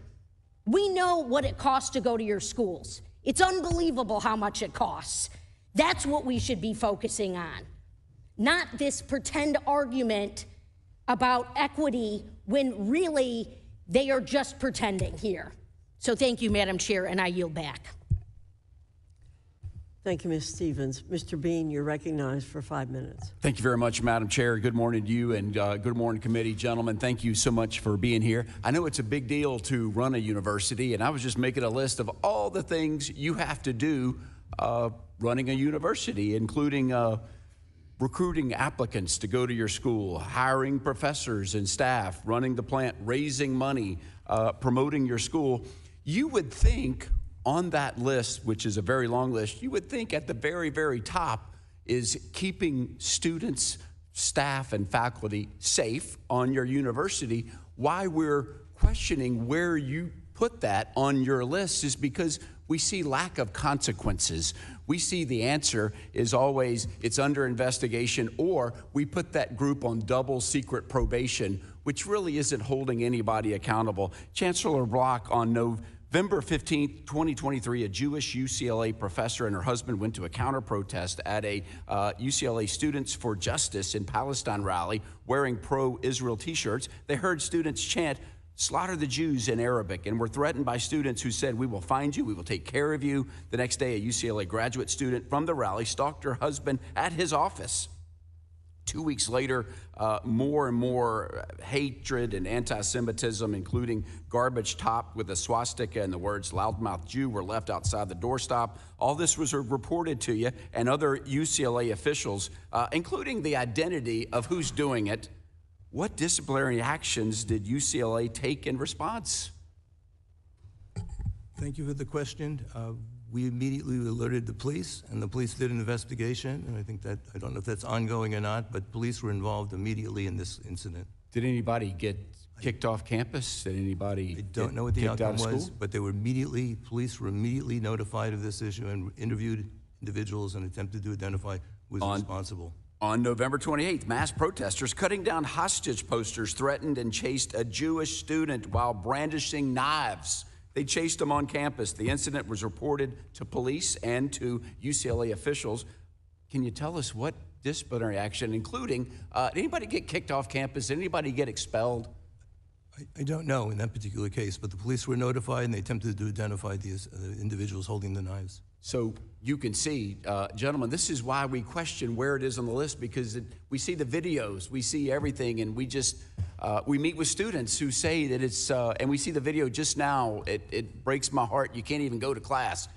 We know what it costs to go to your schools. It's unbelievable how much it costs. That's what we should be focusing on, not this pretend argument about equity when really they are just pretending here. So thank you, Madam Chair, and I yield back. Thank you, Ms. Stevens. Mr. Bean, you're recognized for 5 minutes. Thank you very much, Madam Chair. Good morning to you, and good morning, committee. Gentlemen, thank you so much for being here. I know it's a big deal to run a university, and I was just making a list of all the things you have to do running a university, including recruiting applicants to go to your school, hiring professors and staff, running the plant, raising money, promoting your school. You would think on that list, which is a very long list, you would think at the very, very top is keeping students, staff, and faculty safe on your university. Why we're questioning where you put that on your list is because we see lack of consequences. We see the answer is always it's under investigation, or we put that group on double secret probation, which really isn't holding anybody accountable. Chancellor Block, on November 15th, 2023, a Jewish UCLA professor and her husband went to a counter-protest at a UCLA Students for Justice in Palestine rally wearing pro-Israel t-shirts. They heard students chant, "Slaughter the Jews" in Arabic, and were threatened by students who said, "We will find you, we will take care of you." The next day, a UCLA graduate student from the rally stalked her husband at his office. 2 weeks later, more and more hatred and anti-Semitism, including garbage topped with a swastika and the words "loudmouth Jew" were left outside the doorstop. All this was reported to you and other UCLA officials, including the identity of who's doing it. What disciplinary actions did UCLA take in response? Thank you for the question. We immediately alerted the police, and the police did an investigation, and I don't know if that's ongoing or not, but police were involved immediately in this incident. Did anybody get kicked off campus? Did anybody I don't know what the outcome was, but police were immediately notified of this issue and interviewed individuals and attempted to identify who was responsible. On November 28th, mass protesters cutting down hostage posters threatened and chased a Jewish student while brandishing knives They chased them on campus. The incident was reported to police and to UCLA officials. Can you tell us what disciplinary action, including, did anybody get kicked off campus? Did anybody get expelled? I don't know in that particular case, but the police were notified and they attempted to identify the individuals holding the knives. So you can see, gentlemen, this is why we question where it is on the list, because we see the videos, we see everything, and we just, we meet with students who say that it's, and we see the video just now, it breaks my heart. You can't even go to class.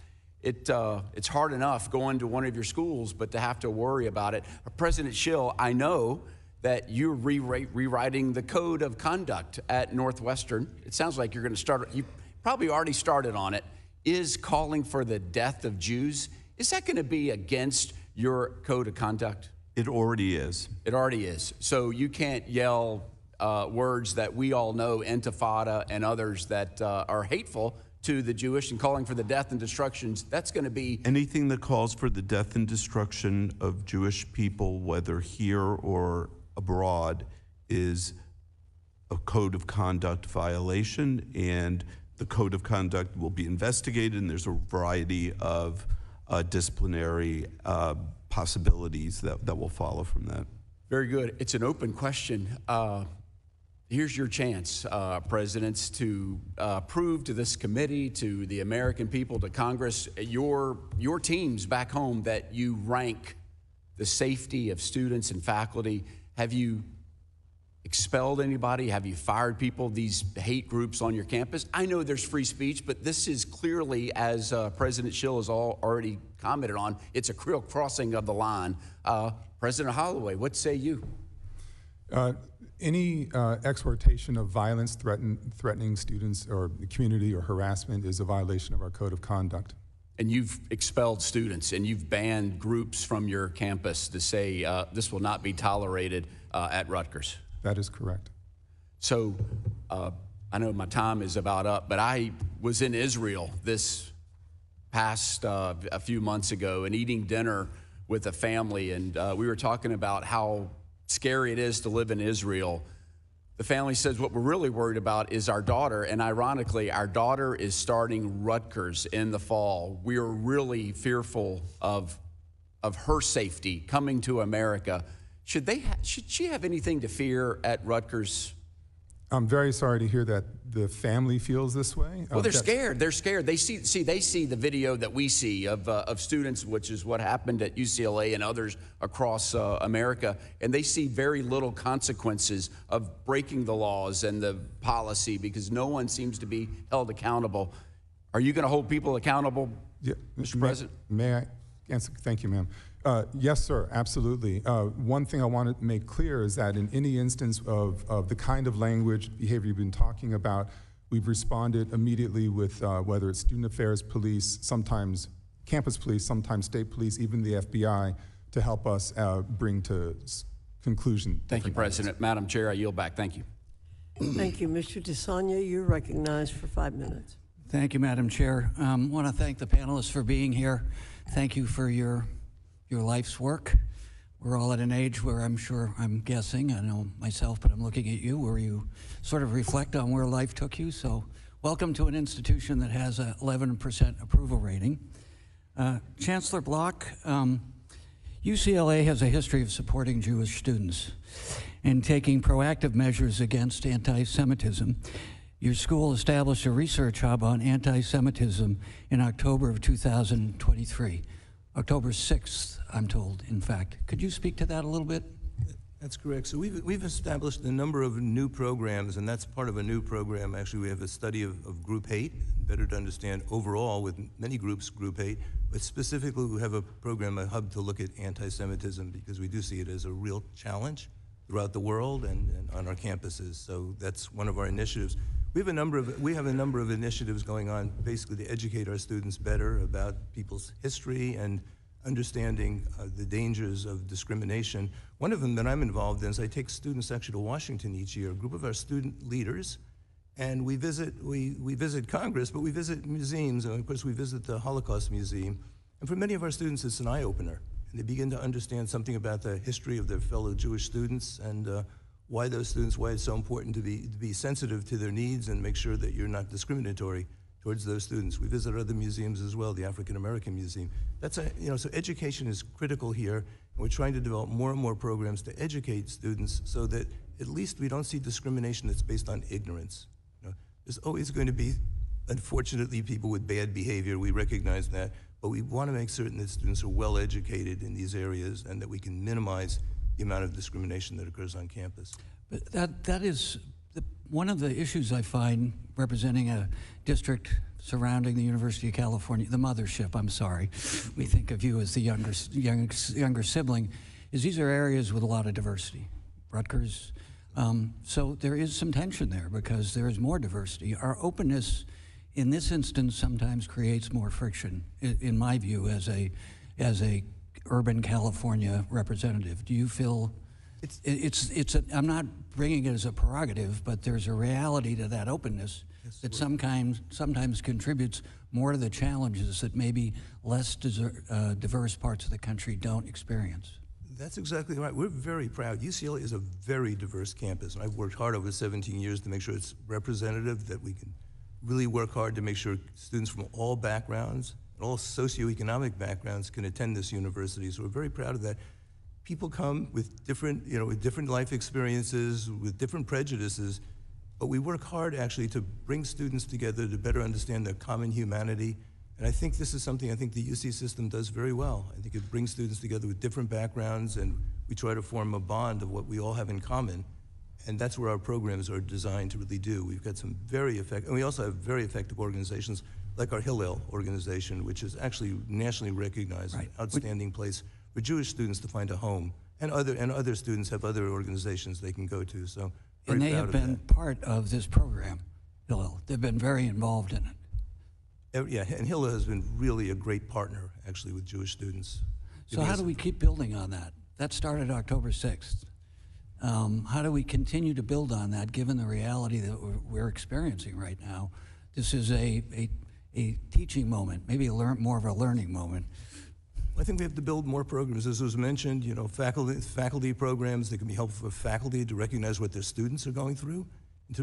It's hard enough going to one of your schools, but to have to worry about it. President Shill, I know that you're rewriting the code of conduct at Northwestern. It sounds like you're going to start, you probably already started on it. Is calling for the death of Jews, is that going to be against your code of conduct? It already is. It already is. So you can't yell words that we all know, intifada and others, that are hateful to the Jewish, and calling for the death and destructions. That's going to be... Anything that calls for the death and destruction of Jewish people, whether here or abroad, is a code of conduct violation, and the code of conduct will be investigated, and there's a variety of disciplinary possibilities that will follow from that. Very good. It's an open question. Here's your chance, presidents, to prove to this committee, to the American people, to Congress, your teams back home, that you rank the safety of students and faculty. Have you expelled anybody? Have you fired people, these hate groups on your campus? I know there's free speech, but this is clearly, as President Shill has already commented on, it's a real crossing of the line. President Holloway, what say you? Any exhortation of violence threatening students or the community or harassment is a violation of our code of conduct. And you've expelled students and you've banned groups from your campus to say this will not be tolerated at Rutgers. That is correct. So I know my time is about up, but I was in Israel this past a few months ago and eating dinner with a family, and we were talking about how scary it is to live in Israel. The family says what we're really worried about is our daughter, and ironically, our daughter is starting Rutgers in the fall. We are really fearful of her safety coming to America. Should she have anything to fear at Rutgers? I'm very sorry to hear that the family feels this way. Well, they're scared. They're scared. They see the video that we see of students, which is what happened at UCLA and others across America, and they see very little consequences of breaking the laws and the policy because no one seems to be held accountable. Are you going to hold people accountable, Mr. President? May I answer? Thank you, ma'am. Yes, sir, absolutely. One thing I want to make clear is that in any instance of the kind of language, behavior you've been talking about, we've responded immediately with whether it's student affairs police, sometimes campus police, sometimes state police, even the FBI, to help us bring to conclusion. Thank you, President. Madam Chair, I yield back. Thank you. Thank you. Mr. DeSanya, you're recognized for 5 minutes. Thank you, Madam Chair. I want to thank the panelists for being here. Thank you for your life's work. We're all at an age where I'm guessing, I know myself, but I'm looking at you, where you sort of reflect on where life took you. So welcome to an institution that has an 11% approval rating. Chancellor Block, UCLA has a history of supporting Jewish students and taking proactive measures against anti-Semitism. Your school established a research hub on anti-Semitism in October of 2023. October 6th, I'm told, in fact. Could you speak to that a little bit? That's correct. So we've established a number of new programs, and that's part of a new program. Actually, we have a study of group hate, better to understand overall with many groups group hate, but specifically we have a program, a hub to look at anti-Semitism because we do see it as a real challenge throughout the world and on our campuses. So that's one of our initiatives. We have a number of initiatives going on basically to educate our students better about people's history and understanding the dangers of discrimination. One of them that I'm involved in is I take students actually to Washington each year, a group of our student leaders, and we visit Congress, but we visit museums, and of course we visit the Holocaust Museum. And for many of our students, it's an eye-opener. And they begin to understand something about the history of their fellow Jewish students and why it's so important to be sensitive to their needs and make sure that you're not discriminatory towards those students. We visit other museums as well, the African American Museum. That's so education is critical here, and we're trying to develop more and more programs to educate students so that at least we don't see discrimination that's based on ignorance. There's always going to be, unfortunately, people with bad behavior. We recognize that, but we want to make certain that students are well educated in these areas and that we can minimize the amount of discrimination that occurs on campus. But that is one of the issues I find representing a district surrounding the University of California, the mothership, I'm sorry. We think of you as the younger sibling, is these are areas with a lot of diversity. Rutgers. So there is some tension there because there is more diversity. Our openness in this instance sometimes creates more friction, in my view, as a urban California representative. Do you feel I'm not bringing it as a prerogative, but there's a reality to that openness that sometimes contributes more to the challenges that maybe less diverse parts of the country don't experience. That's exactly right. We're very proud. UCLA is a very diverse campus, and I've worked hard over 17 years to make sure it's representative, that we can really work hard to make sure students from all backgrounds, all socioeconomic backgrounds can attend this university. So we're very proud of that. People come with different life experiences, with different prejudices, but we work hard actually to bring students together to better understand their common humanity. And I think this is something I think the UC system does very well. I think it brings students together with different backgrounds, and we try to form a bond of what we all have in common. And that's where our programs are designed to really do. We've got some very effective, and we also have very effective organizations like our Hillel organization, which is actually nationally recognized, an outstanding place for Jewish students to find a home. And other students have other organizations they can go to. So and they have been part of this program, Hillel. They've been very involved in it. Yeah, and Hillel has been really a great partner, actually, with Jewish students. So how do we keep building on that? That started October 6th. How do we continue to build on that, given the reality that we're experiencing right now? This is a teaching moment, maybe more of a learning moment. I think we have to build more programs. As was mentioned, faculty programs that can be helpful for faculty to recognize what their students are going through in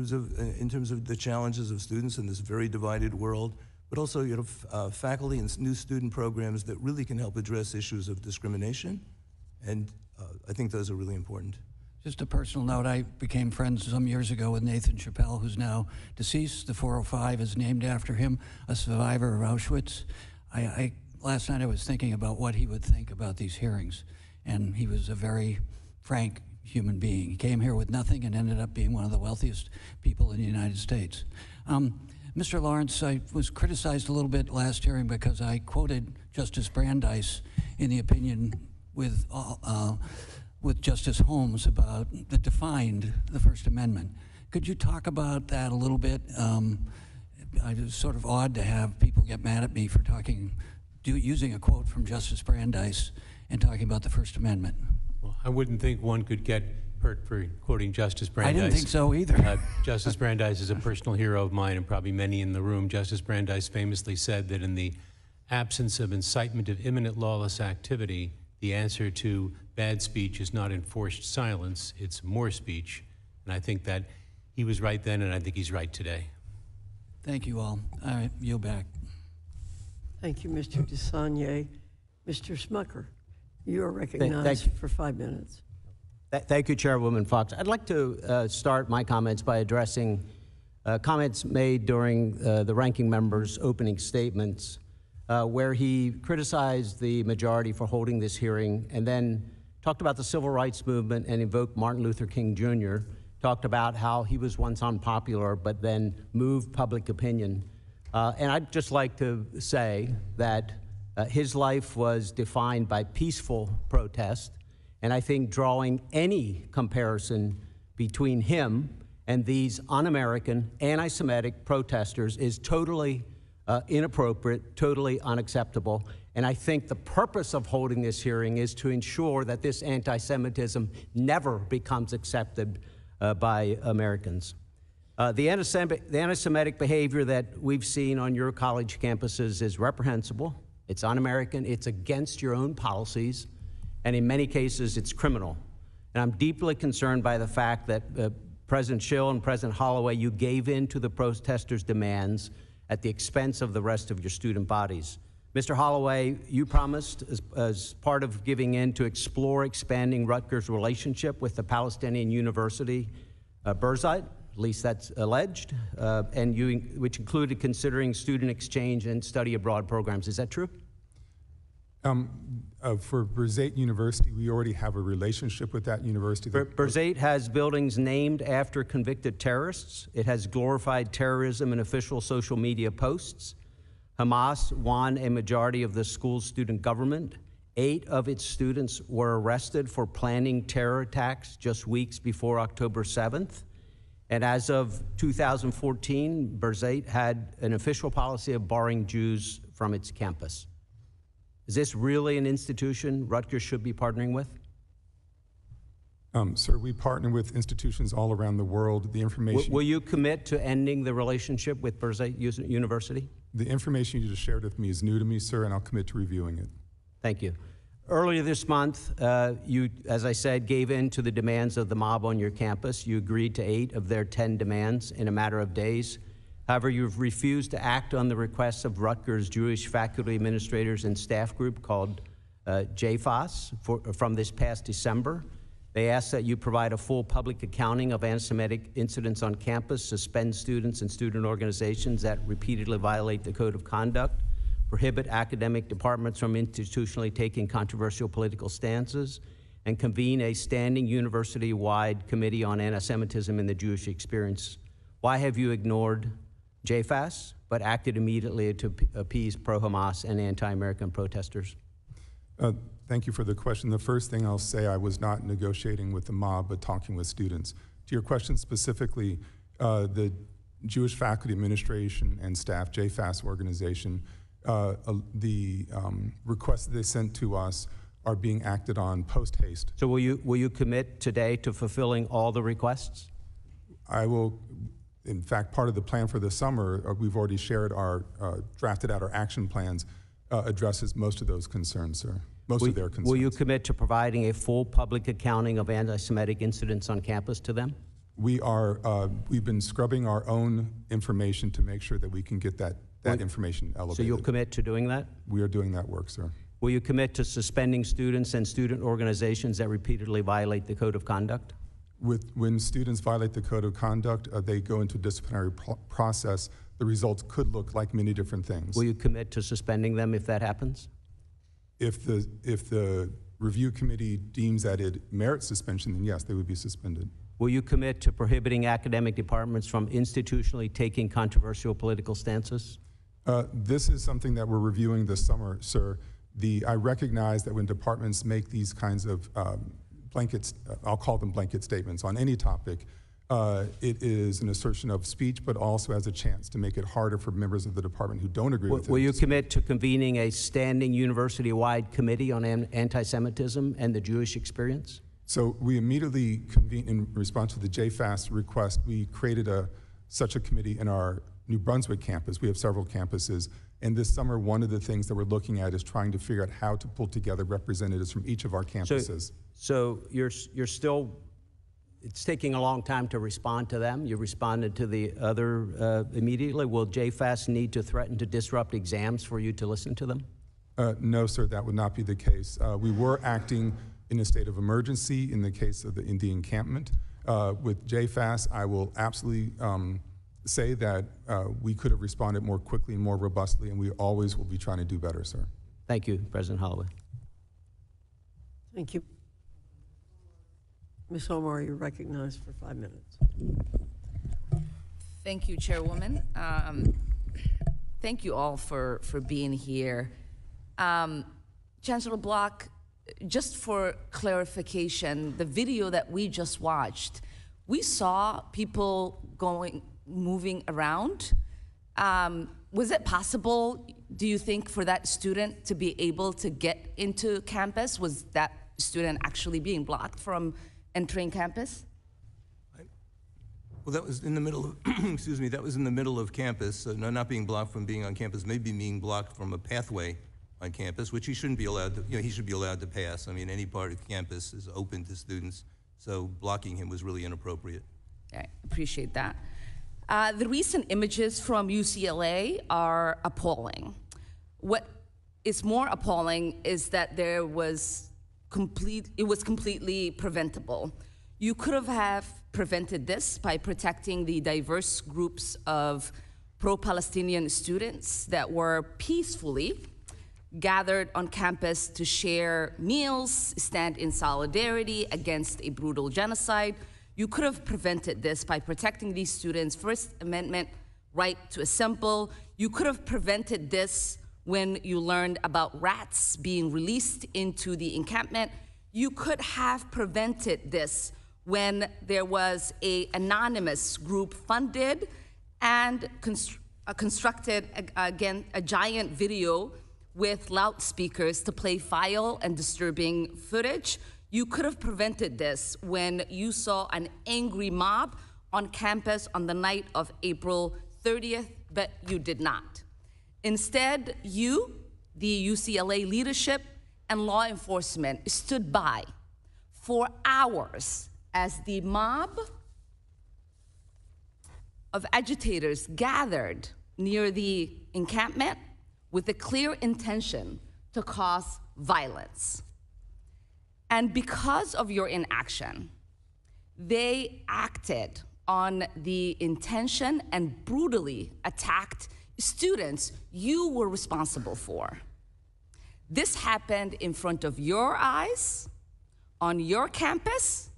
terms of the challenges of students in this very divided world. But also, faculty and new student programs that really can help address issues of discrimination, and I think those are really important. Just a personal note, I became friends some years ago with Nathan Chappelle, who's now deceased. The 405 is named after him, a survivor of Auschwitz. Last night I was thinking about what he would think about these hearings, and he was a very frank human being. He came here with nothing and ended up being one of the wealthiest people in the United States. Mr. Lawrence, I was criticized a little bit last hearing because I quoted Justice Brandeis in the opinion with Justice Holmes about the First Amendment. Could you talk about that a little bit? It's sort of odd to have people get mad at me for using a quote from Justice Brandeis and talking about the First Amendment. Well, I wouldn't think one could get hurt for quoting Justice Brandeis. I didn't think so either. Justice Brandeis is a personal hero of mine and probably many in the room. Justice Brandeis famously said that in the absence of incitement of imminent lawless activity, the answer to bad speech is not enforced silence, it's more speech. And I think that he was right then, and I think he's right today. Thank you all. All right, yield back. Thank you, Mr. DeSagne. Mr. Smucker, you are recognized for 5 minutes. Thank you, Chairwoman Fox. I'd like to start my comments by addressing comments made during the ranking member's opening statements, where he criticized the majority for holding this hearing and then talked about the civil rights movement and invoked Martin Luther King Jr., talked about how he was once unpopular but then moved public opinion. And I'd just like to say that his life was defined by peaceful protest, and I think drawing any comparison between him and these un-American, anti-Semitic protesters is totally inappropriate, totally unacceptable. And I think the purpose of holding this hearing is to ensure that this anti-Semitism never becomes accepted by Americans. The anti-Semitic behavior that we've seen on your college campuses is reprehensible. It's un-American. It's against your own policies. And in many cases, it's criminal. And I'm deeply concerned by the fact that President Shill and President Holloway, you gave in to the protesters' demands at the expense of the rest of your student bodies. Mr. Holloway, you promised, as part of giving in, to explore expanding Rutgers' relationship with the Palestinian University, Birzeit, at least that's alleged, which included considering student exchange and study abroad programs. Is that true? For Birzeit University, we already have a relationship with that university. Birzeit has buildings named after convicted terrorists. It has glorified terrorism in official social media posts. Hamas won a majority of the school's student government. 8 of its students were arrested for planning terror attacks just weeks before October 7th. And as of 2014, Birzeit had an official policy of barring Jews from its campus. Is this really an institution Rutgers should be partnering with? Sir, we partner with institutions all around the world. The information... Will you commit to ending the relationship with Birzeit University? The information you just shared with me is new to me, sir, and I'll commit to reviewing it. Thank you. Earlier this month, you, as I said, gave in to the demands of the mob on your campus. You agreed to 8 of their 10 demands in a matter of days. However, you've refused to act on the requests of Rutgers' Jewish faculty, administrators, and staff group called JFAS from this past December. They asked that you provide a full public accounting of anti-Semitic incidents on campus, suspend students and student organizations that repeatedly violate the code of conduct, prohibit academic departments from institutionally taking controversial political stances, and convene a standing university-wide committee on anti-Semitism in the Jewish experience. Why have you ignored JFAS, but acted immediately to appease pro-Hamas and anti-American protesters? Thank you for the question. The first thing I'll say, I was not negotiating with the mob, but talking with students. To your question specifically, the Jewish Faculty Administration and Staff, JFAS organization, the requests that they sent to us are being acted on post-haste. So will you commit today to fulfilling all the requests? I will. In fact, part of the plan for the summer, we've already shared our, drafted out our action plans, addresses most of those concerns, sir. Most of their concerns. Will you commit to providing a full public accounting of anti-Semitic incidents on campus to them? We've been scrubbing our own information to make sure that we can get that information elevated. So you'll commit to doing that? We are doing that work, sir. Will you commit to suspending students and student organizations that repeatedly violate the code of conduct? When students violate the code of conduct, they go into a disciplinary process. The results could look like many different things. Will you commit to suspending them if that happens? If the review committee deems that it merits suspension, then yes, they would be suspended. Will you commit to prohibiting academic departments from institutionally taking controversial political stances? This is something that we're reviewing this summer, sir. I recognize that when departments make these kinds of blankets, I'll call them blanket statements on any topic, it is an assertion of speech, but also has a chance to make it harder for members of the department who don't agree with it. Will you commit to convening a standing university-wide committee on anti-Semitism and the Jewish experience? So we immediately convened, in response to the JFAS request, we created such a committee in our New Brunswick campus. We have several campuses. And this summer, one of the things that we're looking at is trying to figure out how to pull together representatives from each of our campuses. So you're still, it's taking a long time to respond to them. You responded to the other immediately. Will JFAS need to threaten to disrupt exams for you to listen to them? No, sir, that would not be the case. We were acting in a state of emergency in the case of the encampment. With JFAS, I will absolutely say that we could have responded more quickly and more robustly, and we always will be trying to do better, sir. Thank you, President Holloway. Thank you. Ms. Omar, you're recognized for 5 minutes. Thank you, Chairwoman. Thank you all for being here. Chancellor Block, just for clarification, the video that we just watched, we saw people moving around. Was it possible, do you think, for that student to be able to get into campus? Was that student actually being blocked from entering campus? Well, that was in the middle of, excuse me, that was in the middle of campus. No, not being blocked from being on campus, maybe being blocked from a pathway on campus, which he shouldn't be allowed to, he should be allowed to pass. I mean, any part of campus is open to students, so blocking him was really inappropriate. I appreciate that. The recent images from UCLA are appalling. What is more appalling is that it was completely preventable. You could have prevented this by protecting the diverse groups of pro-Palestinian students that were peacefully gathered on campus to share meals, stand in solidarity against a brutal genocide. You could have prevented this by protecting these students' First Amendment right to assemble. You could have prevented this when you learned about rats being released into the encampment. You could have prevented this when there was an anonymous group funded and constructed a giant video with loudspeakers to play vile and disturbing footage. You could have prevented this when you saw an angry mob on campus on the night of April 30th, but you did not. Instead, you, the UCLA leadership and law enforcement, stood by for hours as the mob of agitators gathered near the encampment with a clear intention to cause violence. And because of your inaction, they acted on the intention and brutally attacked students you were responsible for. This happened in front of your eyes, on your campus,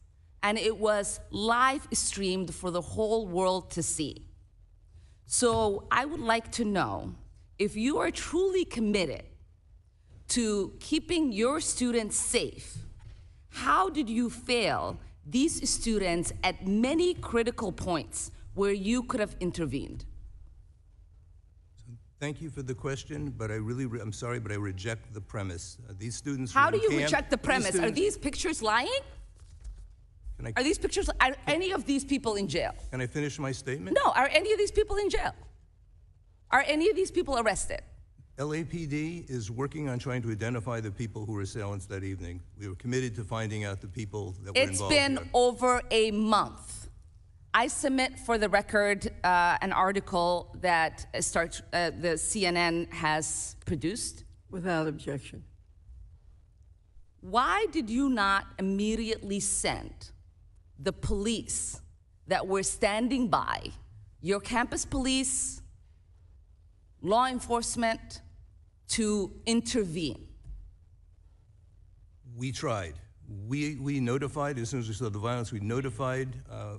and it was live streamed for the whole world to see. So I would like to know if you are truly committed to keeping your students safe, how did you fail these students at many critical points where you could have intervened? Thank you for the question, but I'm sorry, but I reject the premise. These students. How do you reject the premise? Are these pictures lying? Are these pictures? Are any of these people in jail? Can I finish my statement? No. Are any of these people in jail? Are any of these people arrested? LAPD is working on trying to identify the people who were assailants that evening. We were committed to finding out the people that were involved. It's been over a month. I submit for the record an article that the CNN has produced. Without objection. Why did you not immediately send the police that were standing by, your campus police, law enforcement, to intervene? We tried. We notified, as soon as we saw the violence, we notified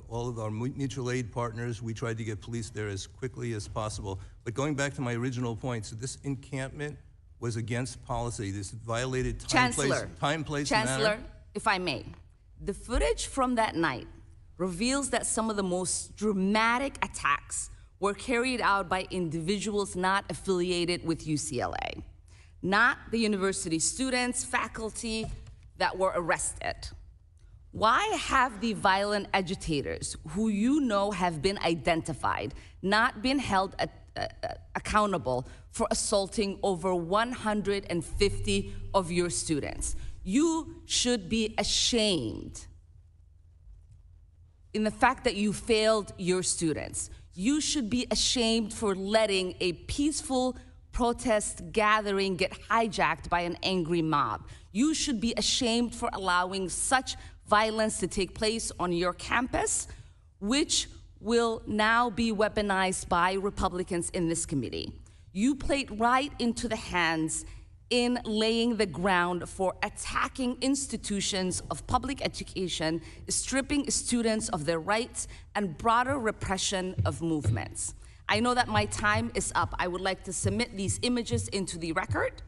all of our mutual aid partners. We tried to get police there as quickly as possible. But going back to my original point, so this encampment was against policy. This violated time, place, Chancellor, manner. if I may, the footage from that night reveals that some of the most dramatic attacks were carried out by individuals not affiliated with UCLA, not the university students, faculty that were arrested. Why have the violent agitators, who you know have been identified, not been held accountable for assaulting over 150 of your students? You should be ashamed in the fact that you failed your students. You should be ashamed for letting a peaceful protest gathering get hijacked by an angry mob. You should be ashamed for allowing such violence to take place on your campus, which will now be weaponized by Republicans in this committee. You played right into the hands in laying the ground for attacking institutions of public education, stripping students of their rights, and broader repression of movements. I know that my time is up. I would like to submit these images into the record.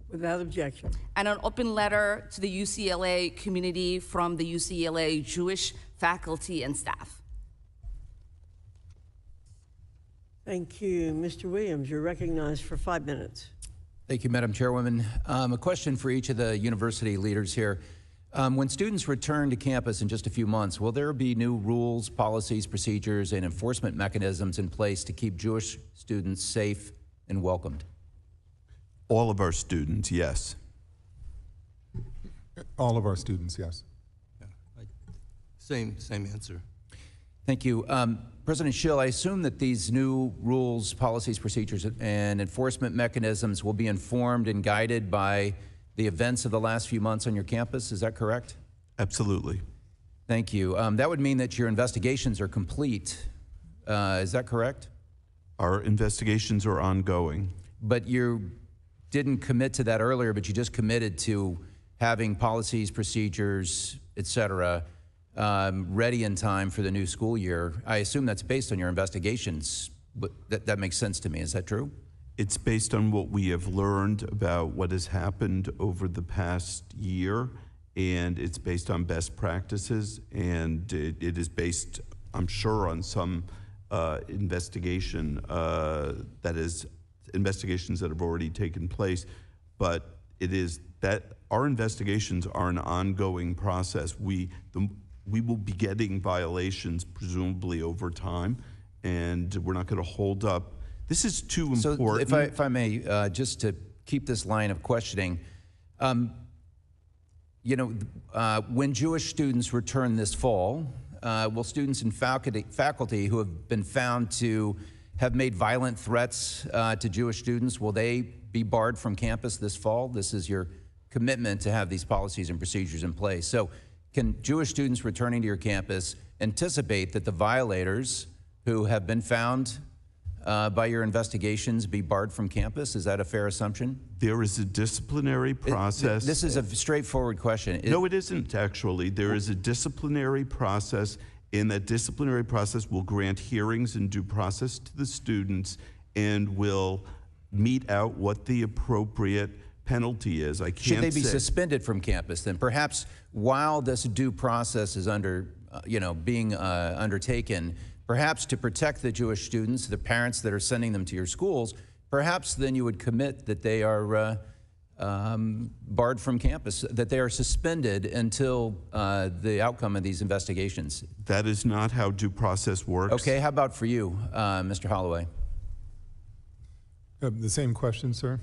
Without objection. And an open letter to the UCLA community from the UCLA Jewish faculty and staff. Thank you. Mr. Williams, you're recognized for 5 minutes. Thank you, Madam Chairwoman. A question for each of the university leaders here. When students return to campus in just a few months, will there be new rules, policies, procedures, and enforcement mechanisms in place to keep Jewish students safe and welcomed? All of our students, yes. All of our students, yes. Yeah, same answer. Thank you. President Shill, I assume that these new rules, policies, procedures, and enforcement mechanisms will be informed and guided by the events of the last few months on your campus. Is that correct? Absolutely. Thank you. That would mean that your investigations are complete. Is that correct? Our investigations are ongoing. But you didn't commit to that earlier, but you just committed to having policies, procedures, et cetera, ready in time for the new school year. I assume that's based on your investigations, but that makes sense to me. Is that true? It's based on what we have learned about what has happened over the past year, and it's based on best practices, and it is based, I'm sure, on some investigation that is investigations that have already taken place, but it is that our investigations are an ongoing process. We will be getting violations presumably over time, and we're not going to hold up. This is too important. So if I may, just to keep this line of questioning, you know, when Jewish students return this fall, will students and faculty who have been found to have made violent threats to Jewish students, will they be barred from campus this fall? This is your commitment to have these policies and procedures in place. So can Jewish students returning to your campus anticipate that the violators who have been found by your investigations be barred from campus? Is that a fair assumption? There is a disciplinary process. This is a straightforward question. No, it isn't actually. There is a disciplinary process, and that disciplinary process will grant hearings and due process to the students and will mete out what the appropriate penalty is. I can't Should they be say. suspended from campus then? Perhaps while this due process is being undertaken, perhaps to protect the Jewish students, the parents that are sending them to your schools, perhaps then you would commit that they are barred from campus, that they are suspended until the outcome of these investigations. That is not how due process works. Okay, how about for you, Mr. Holloway? The same question, sir?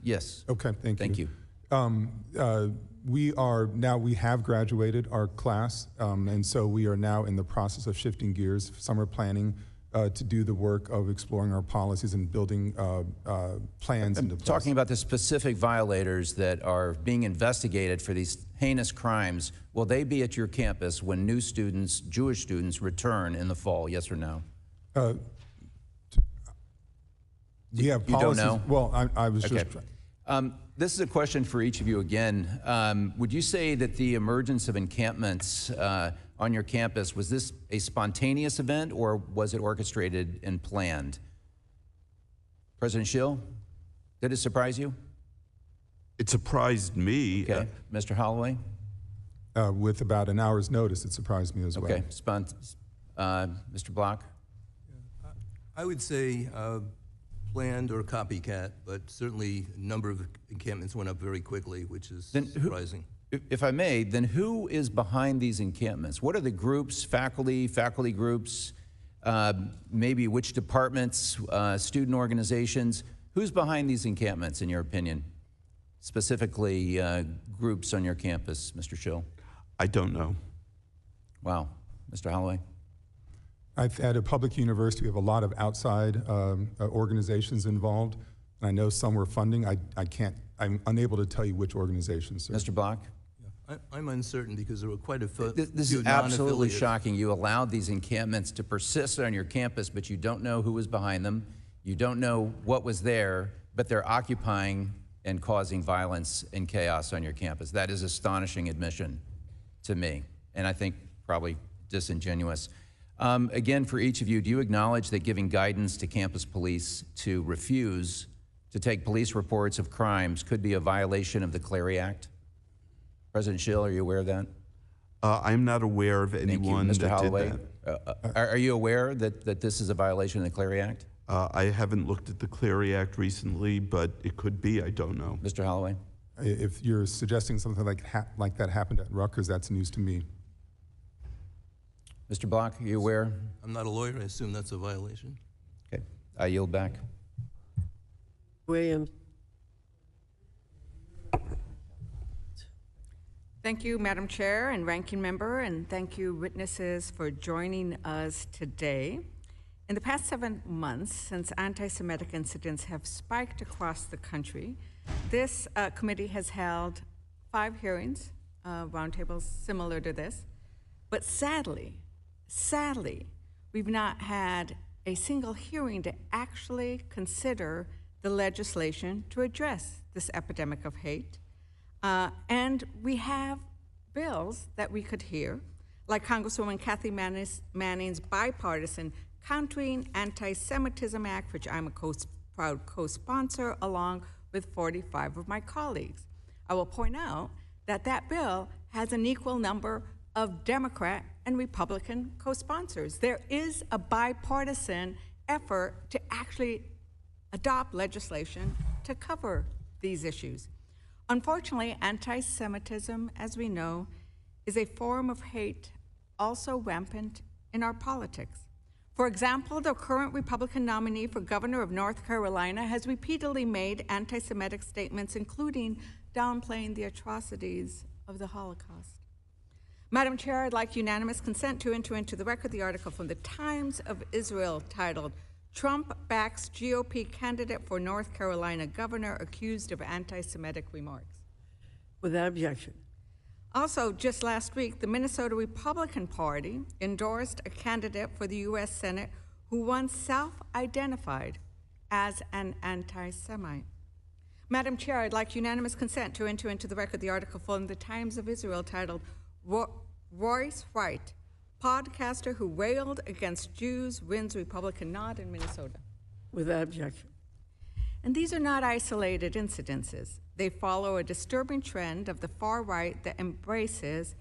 Yes. Okay, thank you. Thank you. We have graduated our class, and so we are now in the process of shifting gears, summer planning, to do the work of exploring our policies and building plans into place. Talking about the specific violators that are being investigated for these heinous crimes, will they be at your campus when new students, Jewish students, return in the fall, yes or no? We have you policies. Don't know? Well, I was okay. just... This is a question for each of you again. Would you say that the emergence of encampments on your campus, was this a spontaneous event or was it orchestrated and planned? President Shill, did it surprise you? It surprised me. Okay. Mr. Holloway? With about an hour's notice, it surprised me as well. Okay. Mr. Block? I would say planned or copycat, but certainly a number of encampments went up very quickly, which is surprising. If I may, then who is behind these encampments? What are the groups, faculty groups, maybe which departments, student organizations? Who's behind these encampments, in your opinion? Specifically, groups on your campus, Mr. Shill? I don't know. Wow. Mr. Holloway? At a public university, we have a lot of outside organizations involved, and I know some were funding. I'm unable to tell you which organizations, sir. Mr. Block? Yeah, I'm uncertain because there were quite a few This is absolutely shocking. You allowed these encampments to persist on your campus, but you don't know who was behind them. You don't know what was there, but they're occupying and causing violence and chaos on your campus. That is astonishing admission to me, and I think probably disingenuous. Again, for each of you, do you acknowledge that giving guidance to campus police to refuse to take police reports of crimes could be a violation of the Clery Act? President Shill, are you aware of that? I'm not aware of anyone Mr. that Holloway, did that. Are you aware that this is a violation of the Clery Act? I haven't looked at the Clery Act recently, but it could be. I don't know. Mr. Holloway? If you're suggesting something like that happened at Rutgers, that's news to me. Mr. Block, are you aware? I'm not a lawyer. I assume that's a violation. Okay. I yield back. Williams. Thank you, Madam Chair and Ranking Member, and thank you, witnesses, for joining us today. In the past 7 months, since anti-Semitic incidents have spiked across the country, this committee has held 5 hearings, roundtables similar to this, but sadly, we've not had a single hearing to actually consider the legislation to address this epidemic of hate. And we have bills that we could hear, like Congresswoman Kathy Manning's bipartisan Countering Anti-Semitism Act, which I'm a proud co-sponsor, along with 45 of my colleagues. I will point out that that bill has an equal number of Democrat and Republican co-sponsors. There is a bipartisan effort to actually adopt legislation to cover these issues. Unfortunately, anti-Semitism, as we know, is a form of hate also rampant in our politics. For example, the current Republican nominee for governor of North Carolina has repeatedly made anti-Semitic statements, including downplaying the atrocities of the Holocaust. Madam Chair, I'd like unanimous consent to enter into the record the article from the Times of Israel titled, "Trump backs GOP candidate for North Carolina governor accused of anti-Semitic remarks." Without objection. Also, just last week, the Minnesota Republican Party endorsed a candidate for the U.S. Senate who once self-identified as an anti-Semite. Madam Chair, I'd like unanimous consent to enter into the record the article from the Times of Israel titled, "Royce Wright, podcaster who railed against Jews, wins Republican nod in Minnesota." Without objection. And these are not isolated incidences. They follow a disturbing trend of the far right that embraces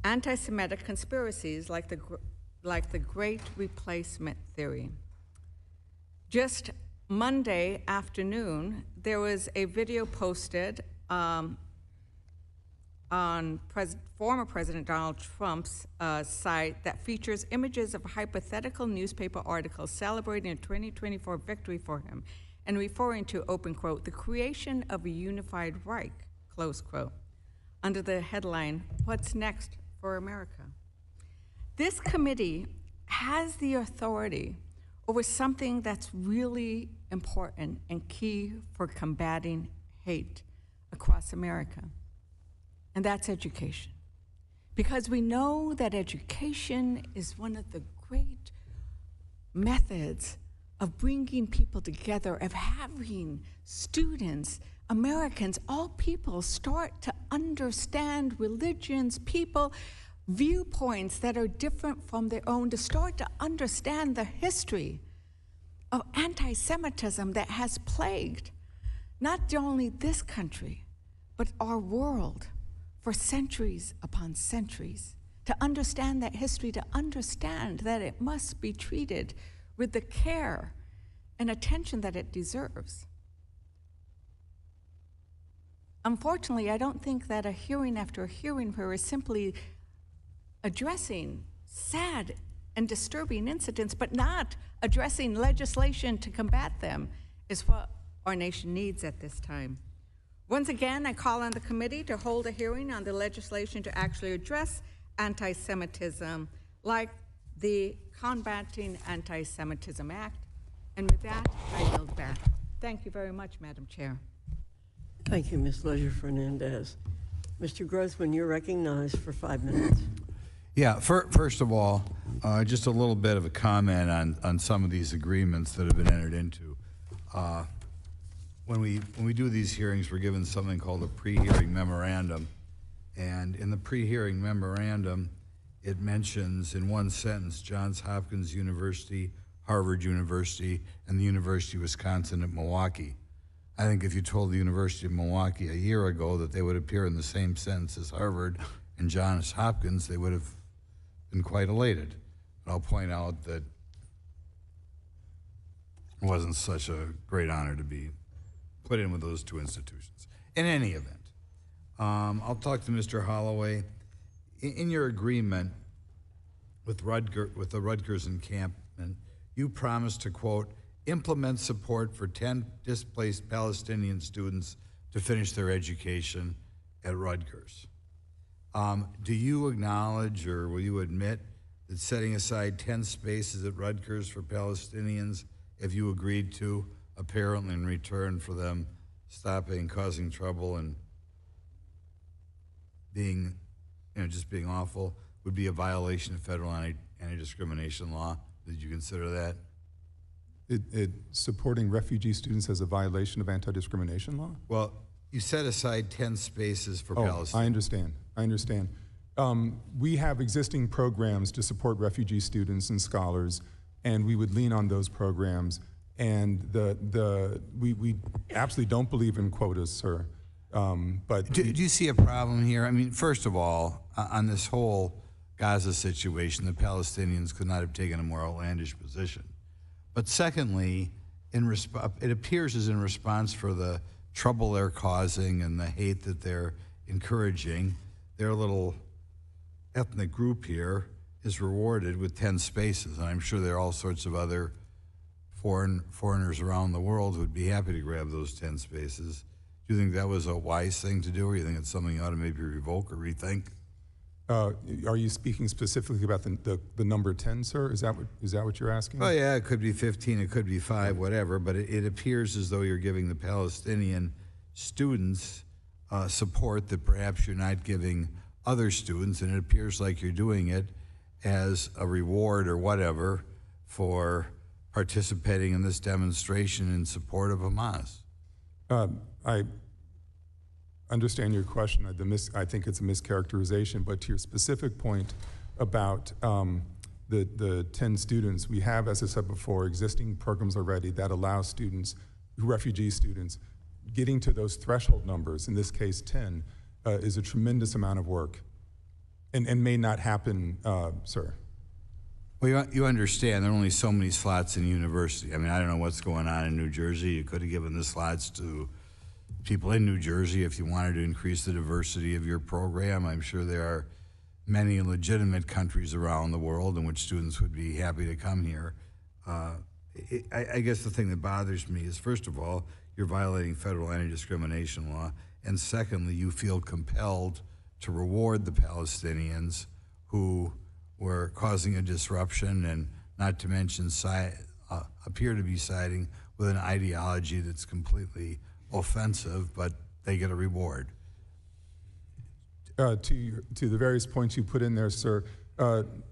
anti-Semitic conspiracies like the Great Replacement theory. Just Monday afternoon, there was a video posted on former President Donald Trump's site that features images of hypothetical newspaper articles celebrating a 2024 victory for him and referring to, open quote, "the creation of a unified Reich," close quote, under the headline, "What's Next for America?" This committee has the authority over something that's really important and key for combating hate across America, and that's education. Because we know that education is one of the great methods of bringing people together, of having students, Americans, all people start to understand religions, people, viewpoints that are different from their own, to start to understand the history of anti-Semitism that has plagued not only this country, but our world for centuries upon centuries. To understand that history, to understand that it must be treated with the care and attention that it deserves. Unfortunately, I don't think that a hearing after a hearing where we're simply addressing sad and disturbing incidents, but not addressing legislation to combat them, is what our nation needs at this time. Once again, I call on the committee to hold a hearing on the legislation to actually address anti-Semitism, like the Combating Anti-Semitism Act. And with that, I yield back. Thank you very much, Madam Chair. Thank you, Ms. Leisure-Fernandez. Mr. Grossman, you're recognized for 5 minutes. Yeah, first of all, just a little bit of a comment on some of these agreements that have been entered into. When we do these hearings, we're given something called a pre-hearing memorandum. And in the pre-hearing memorandum, it mentions in one sentence Johns Hopkins University, Harvard University, and the University of Wisconsin at Milwaukee. I think if you told the University of Milwaukee a year ago that they would appear in the same sentence as Harvard and Johns Hopkins, they would have been quite elated. But I'll point out that it wasn't such a great honor to be put in with those two institutions. In any event, I'll talk to Mr. Holloway. In your agreement with the Rutgers Encampment, you promised to, quote, implement support for 10 displaced Palestinian students to finish their education at Rutgers. Do you acknowledge, or will you admit, that setting aside 10 spaces at Rutgers for Palestinians, if you agreed to, apparently in return for them stopping, causing trouble, and being, just being awful, would be a violation of federal anti-discrimination law? Did you consider that? Supporting refugee students as a violation of anti-discrimination law? Well, you set aside 10 spaces for Palestinians. I understand. We have existing programs to support refugee students and scholars, and we would lean on those programs. And we absolutely don't believe in quotas, sir. But do you see a problem here? I mean, first of all, on this whole Gaza situation, the Palestinians could not have taken a more outlandish position. But secondly, it appears as in response for the trouble they're causing and the hate that they're encouraging, their little ethnic group here is rewarded with 10 spaces. And I'm sure there are all sorts of other foreigners around the world who would be happy to grab those 10 spaces. Do you think that was a wise thing to do, or you think it's something you ought to maybe revoke or rethink? Are you speaking specifically about the number 10, sir? Is that what you're asking? Oh yeah, it could be 15, it could be 5, whatever, but it appears as though you're giving the Palestinian students support that perhaps you're not giving other students, and it appears like you're doing it as a reward or whatever for participating in this demonstration in support of Hamas. I understand your question. I think it's a mischaracterization, but to your specific point about the 10 students, we have, as I said before, existing programs already that allow students, refugee students, getting to those threshold numbers, in this case 10, is a tremendous amount of work and may not happen, sir. Well, you understand there are only so many slots in university. I mean, I don't know what's going on in New Jersey. You could have given the slots to people in New Jersey if you wanted to increase the diversity of your program. I'm sure there are many legitimate countries around the world in which students would be happy to come here. I guess the thing that bothers me is, first of all, you're violating federal anti-discrimination law, and secondly, you feel compelled to reward the Palestinians who were causing a disruption, and not to mention appear to be siding with an ideology that's completely offensive, but they get a reward. To the various points you put in there, sir,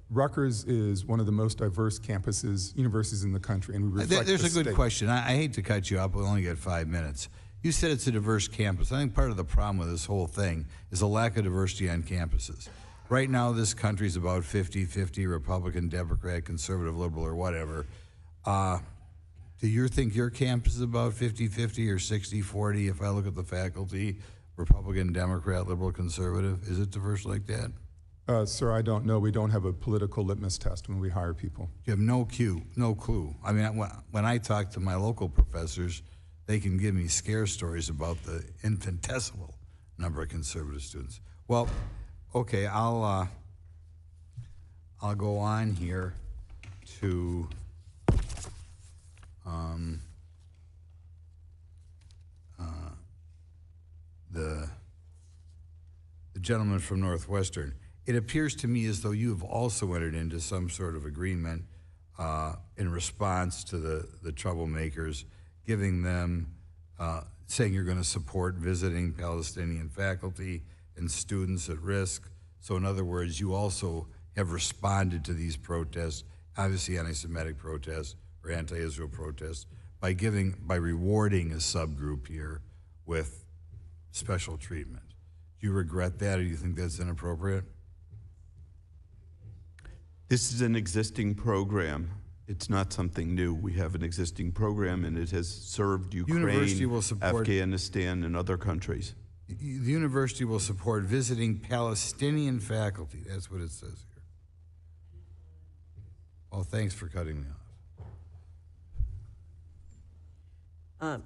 Rutgers is one of the most diverse campuses, universities in the country, and we reflect There's the a good state. question. I hate to cut you up, we'll only get 5 minutes. You said it's a diverse campus. I think part of the problem with this whole thing is a lack of diversity on campuses. Right now, this country's about 50-50, Republican, Democrat, conservative, liberal, or whatever. Do you think your campus is about 50-50 or 60-40 if I look at the faculty, Republican, Democrat, liberal, conservative? Is it diverse like that? Sir, I don't know. We don't have a political litmus test when we hire people. You have no clue. I mean, when I talk to my local professors, they can give me scare stories about the infinitesimal number of conservative students. Well, okay, I'll go on here to the gentleman from Northwestern. It appears to me as though you have also entered into some sort of agreement in response to the troublemakers, giving them, saying you're going to support visiting Palestinian faculty and students at risk. So in other words, you also have responded to these protests, obviously anti-Semitic protests or anti-Israel protests, by rewarding a subgroup here with special treatment. Do you regret that, or do you think that's inappropriate? This is an existing program. It's not something new. We have an existing program, and it has served Ukraine, Afghanistan, and other countries. The university will support visiting Palestinian faculty. That's what it says here. Well, thanks for cutting me off.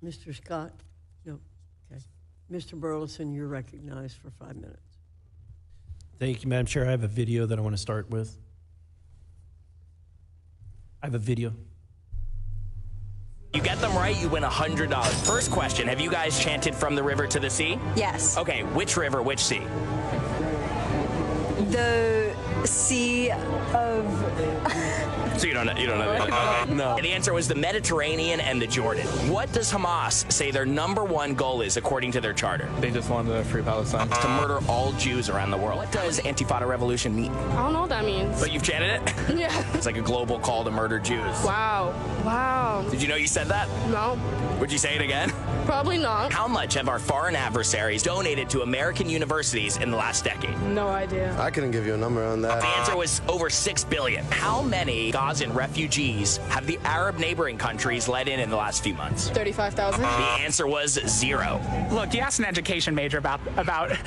Mr. Scott? No. Okay. Mr. Burleson, you're recognized for 5 minutes. Thank you, Madam Chair. I have a video that I want to start with. I have a video. You get them right, you win $100. First question, have you guys chanted from the river to the sea? Yes. Okay, which river, which sea? the Sea of... So you don't know that? No. The answer was the Mediterranean and the Jordan. What does Hamas say their #1 goal is according to their charter? They just want to free Palestine. To murder all Jews around the world. What does Antifada revolution mean? I don't know what that means. But you've chanted it? Yeah. It's like a global call to murder Jews. Wow. Wow. Did you know you said that? No. Would you say it again? Probably not. How much have our foreign adversaries donated to American universities in the last decade? No idea. I couldn't give you a number on that. The answer was over $6 billion. How many Gazan refugees have the Arab neighboring countries let in the last few months? 35,000. The answer was 0. Look, you asked an education major about...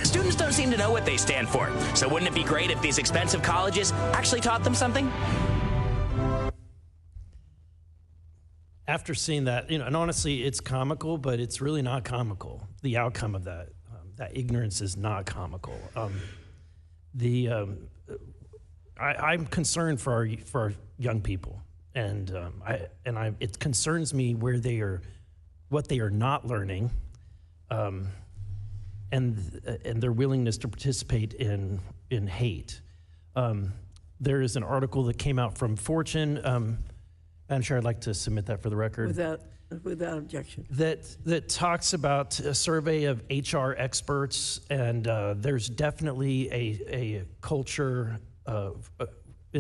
Students don't seem to know what they stand for. So wouldn't it be great if these expensive colleges actually taught them something? After seeing that, and honestly, it's comical, but it's really not comical. The outcome of that, that ignorance is not comical. I'm concerned for our young people, and it concerns me what they are not learning, and their willingness to participate in hate. There is an article that came out from Fortune. I'm sure I'd like to submit that for the record. Without objection. That talks about a survey of HR experts, and there's definitely a culture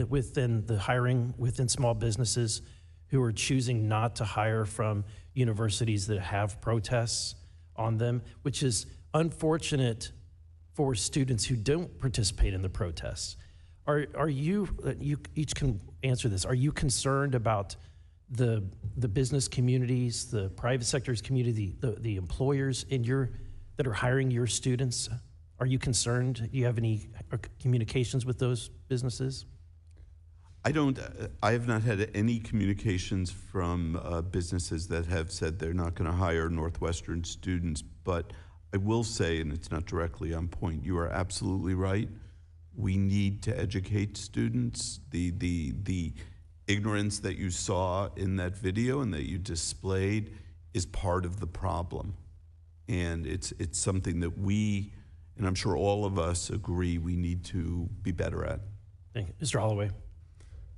within the hiring within small businesses who are choosing not to hire from universities that have protests on them, which is unfortunate for students who don't participate in the protests. Are you each can answer this, are you concerned about the business communities, the private sector's community, the employers that are hiring your students? Are you concerned? Do you have any communications with those businesses? I have not had any communications from businesses that have said they're not going to hire Northwestern students, but I will say, and it's not directly on point, you are absolutely right. We need to educate students. The ignorance that you saw in that video and that you displayed is part of the problem. And it's something that we, and I'm sure all of us agree, we need to be better at. Thank you. Mr. Holloway.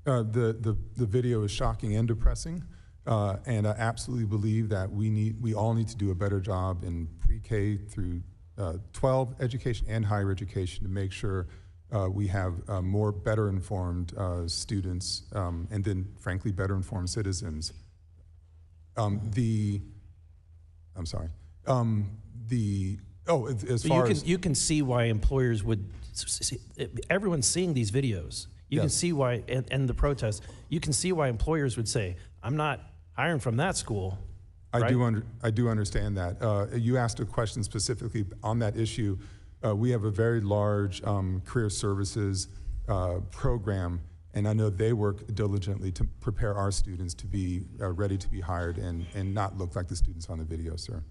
The video is shocking and depressing, and I absolutely believe that we all need to do a better job in pre-K through 12 education and higher education to make sure we have more better informed students, and then frankly better informed citizens. You can see why employers would. Everyone's seeing these videos. You can see why, and the protests. You can see why employers would say, "I'm not hiring from that school." I do understand that. You asked a question specifically on that issue. We have a very large career services program, and I know they work diligently to prepare our students to be ready to be hired and not look like the students on the video, sir.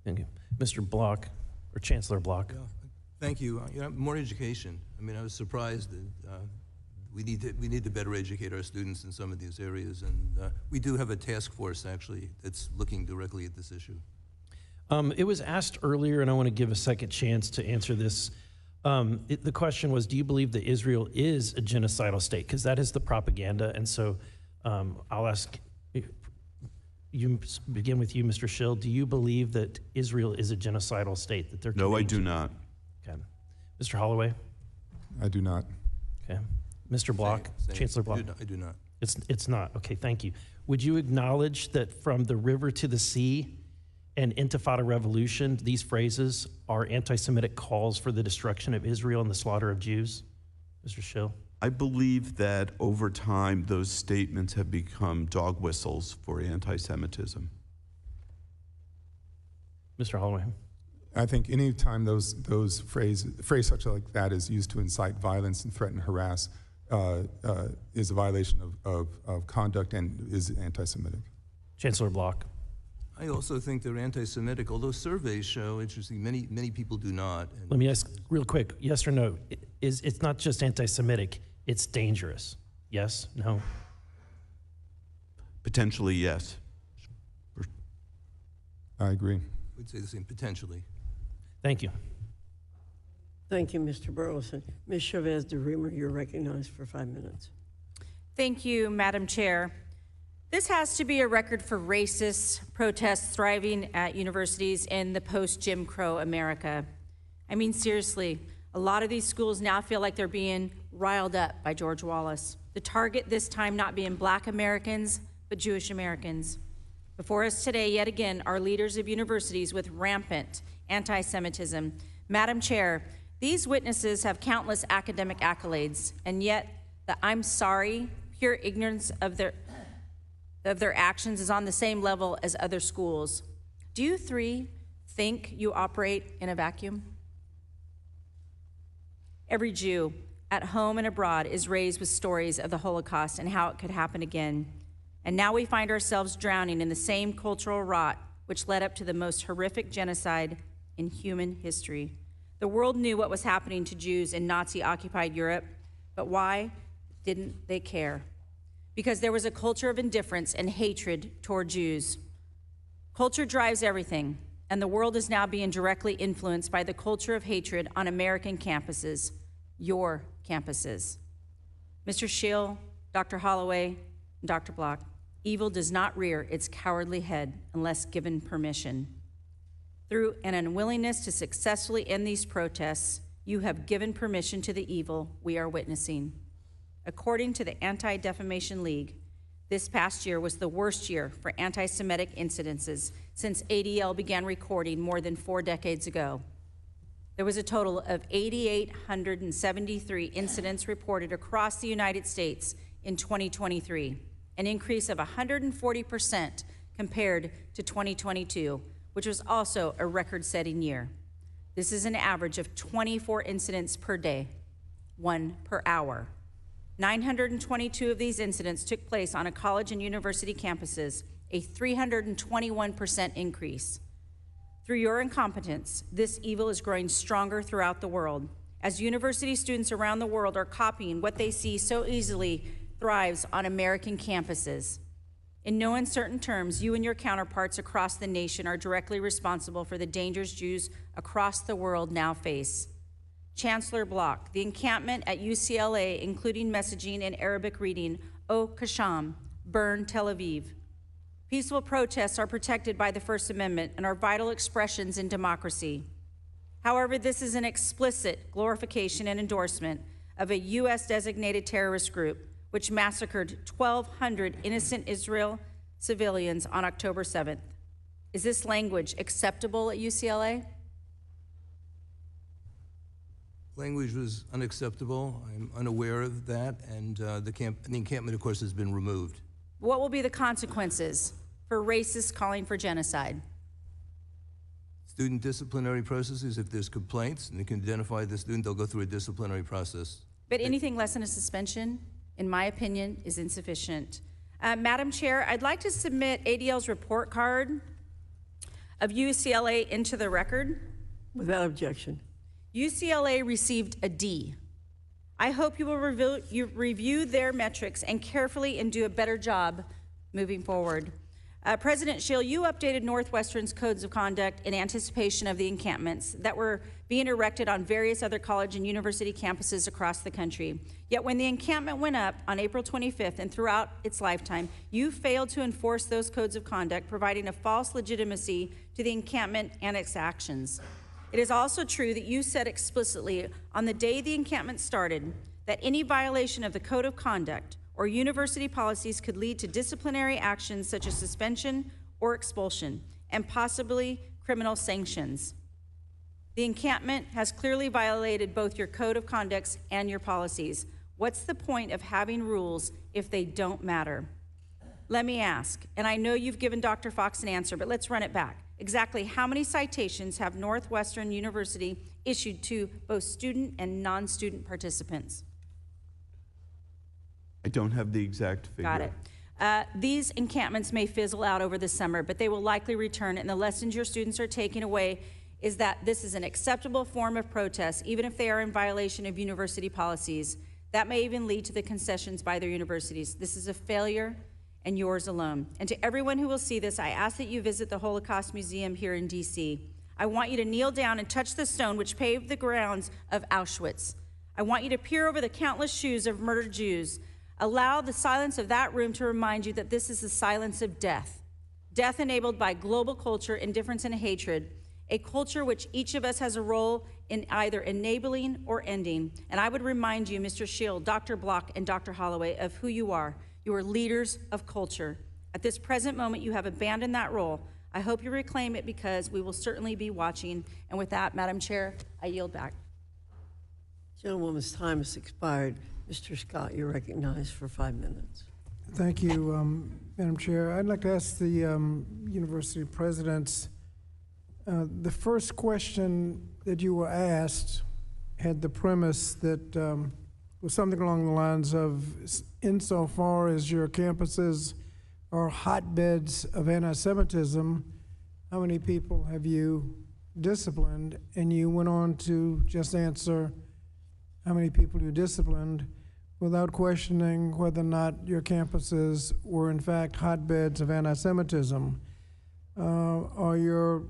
Thank you. Mr. Block, or Chancellor Block. Yeah, thank you. More education. I mean, I was surprised that we need to better educate our students in some of these areas, and we do have a task force, actually, that's looking directly at this issue. It was asked earlier, and I want to give a second chance to answer this. The question was, do you believe that Israel is a genocidal state? Because that is the propaganda, and so I'll ask, begin with you, Mr. Shill. Do you believe that Israel is a genocidal state? That they're No, I do not. Okay. Mr. Holloway? I do not. Okay. Mr. Block, Chancellor Block? I do not. It's not. Okay, thank you. Would you acknowledge that from the river to the sea and Intifada revolution, these phrases are anti-Semitic calls for the destruction of Israel and the slaughter of Jews? Mr. Shill? I believe that over time, those statements have become dog whistles for anti-Semitism. Mr. Holloway? I think any time those phrase such like that is used to incite violence and threaten, harass, is a violation of conduct and is anti-Semitic. Chancellor Block? I also think they're anti-Semitic, although surveys show, interesting, many people do not. Let me ask real quick, yes or no, it's not just anti-Semitic, it's dangerous. Yes, no? Potentially, yes. I agree. We'd say the same, potentially. Thank you. Thank you, Mr. Burleson. Ms. Chavez-DeRemer, you're recognized for 5 minutes. Thank you, Madam Chair. This has to be a record for racist protests thriving at universities in the post-Jim Crow America. I mean, seriously, a lot of these schools now feel like they're being riled up by George Wallace. The target this time not being Black Americans, but Jewish Americans. Before us today, yet again, are leaders of universities with rampant anti-Semitism. Madam Chair, these witnesses have countless academic accolades, and yet the I'm sorry, pure ignorance of their actions is on the same level as other schools. Do you three think you operate in a vacuum? Every Jew, at home and abroad, is raised with stories of the Holocaust and how it could happen again. And now we find ourselves drowning in the same cultural rot which led up to the most horrific genocide in human history. The world knew what was happening to Jews in Nazi-occupied Europe, but why didn't they care? Because there was a culture of indifference and hatred toward Jews. Culture drives everything, and the world is now being directly influenced by the culture of hatred on American campuses, your campuses. Mr. Shill, Dr. Holloway, and Dr. Block, evil does not rear its cowardly head unless given permission. Through an unwillingness to successfully end these protests, you have given permission to the evil we are witnessing. According to the Anti-Defamation League, this past year was the worst year for anti-Semitic incidences since ADL began recording more than 4 decades ago. There was a total of 8,873 incidents reported across the United States in 2023, an increase of 140% compared to 2022, which was also a record-setting year. This is an average of 24 incidents per day, 1 per hour. 922 of these incidents took place on a college and university campuses, a 321% increase. Through your incompetence, this evil is growing stronger throughout the world, as university students around the world are copying what they see so easily thrives on American campuses. In no uncertain terms, you and your counterparts across the nation are directly responsible for the dangers Jews across the world now face. Chancellor Block, the encampment at UCLA, including messaging and Arabic reading, O Kasham, burn Tel Aviv. Peaceful protests are protected by the First Amendment and are vital expressions in democracy. However, this is an explicit glorification and endorsement of a U.S.-designated terrorist group which massacred 1,200 innocent Israel civilians on October 7th. Is this language acceptable at UCLA? Language was unacceptable. I'm unaware of that, and the encampment, of course, has been removed. What will be the consequences for racists calling for genocide? Student disciplinary processes. If there's complaints and they can identify the student, they'll go through a disciplinary process. But anything less than a suspension, in my opinion, is insufficient. Madam Chair, I'd like to submit ADL's report card of UCLA into the record. Without objection. UCLA received a D. I hope you will review their metrics and carefully and do a better job moving forward. President Shill, you updated Northwestern's codes of conduct in anticipation of the encampments that were being erected on various other college and university campuses across the country. Yet when the encampment went up on April 25th and throughout its lifetime, you failed to enforce those codes of conduct, providing a false legitimacy to the encampment and its actions. It is also true that you said explicitly on the day the encampment started that any violation of the code of conduct or university policies could lead to disciplinary actions such as suspension or expulsion, and possibly criminal sanctions. The encampment has clearly violated both your code of conducts and your policies. What's the point of having rules if they don't matter? Let me ask, and I know you've given Dr. Fox an answer, but let's run it back. Exactly how many citations have Northwestern University issued to both student and non-student participants? I don't have the exact figure. Got it. These encampments may fizzle out over the summer, but they will likely return, and the lessons your students are taking away is that this is an acceptable form of protest, even if they are in violation of university policies. That may even lead to the concessions by their universities. This is a failure, and yours alone. And to everyone who will see this, I ask that you visit the Holocaust Museum here in DC. I want you to kneel down and touch the stone which paved the grounds of Auschwitz. I want you to peer over the countless shoes of murdered Jews. Allow the silence of that room to remind you that this is the silence of death. Death enabled by global culture, indifference, and hatred, a culture which each of us has a role in either enabling or ending. And I would remind you, Mr. Shill, Dr. Block, and Dr. Holloway, of who you are. You are leaders of culture. At this present moment, you have abandoned that role. I hope you reclaim it because we will certainly be watching. And with that, Madam Chair, I yield back. Gentlewoman's time has expired. Mr. Scott, you're recognized for 5 minutes. Thank you, Madam Chair. I'd like to ask the university presidents, the first question that you were asked had the premise that was something along the lines of, insofar as your campuses are hotbeds of anti-Semitism, how many people have you disciplined? And you went on to just answer how many people you disciplined without questioning whether or not your campuses were in fact hotbeds of anti-Semitism. Are your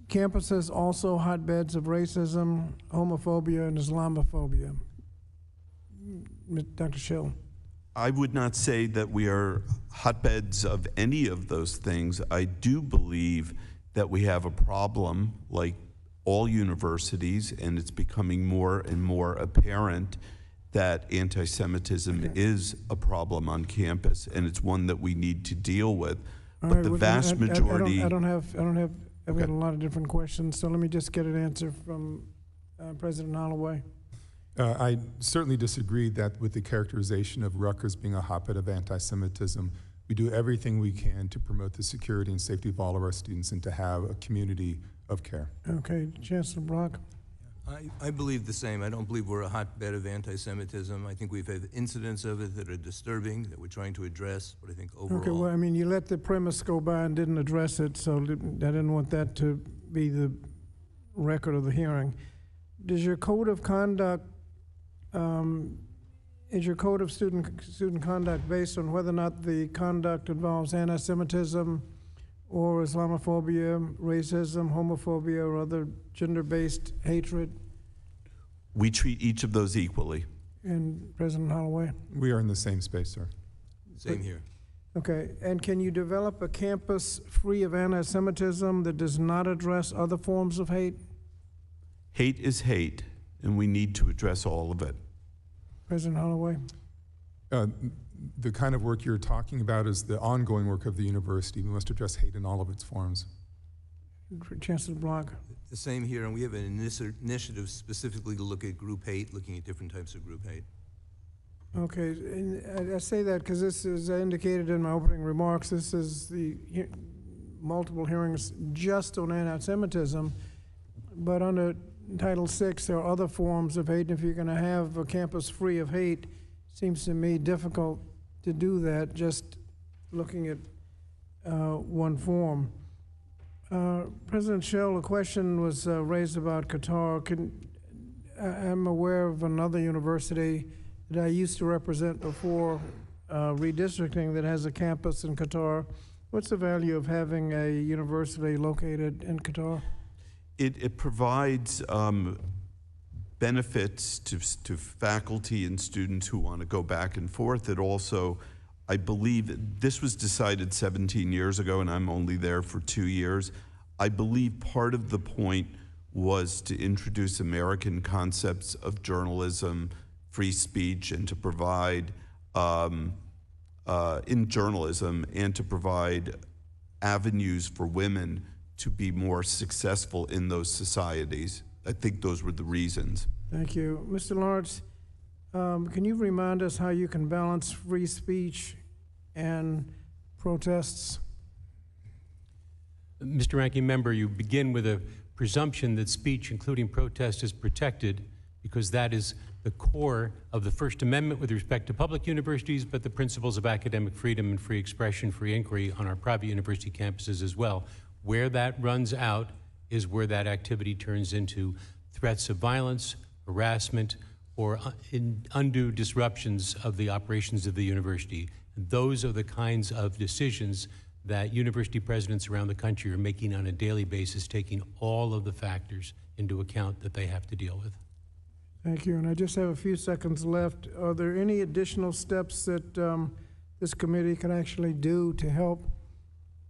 campuses also hotbeds of racism, homophobia, and Islamophobia? Dr. Shill. I would not say that we are hotbeds of any of those things. I do believe that we have a problem, like all universities, and it's becoming more and more apparent that anti-Semitism is a problem on campus, and it's one that we need to deal with. All but right, the well, vast majority... I've got a lot of different questions, so let me just get an answer from President Holloway. I certainly disagree that with the characterization of Rutgers being a hotbed of anti-Semitism. We do everything we can to promote the security and safety of all of our students and to have a community of care. Okay, Chancellor Block. I believe the same. I don't believe we're a hotbed of anti-Semitism. I think we've had incidents of it that are disturbing, that we're trying to address, but I think overall... Okay, well, I mean, you let the premise go by and didn't address it, so I didn't want that to be the record of the hearing. Does your code of conduct, is your code of student conduct based on whether or not the conduct involves anti-Semitism or Islamophobia, racism, homophobia, or other gender-based hatred? We treat each of those equally. And President Holloway? We are in the same space, sir. Same here. Okay, and can you develop a campus free of anti-Semitism that does not address other forms of hate? Hate is hate, and we need to address all of it. President Holloway? The kind of work you're talking about is the ongoing work of the university. We must address hate in all of its forms. Chancellor Block? The same here, and we have an initiative specifically to look at group hate, looking at different types of group hate. Okay, and I say that because this is indicated in my opening remarks. This is the multiple hearings just on anti-Semitism, but under Title VI, there are other forms of hate. If you're going to have a campus free of hate, it seems to me difficult to do that just looking at one form. President Shill, a question was raised about Qatar. I'm aware of another university that I used to represent before redistricting that has a campus in Qatar. What's the value of having a university located in Qatar? It provides benefits to faculty and students who want to go back and forth. It also, I believe, this was decided 17 years ago, and I'm only there for 2 years. I believe part of the point was to introduce American concepts of journalism, free speech, and to provide, in journalism, and to provide avenues for women to be more successful in those societies. I think those were the reasons. Thank you. Mr. Lawrence, can you remind us how you can balance free speech and protests? Mr. Ranking Member, you begin with a presumption that speech, including protest, is protected because that is the core of the First Amendment with respect to public universities, but the principles of academic freedom and free expression, free inquiry on our private university campuses as well. Where that runs out is where that activity turns into threats of violence, harassment, or undue disruptions of the operations of the university. And those are the kinds of decisions that university presidents around the country are making on a daily basis, taking all of the factors into account that they have to deal with. Thank you. And I just have a few seconds left. Are there any additional steps that this committee can actually do to help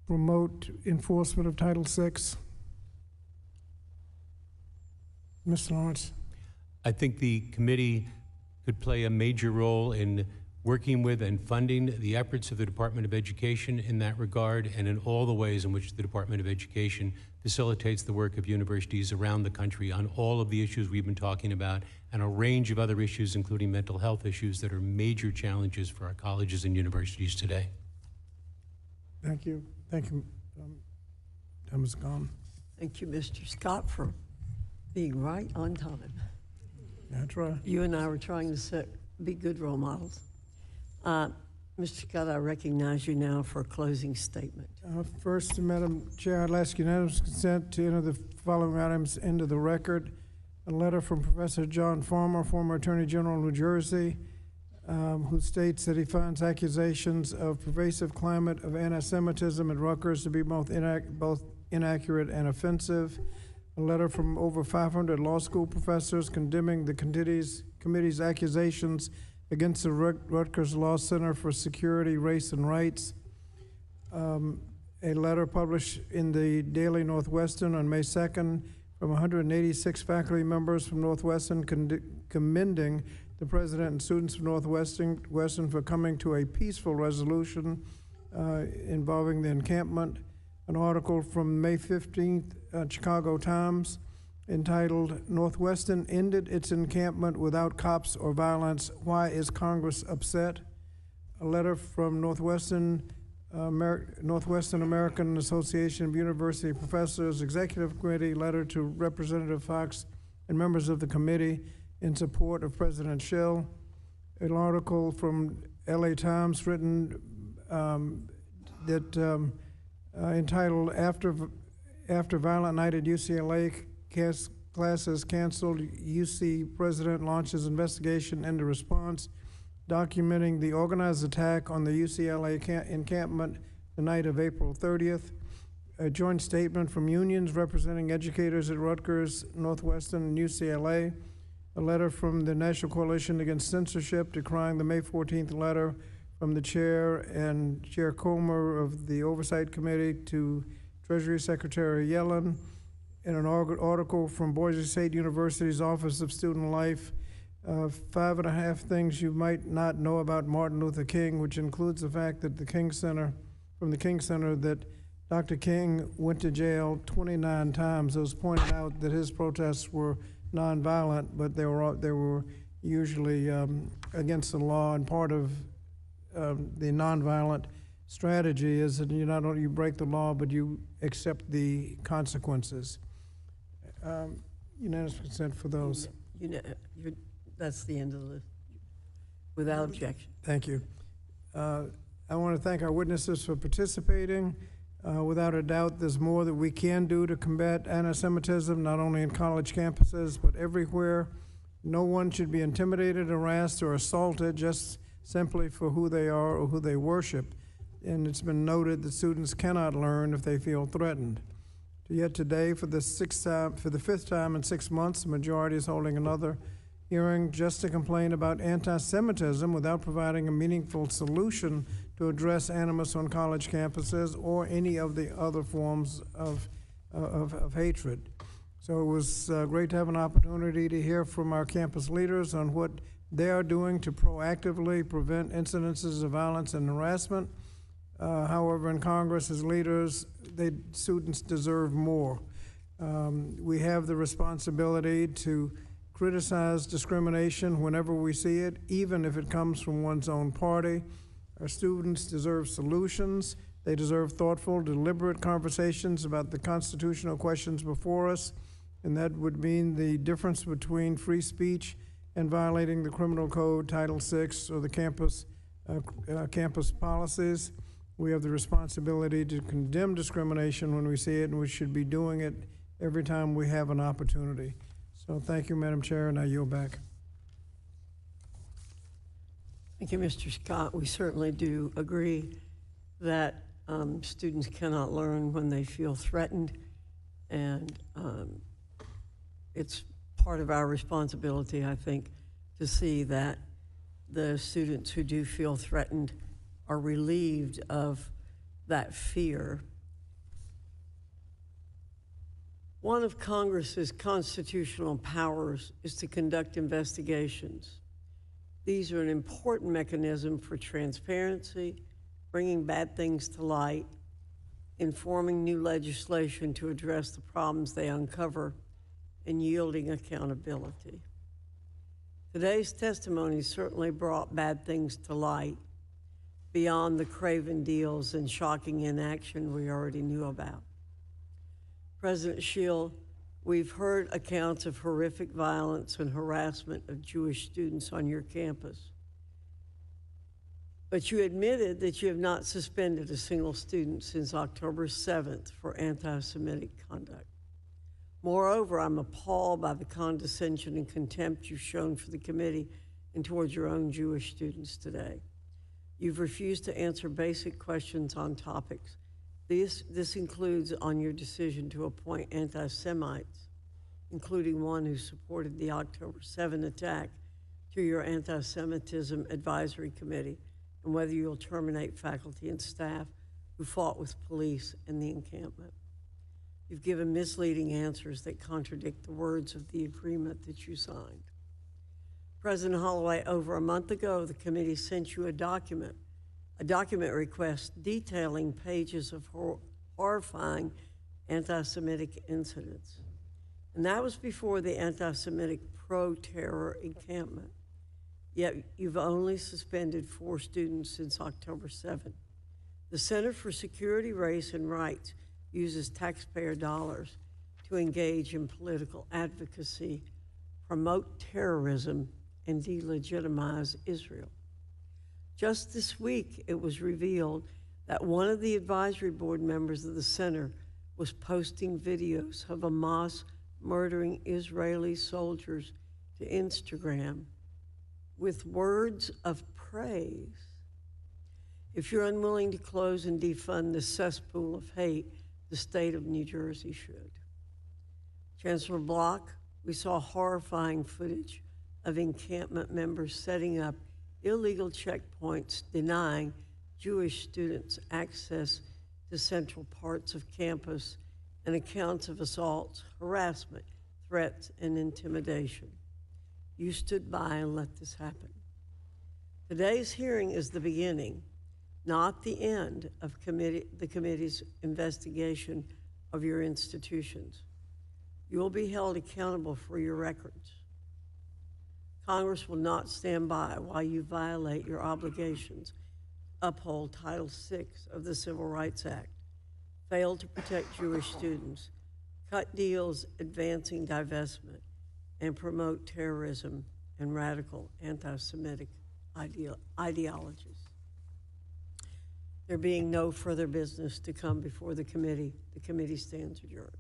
promote enforcement of Title VI? Mr. Lawrence. I think the committee could play a major role in working with and funding the efforts of the Department of Education in that regard, and in all the ways in which the Department of Education facilitates the work of universities around the country on all of the issues we've been talking about, and a range of other issues, including mental health issues, that are major challenges for our colleges and universities today. Thank you. Thank you. Time is gone. Thank you, Mr. Scott, for being right on time. That's right. You and I were trying to be good role models. Mr. Scott, I recognize you now for a closing statement. First, Madam Chair, I'd ask unanimous consent to enter the following items into the record. A letter from Professor John Farmer, former Attorney General of New Jersey, who states that he finds accusations of pervasive climate of anti-Semitism at Rutgers to be both inaccurate and offensive. A letter from over 500 law school professors condemning the committee's accusations against the Rutgers Law Center for Security, Race, and Rights. A letter published in the Daily Northwestern on May 2nd from 186 faculty members from Northwestern commending the president and students of Northwestern for coming to a peaceful resolution involving the encampment. An article from May 15th, Chicago Times, entitled, "Northwestern Ended Its Encampment Without Cops or Violence. Why is Congress Upset?" A letter from Northwestern American Association of University Professors Executive Committee, letter to Representative Fox and members of the committee in support of President Shill. An article from LA Times written entitled, After Violent Night at UCLA, Classes Canceled, UC President Launches Investigation into Response, documenting the organized attack on the UCLA encampment the night of April 30th. A joint statement from unions representing educators at Rutgers, Northwestern, and UCLA. A letter from the National Coalition Against Censorship decrying the May 14th letter from the chair and Chair Comer of the Oversight Committee to Treasury Secretary Yellen. In an article from Boise State University's Office of Student Life, 5.5 things you might not know about Martin Luther King, which includes the fact that the King Center, that Dr. King went to jail 29 times. It was pointed out that his protests were nonviolent, but they were usually against the law, and part of the nonviolent strategy is that you not only break the law, but you accept the consequences. Unanimous consent for those. That's the end of the list. Without objection. Thank you. I want to thank our witnesses for participating. Without a doubt, there's more that we can do to combat anti-Semitism, not only in college campuses, but everywhere. No one should be intimidated, harassed, or assaulted just simply for who they are or who they worship. And it's been noted that students cannot learn if they feel threatened. Yet today, for the fifth time in 6 months, the majority is holding another hearing just to complain about anti-Semitism without providing a meaningful solution to address animus on college campuses or any of the other forms of hatred. So it was great to have an opportunity to hear from our campus leaders on what they are doing to proactively prevent incidences of violence and harassment. However, in Congress, as leaders, students deserve more. We have the responsibility to criticize discrimination whenever we see it, even if it comes from one's own party. Our students deserve solutions. They deserve thoughtful, deliberate conversations about the constitutional questions before us, and that would mean the difference between free speech and violating the criminal code, Title VI, or the campus policies. We have the responsibility to condemn discrimination when we see it, and we should be doing it every time we have an opportunity. So thank you, Madam Chair, and I yield back. Thank you, Mr. Scott. We certainly do agree that Students cannot learn when they feel threatened, and it's part of our responsibility, I think, to see that the students who do feel threatened are relieved of that fear. One of Congress's constitutional powers is to conduct investigations. These are an important mechanism for transparency, bringing bad things to light, informing new legislation to address the problems they uncover, and yielding accountability. Today's testimony certainly brought bad things to light beyond the craven deals and shocking inaction we already knew about. President Shill, we've heard accounts of horrific violence and harassment of Jewish students on your campus. But you admitted that you have not suspended a single student since October 7th for anti-Semitic conduct. Moreover, I'm appalled by the condescension and contempt you've shown for the committee and towards your own Jewish students today. You've refused to answer basic questions on topics. This includes on your decision to appoint anti-Semites, including one who supported the October 7 attack, to your anti-Semitism advisory committee, and whether you'll terminate faculty and staff who fought with police in the encampment. You've given misleading answers that contradict the words of the agreement that you signed. President Holloway, over a month ago, the committee sent you a document request detailing pages of horrifying anti-Semitic incidents. And that was before the anti-Semitic pro-terror encampment. Yet you've only suspended 4 students since October 7. The Center for Security, Race, and Rights uses taxpayer dollars to engage in political advocacy, promote terrorism, and delegitimize Israel. Just this week, it was revealed that one of the advisory board members of the center was posting videos of Hamas murdering Israeli soldiers to Instagram with words of praise. If you're unwilling to close and defund the cesspool of hate, the state of New Jersey should. Chancellor Block, we saw horrifying footage of encampment members setting up illegal checkpoints denying Jewish students access to central parts of campus, and accounts of assaults, harassment, threats, and intimidation. You stood by and let this happen. Today's hearing is the beginning, not the end, of the committee's investigation of your institutions. You will be held accountable for your records. Congress will not stand by while you violate your obligations, uphold Title VI of the Civil Rights Act, fail to protect Jewish students, cut deals advancing divestment, and promote terrorism and radical anti-Semitic ideologies. There being no further business to come before the committee stands adjourned.